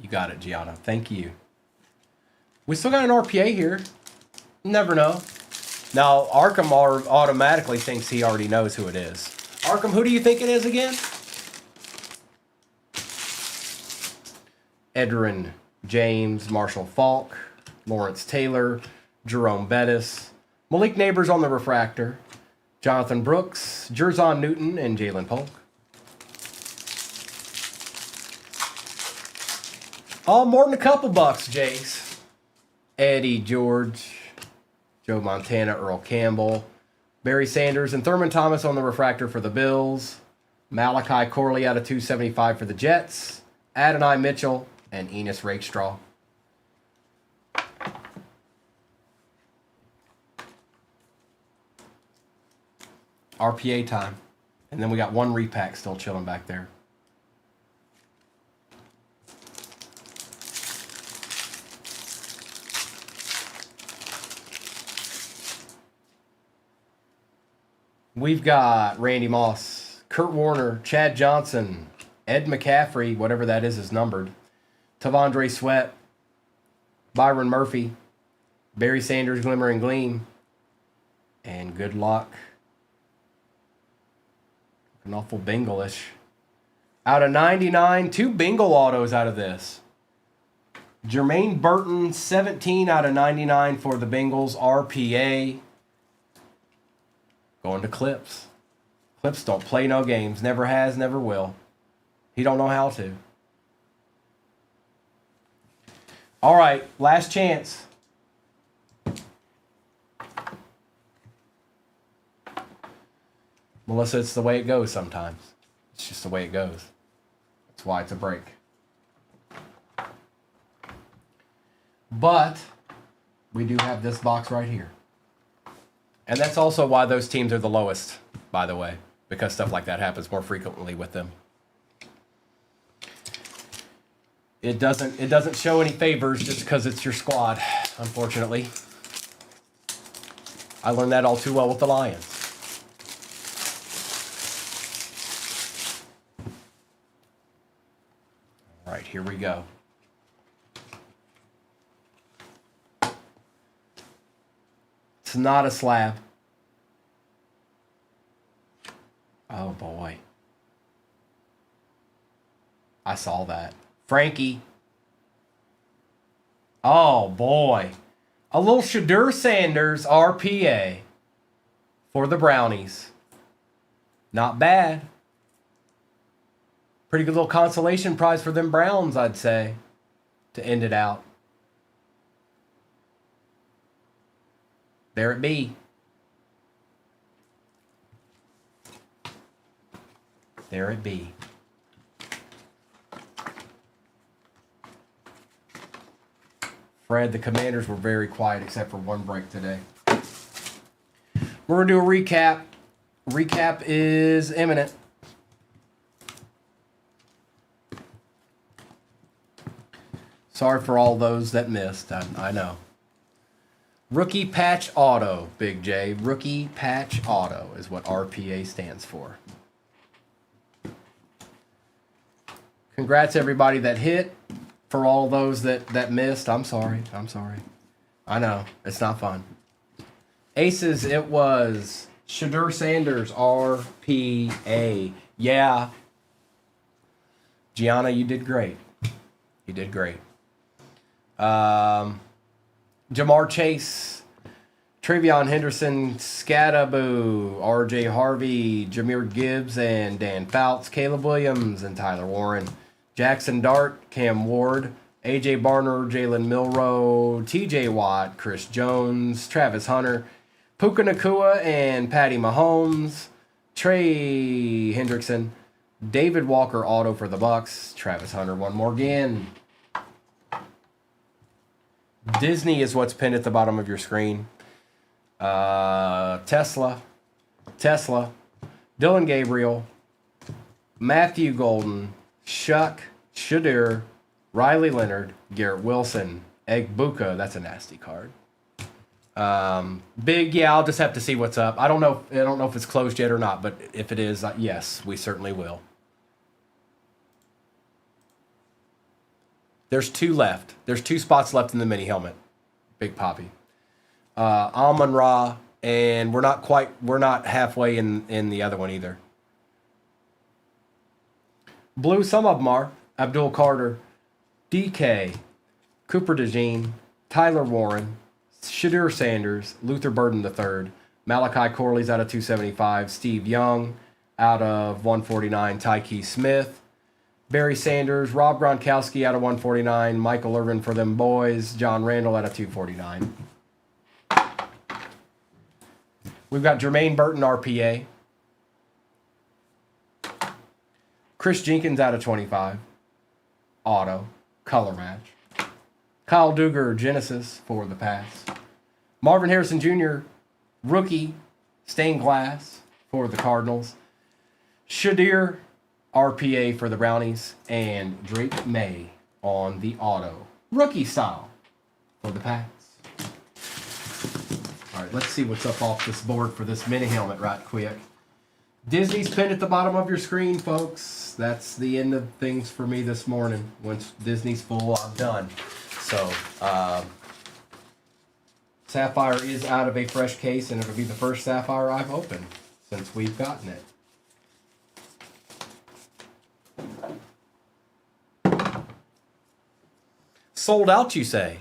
You got it, Gianna. Thank you. We still got an RPA here. Never know. Now, Arkham automatically thinks he already knows who it is. Arkham, who do you think it is again? Edrin James, Marshall Falk, Lawrence Taylor, Jerome Bettis, Malik Neighbors on the refractor, Jonathan Brooks, Jerzon Newton, and Jalen Polk. All more than a couple bucks, Jace. Eddie George, Joe Montana, Earl Campbell, Barry Sanders, and Thurman Thomas on the refractor for the Bills. Malachi Corley out of 275 for the Jets. Adonai Mitchell and Enos Rakestraw. RPA time. And then we got one repack still chilling back there. We've got Randy Moss, Kurt Warner, Chad Johnson, Ed McCaffrey, whatever that is numbered, Tavondre Sweat, Byron Murphy, Barry Sanders, Glimmer and Gleam, and good luck. An awful Bengal-ish. Out of 99, 2 Bengal autos out of this. Jermaine Burton, 17 out of 99 for the Bengals, RPA. Going to Clips. Clips don't play no games. Never has, never will. He don't know how to. All right, last chance. Melissa, it's the way it goes sometimes. It's just the way it goes. That's why it's a break. But we do have this box right here. And that's also why those teams are the lowest, by the way, because stuff like that happens more frequently with them. It doesn't show any favors just because it's your squad, unfortunately. I learned that all too well with the Lions. All right, here we go. It's not a slab. Oh boy. I saw that. Frankie. Oh, boy. A little Shadur Sanders RPA for the Brownies. Not bad. Pretty good little consolation prize for them Browns, I'd say, to end it out. There it be. There it be. Fred, the Commanders were very quiet except for one break today. We're going to do a recap. Recap is imminent. Sorry for all those that missed. I know. Rookie Patch Auto, Big J. Rookie Patch Auto is what RPA stands for. Congrats everybody that hit. For all those that missed, I'm sorry. I'm sorry. I know. It's not fun. Aces, it was Shadur Sanders, RPA. Yeah. Gianna, you did great. You did great. Jamar Chase, Travion Henderson, Scattaboo, RJ Harvey, Jameer Gibbs, and Dan Fouts, Caleb Williams, and Tyler Warren. Jackson Dart, Cam Ward, AJ Barner, Jalen Milroe, TJ Watt, Chris Jones, Travis Hunter, Puka Nakua, and Patty Mahomes, Trey Hendrickson, David Walker auto for the Bucks, Travis Hunter one more again. Disney is what's pinned at the bottom of your screen. Tesla, Dylan Gabriel, Matthew Golden, Shuck, Shadur, Riley Leonard, Garrett Wilson, Egbuka. That's a nasty card. Big, yeah. I'll just have to see what's up. I don't know if it's closed yet or not, but if it is, yes, we certainly will. There's 2 left. There's 2 spots left in the mini helmet. Big Poppy. Amon Ra, and we're not halfway in the other one either. Blue, some of them are. Abdul Carter, DK, Cooper DeJean, Tyler Warren, Shadur Sanders, Luther Burden III, Malachi Corley's out of 275, Steve Young out of 149, Tyke Smith, Barry Sanders, Rob Gronkowski out of 149, Michael Irvin for them boys, John Randall out of 249. We've got Jermaine Burton RPA. Chris Jenkins out of 25. Auto. Color match. Kyle Duggar Genesis for the pass. Marvin Harrison Jr. Rookie. Stained glass for the Cardinals. Shadir RPA for the Brownies. And Drake May on the auto. Rookie style for the pass. All right, let's see what's up off this board for this mini helmet right quick. Disney's pinned at the bottom of your screen, folks. That's the end of things for me this morning. Once Disney's full, I'm done. So, Sapphire is out of a fresh case, and it'll be the first Sapphire I've opened since we've gotten it. Sold out, you say?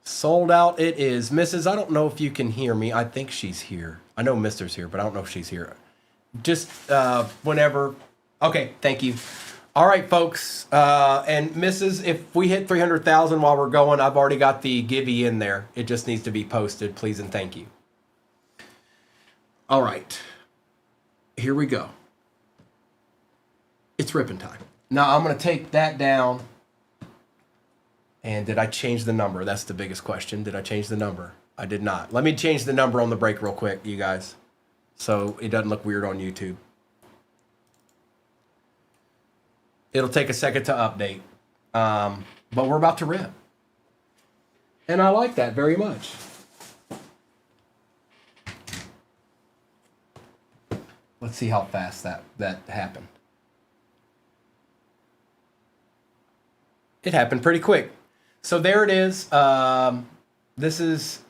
Sold out it is. Mrs., I don't know if you can hear me. I think she's here. I know Mr.'s here, but I don't know if she's here. Just whenever. Okay, thank you. All right, folks. And Mrs., if we hit 300,000 while we're going, I've already got the Gibby in there. It just needs to be posted, please and thank you. All right. Here we go. It's ripping time. Now, I'm going to take that down. And did I change the number? That's the biggest question. Did I change the number? I did not. Let me change the number on the break real quick, you guys, so it doesn't look weird on YouTube. It'll take a second to update, but we're about to rip. And I like that very much. Let's see how fast that happened. It happened pretty quick. So there it is. This is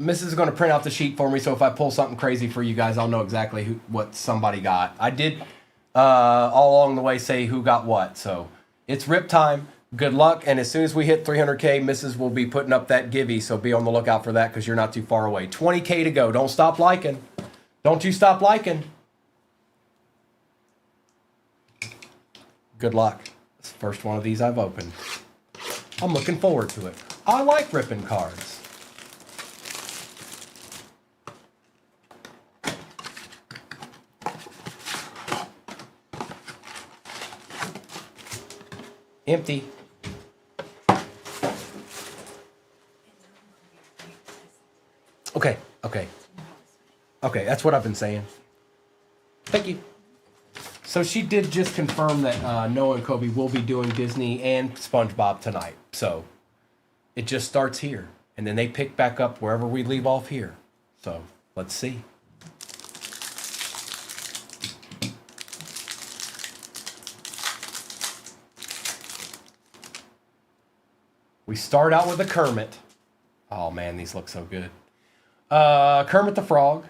Mrs. is going to print out the sheet for me, so if I pull something crazy for you guys, I'll know exactly what somebody got. I did all along the way say who got what, so it's rip time. Good luck, and as soon as we hit 300K, Mrs. will be putting up that givey, so be on the lookout for that because you're not too far away. 20K to go. Don't stop liking. Don't you stop liking. Good luck. It's the first one of these I've opened. I'm looking forward to it. I like ripping cards. Empty. Okay, okay. Okay, that's what I've been saying. Thank you. So she did just confirm that Noah and Kobe will be doing Disney and SpongeBob tonight. So it just starts here. And then they pick back up wherever we leave off here. So let's see. We start out with a Kermit. Oh man, these look so good. Kermit the Frog.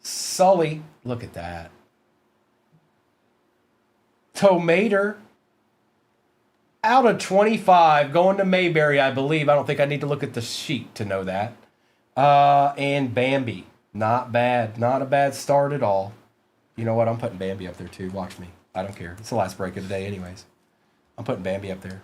Sully. Look at that. Tomater. Out of 25. Going to Mayberry, I believe. I don't think I need to look at the sheet to know that. And Bambi. Not bad. Not a bad start at all. You know what? I'm putting Bambi up there too. Watch me. I don't care. It's the last break of the day anyways. I'm putting Bambi up there.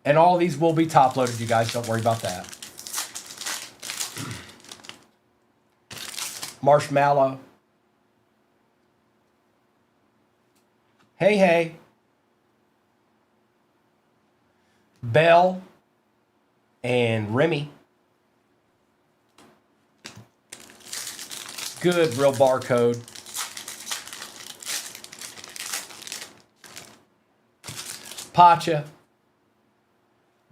And all these will be top loaded, you guys. Don't worry about that. Marshmallow. Hey, hey. Belle and Remy. Good, real barcode. Pacha.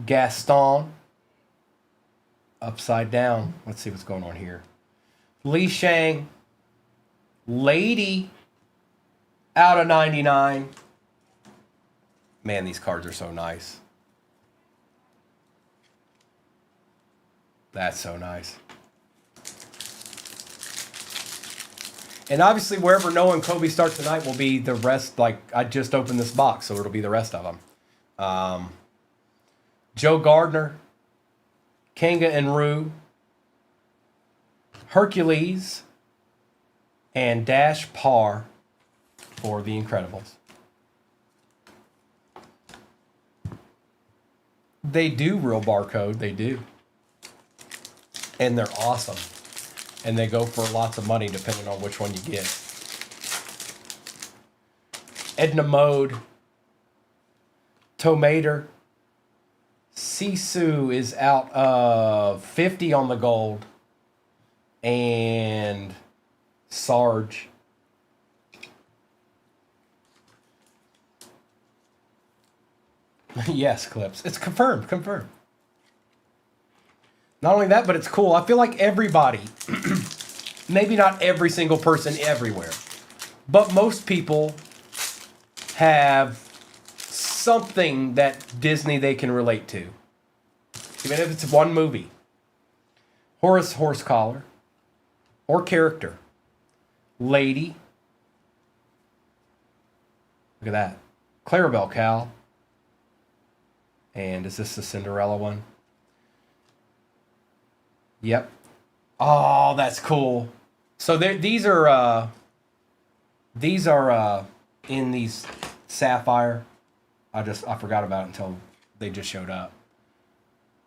Gaston. Upside down. Let's see what's going on here. Li Shang. Lady. Out of 99. Man, these cards are so nice. That's so nice. And obviously, wherever Noah and Kobe start tonight will be the rest. Like, I just opened this box, so it'll be the rest of them. Joe Gardner, Kanga and Rue, Hercules, and Dash Par for The Incredibles. They do real barcode, they do. And they're awesome. And they go for lots of money depending on which one you get. Edna Mode, Tomater, Sisu is out of 50 on the gold. And Sarge. Yes, Clips. It's confirmed. Not only that, but it's cool. I feel like everybody, maybe not every single person everywhere, but most people have something that Disney they can relate to. Even if it's one movie. Horace Horsecollar. Or character. Lady. Look at that. Clarabelle Cow. And is this the Cinderella one? Yep. Oh, that's cool. So these are in these sapphire. I forgot about it until they just showed up.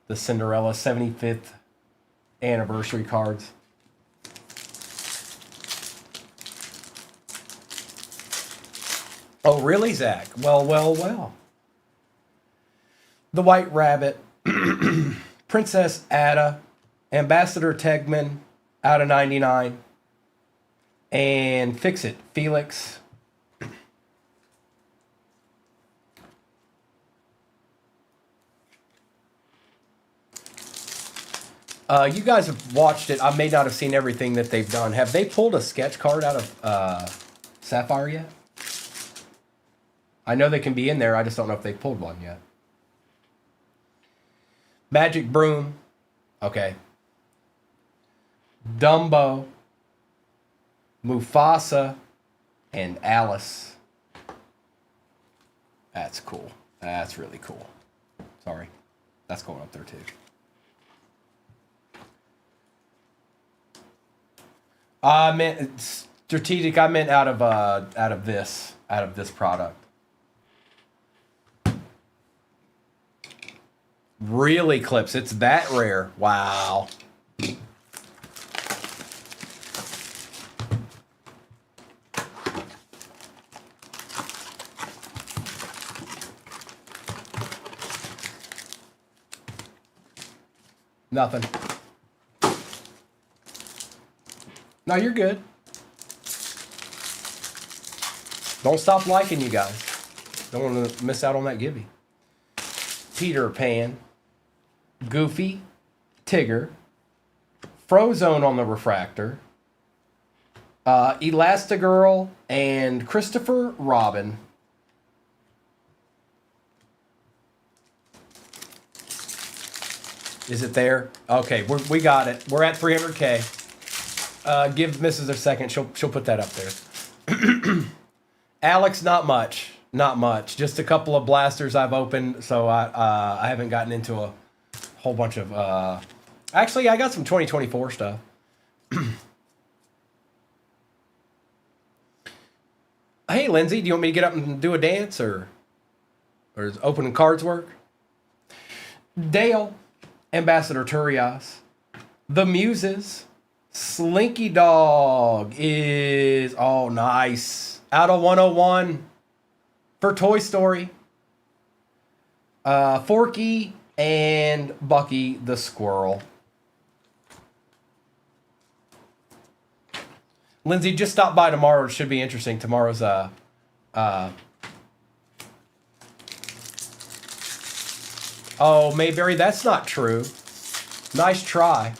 The Cinderella 75th anniversary cards. Oh, really, Zach? Well. The White Rabbit, Princess Ada, Ambassador Tegman, out of 99, and Fix It, Felix. You guys have watched it. I may not have seen everything that they've done. Have they pulled a sketch card out of Sapphire yet? I know they can be in there. I just don't know if they've pulled one yet. Magic Broom. Okay. Dumbo. Mufasa. And Alice. That's cool. That's really cool. Sorry. That's going up there too. I meant strategic. I meant out of this product. Really clips. It's that rare. Wow. Nothing. No, you're good. Don't stop liking, you guys. Don't want to miss out on that Gibby. Peter Pan. Goofy. Tigger. Frozone on the refractor. Elastigirl and Christopher Robin. Is it there? Okay, we got it. We're at 300K. Give Mrs. a second. She'll put that up there. Alex, not much. Not much. Just a couple of blasters I've opened, so I haven't gotten into a whole bunch of... Actually, I got some 2024 stuff. Hey, Lindsay, do you want me to get up and do a dance, or does opening cards work? Dale, Ambassador Turias, The Muses, Slinky Dog is, oh, nice. Out of 101 for Toy Story. Forky and Bucky the Squirrel. Lindsay, just stop by tomorrow. It should be interesting. Tomorrow's oh, Mayberry, that's not true. Nice try.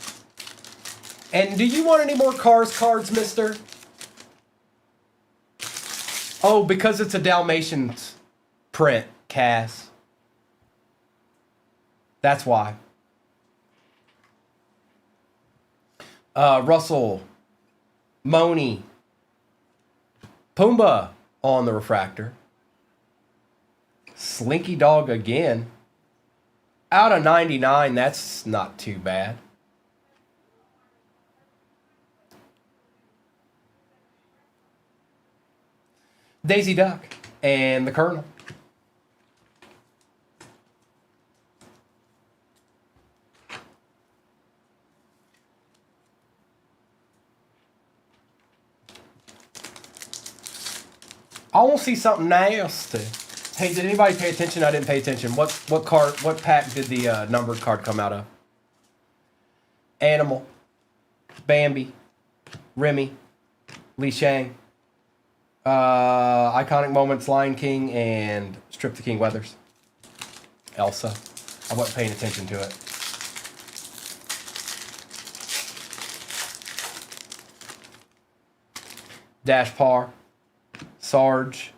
And do you want any more cards, mister? Oh, because it's a Dalmatians print, Cass. That's why. Russell, Moni, Pumbaa on the refractor. Slinky Dog again. Out of 99, that's not too bad. Daisy Duck and the Colonel. I want to see something nasty. Hey, did anybody pay attention? I didn't pay attention. What pack did the numbered card come out of? Animal, Bambi, Remy, Li Shang, Iconic Moments, Lion King, and Strip the King Weathers. Elsa. I wasn't paying attention to it. Dash Par, Sarge,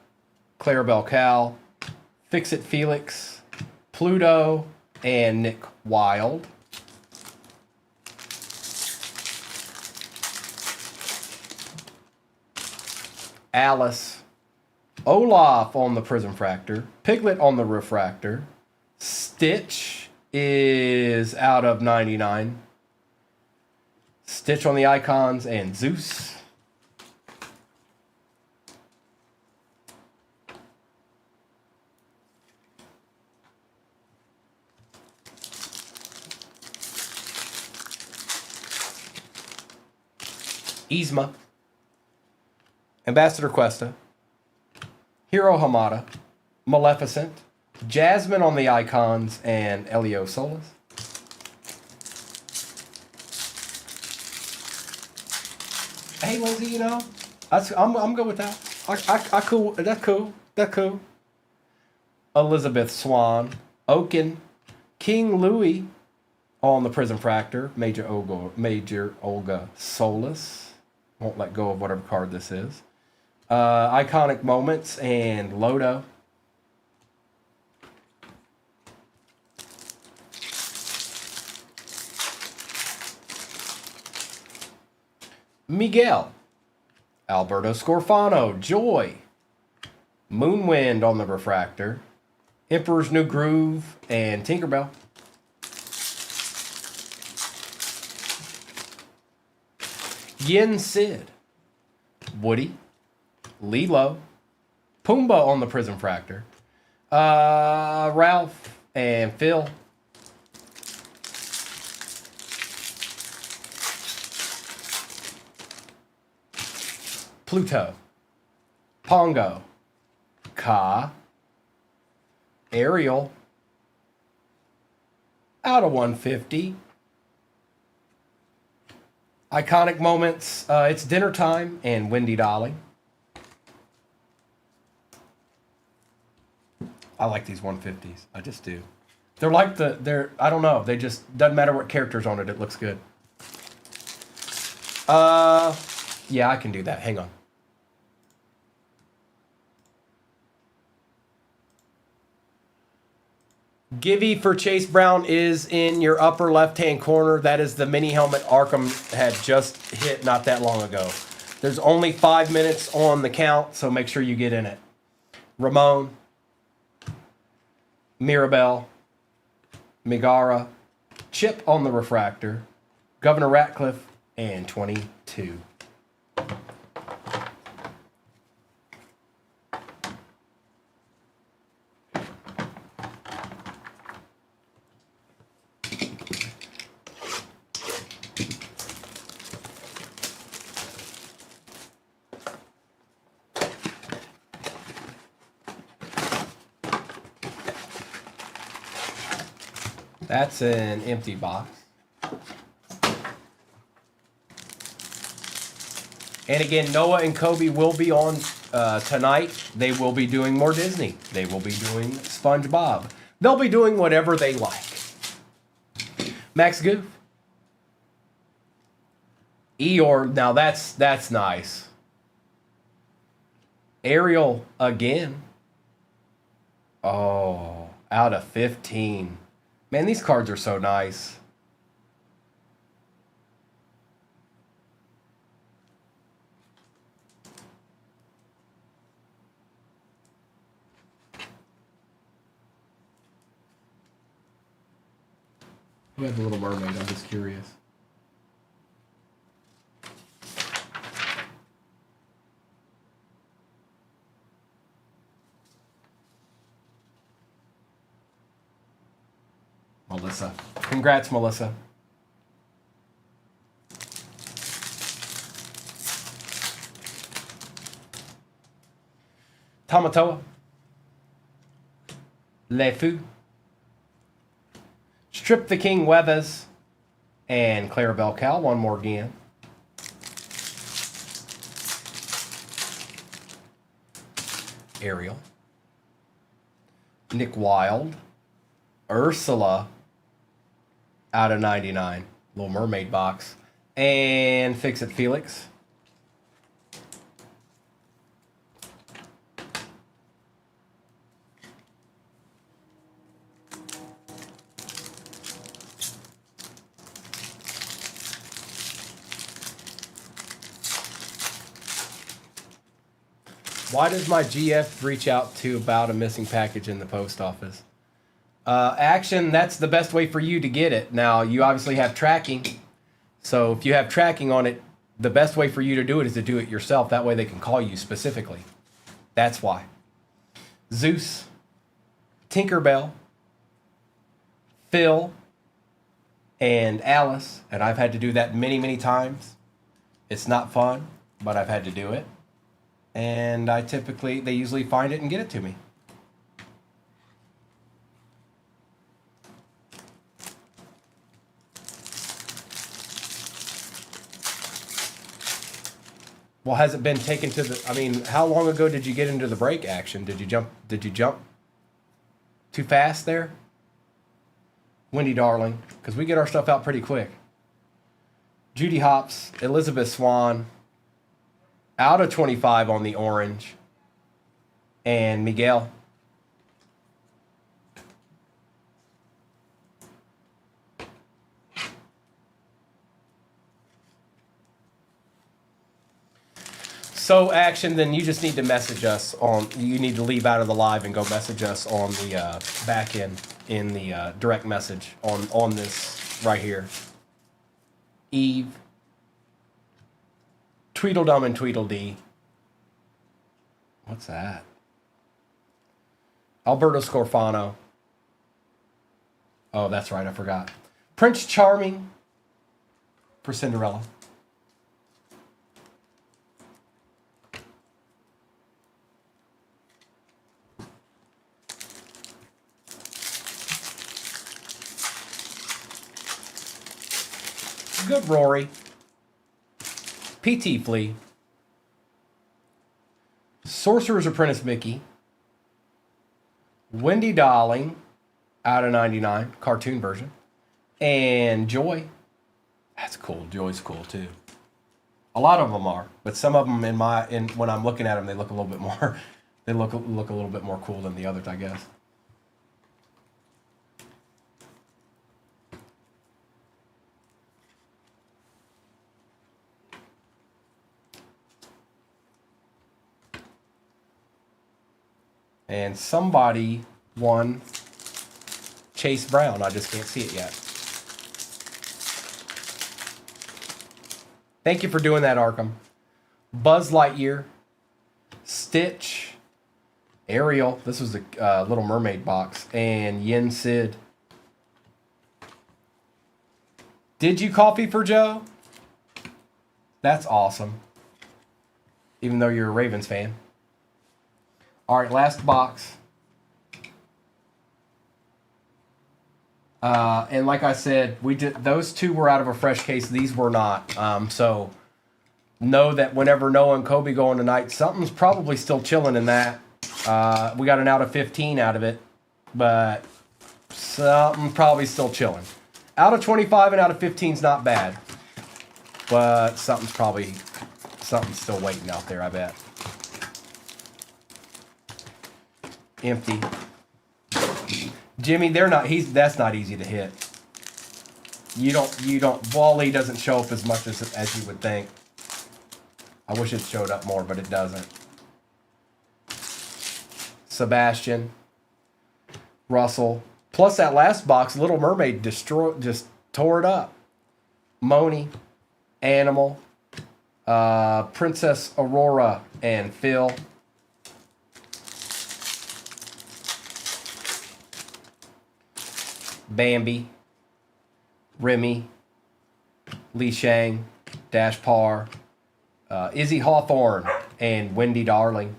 Clarabelle Cal, Fix-It Felix, Pluto, and Nick Wilde. Alice, Olaf on the Prism Fractor, Piglet on the Refractor, Stitch is out of 99, Stitch on the Icons, and Zeus. Yzma, Ambassador Cuesta, Hiro Hamada, Maleficent, Jasmine on the Icons, and Elio Solis. Hey, Lindsay, you know, I'm good with that. I cool. That's cool. That's cool. Elizabeth Swan, Oaken, King Louis On the Prism Fractor, Major Olga Solis. Won't let go of whatever card this is. Iconic Moments and Lodo. Miguel. Alberto Scorfano. Joy. Moonwind on the Refractor. Emperor's New Groove and Tinkerbell. Yin Sid. Woody. Lilo. Pumbaa on the Prism Fractor. Ralph and Phil. Pluto. Pongo. Ka. Ariel. Out of 150. Iconic Moments. It's Dinner Time and Wendy Dolly. I like these 150s. I just do. They're like I don't know. They just, doesn't matter what character's on it. It looks good. Yeah, I can do that. Hang on. Givey for Chase Brown is in your upper left-hand corner. That is the mini helmet Arkham had just hit not that long ago. There's only 5 minutes on the count, so make sure you get in it. Ramon, Mirabelle, Megara, Chip on the Refractor, Governor Ratcliffe, and 22. That's an empty box. And again, Noah and Kobe will be on tonight. They will be doing more Disney. They will be doing SpongeBob. They'll be doing whatever they like. Max Goof. Eeyore, now that's nice. Ariel again. Oh, out of 15. Man, these cards are so nice. Who had the Little Mermaid? I'm just curious. Melissa. Congrats, Melissa. Tamatoa. Lefu. Strip the King Weathers. And Clarabelle Cal. One more again. Ariel. Nick Wilde. Ursula. Out of 99. Little Mermaid box. And Fix It Felix. Why does my GF reach out to about a missing package in the post office? Action, that's the best way for you to get it. Now, you obviously have tracking. So if you have tracking on it, the best way for you to do it is to do it yourself. That way they can call you specifically. That's why. Zeus, Tinkerbell, Phil, and Alice. And I've had to do that many, many times. It's not fun, but I've had to do it. And they usually find it and get it to me. Well, has it been taken to the, I mean, how long ago did you get into the break action? Did you jump too fast there? Wendy Darling, because we get our stuff out pretty quick. Judy Hopps, Elizabeth Swan, out of 25 on the orange, and Miguel. So action, then you just need to message us on, you need to leave out of the live and go message us on the back end in the direct message on this right here. Eve, Tweedledum and Tweedledee. What's that? Alberto Scorfano. Oh, that's right, I forgot. Prince Charming for Cinderella. Good Rory. PT Flea. Sorcerer's Apprentice Mickey. Wendy Darling, out of 99, cartoon version. And Joy. That's cool. Joy's cool too. A lot of them are, but some of them when I'm looking at them, they look a little bit more. They look a little bit more cool than the others, I guess. And somebody won Chase Brown. I just can't see it yet. Thank you for doing that, Arkham. Buzz Lightyear. Stitch. Ariel. This was the Little Mermaid box. And Yen Sid. Did you coffee for Joe? That's awesome. Even though you're a Ravens fan. All right, last box. And like I said, those two were out of a fresh case. These were not. So know that whenever Noah and Kobe go on tonight, something's probably still chilling in that. We got an out of 15 out of it, but something probably still chilling. Out of 25 and out of 15 is not bad, but something's still waiting out there, I bet. Empty. Jimmy, that's not easy to hit. Wally doesn't show up as much as you would think. I wish it showed up more, but it doesn't. Sebastian. Russell. Plus that last box, Little Mermaid just tore it up. Moni. Animal. Princess Aurora and Phil. Bambi, Remy, Li Shang, Dash Par, Izzy Hawthorne, and Wendy Darling.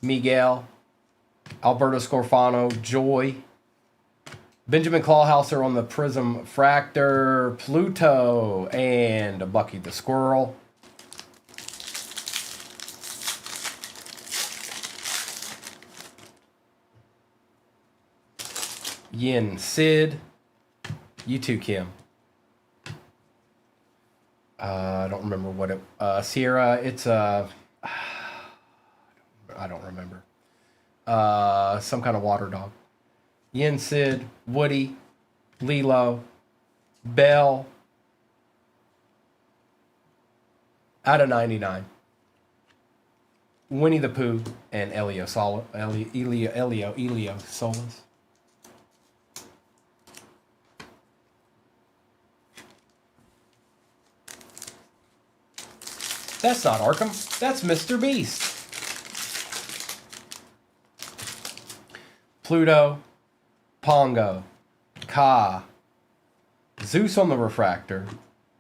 Miguel, Alberto Scorfano, Joy, Benjamin Clawhouser on the Prism Fractor, Pluto, and Bucky the Squirrel. Yin Sid. You too, Kim. I don't remember what it... Sierra, it's I don't remember. Some kind of water dog. Yin Sid, Woody, Lilo, Belle, out of 99. Winnie the Pooh and Elio Solis. That's not Arkham. That's Mr. Beast. Pluto, Pongo, Ka, Zeus on the Refractor,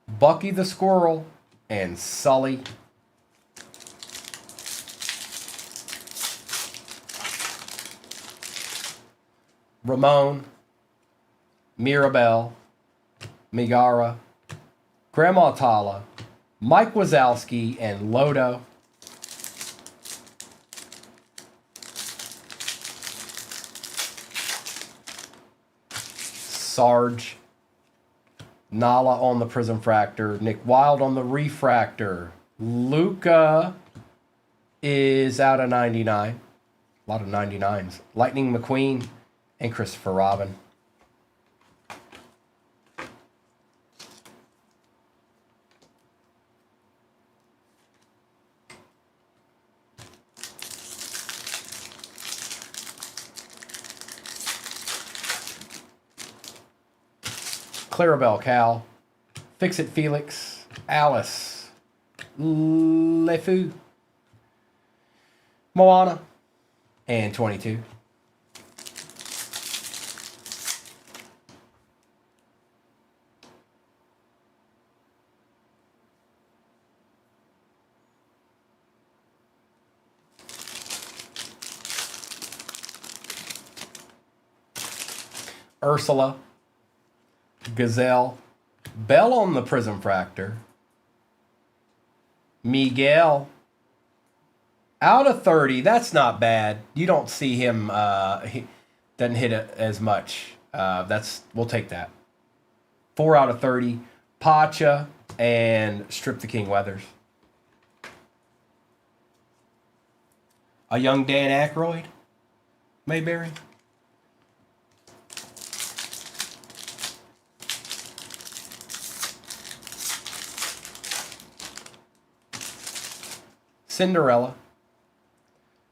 Bucky the Squirrel, and Sully. Ramon, Mirabelle, Megara, Grandma Tala, Mike Wazowski, and Lodo. Sarge. Nala on the Prism Fractor. Nick Wilde on the Refractor. Luca is out of 99. A lot of 99s. Lightning McQueen and Christopher Robin. Clarabelle Cal, Fix-It Felix, Alice, LeFou, Moana, and 22. Ursula, Gazelle, Bell on the Prism Fractor, Miguel, out of 30. That's not bad. You don't see him, he doesn't hit it as much. We'll take that. 4 out of 30. Pacha and Strip the King Weathers. A young Dan Aykroyd, Mayberry. Cinderella,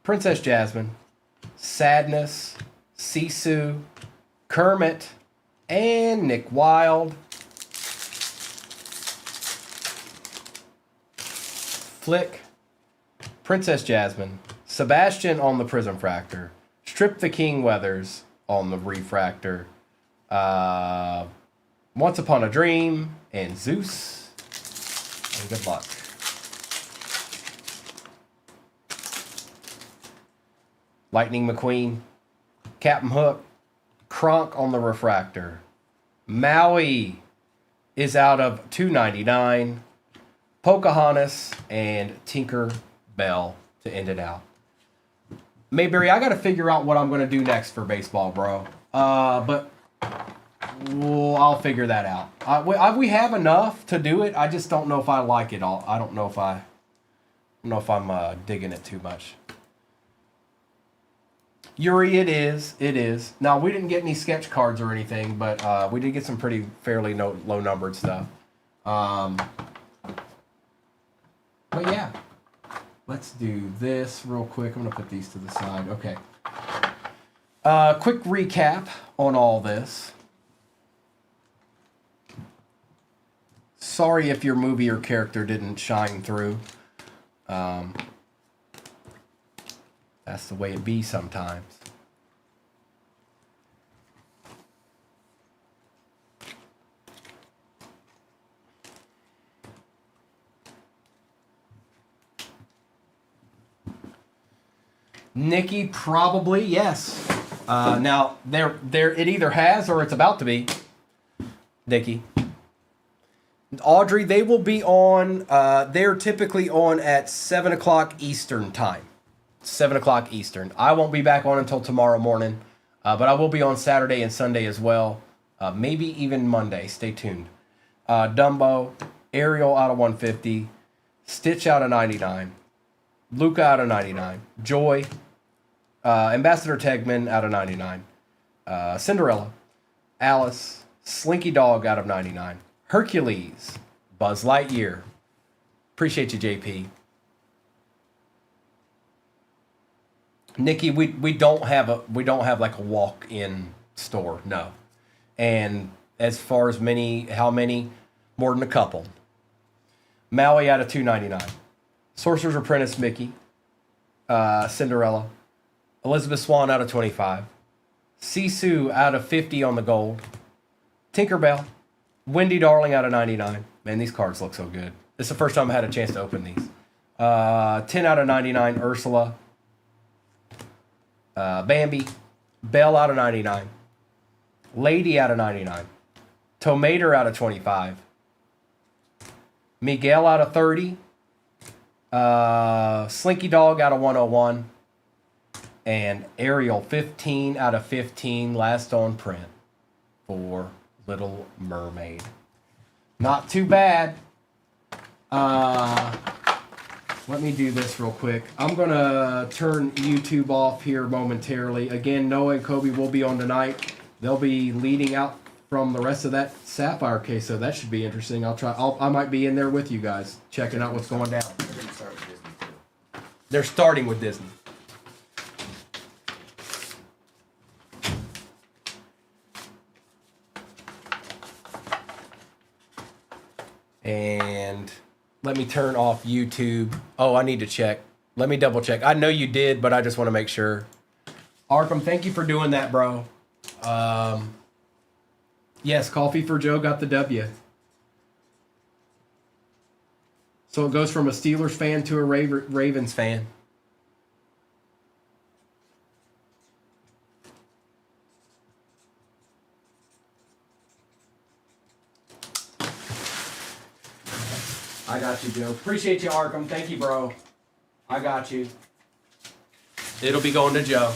Princess Jasmine, Sadness, Sisu, Kermit, and Nick Wilde. Flick, Princess Jasmine, Sebastian on the Prism Fractor, Strip the King Weathers on the Refractor, Once Upon a Dream, and Zeus. And good luck. Lightning McQueen, Captain Hook, Kronk on the Refractor. Maui is out of 299. Pocahontas and Tinker Bell to end it out. Mayberry, I got to figure out what I'm going to do next for baseball, bro. But I'll figure that out. We have enough to do it. I just don't know if I like it all. I don't know if I'm digging it too much. Yuri, it is. It is. Now, we didn't get any sketch cards or anything, but we did get some fairly low-numbered stuff. But yeah. Let's do this real quick. I'm going to put these to the side. Okay. Quick recap on all this. Sorry if your movie or character didn't shine through. That's the way it be sometimes. Nikki, probably, yes. Now, it either has or it's about to be. Nikki. Audrey, they will be on, they're typically on at 7 o'clock Eastern time. 7 o'clock Eastern. I won't be back on until tomorrow morning, but I will be on Saturday and Sunday as well. Maybe even Monday. Stay tuned. Dumbo, Ariel out of 150, Stitch out of 99, Luca out of 99, Joy, Ambassador Tegman out of 99, Cinderella, Alice, Slinky Dog out of 99, Hercules, Buzz Lightyear. Appreciate you, JP. Nikki, we don't have like a walk-in store, no. And as far as how many? More than a couple. Maui out of 299. Sorcerer's Apprentice Mickey. Cinderella. Elizabeth Swan out of 25. Sisu out of 50 on the gold. Tinkerbell. Wendy Darling out of 99. Man, these cards look so good. This is the first time I had a chance to open these. 10 out of 99, Ursula. Bambi. Belle out of 99. Lady out of 99. Tomater out of 25. Miguel out of 30. Slinky Dog out of 101. And Ariel 15 out of 15. Last on print for Little Mermaid. Not too bad. Let me do this real quick. I'm going to turn YouTube off here momentarily. Again, Noah and Kobe will be on tonight. They'll be leading out from the rest of that Sapphire case, so that should be interesting. I might be in there with you guys, checking out what's going down. They're gonna start with Disney too. They're starting with Disney. And let me turn off YouTube. Oh, I need to check. Let me double check. I know you did, but I just want to make sure. Arkham, thank you for doing that, bro. Yes, Coffee for Joe got the W. So it goes from a Steelers fan to a Ravens fan. I got you, Joe. Appreciate you, Arkham. Thank you, bro. I got you. It'll be going to Joe.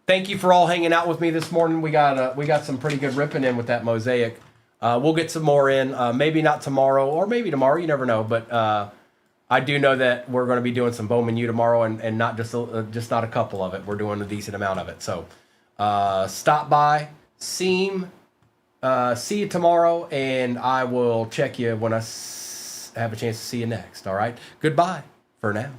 Thank you for all hanging out with me this morning. We got some pretty good ripping in with that mosaic. We'll get some more in. Maybe not tomorrow, or maybe tomorrow. You never know. But I do know that we're going to be doing some Bowman U tomorrow, and not just not a couple of it. We're doing a decent amount of it. So stop by, see you tomorrow, and I will check you when I have a chance to see you next. All right. Goodbye for now.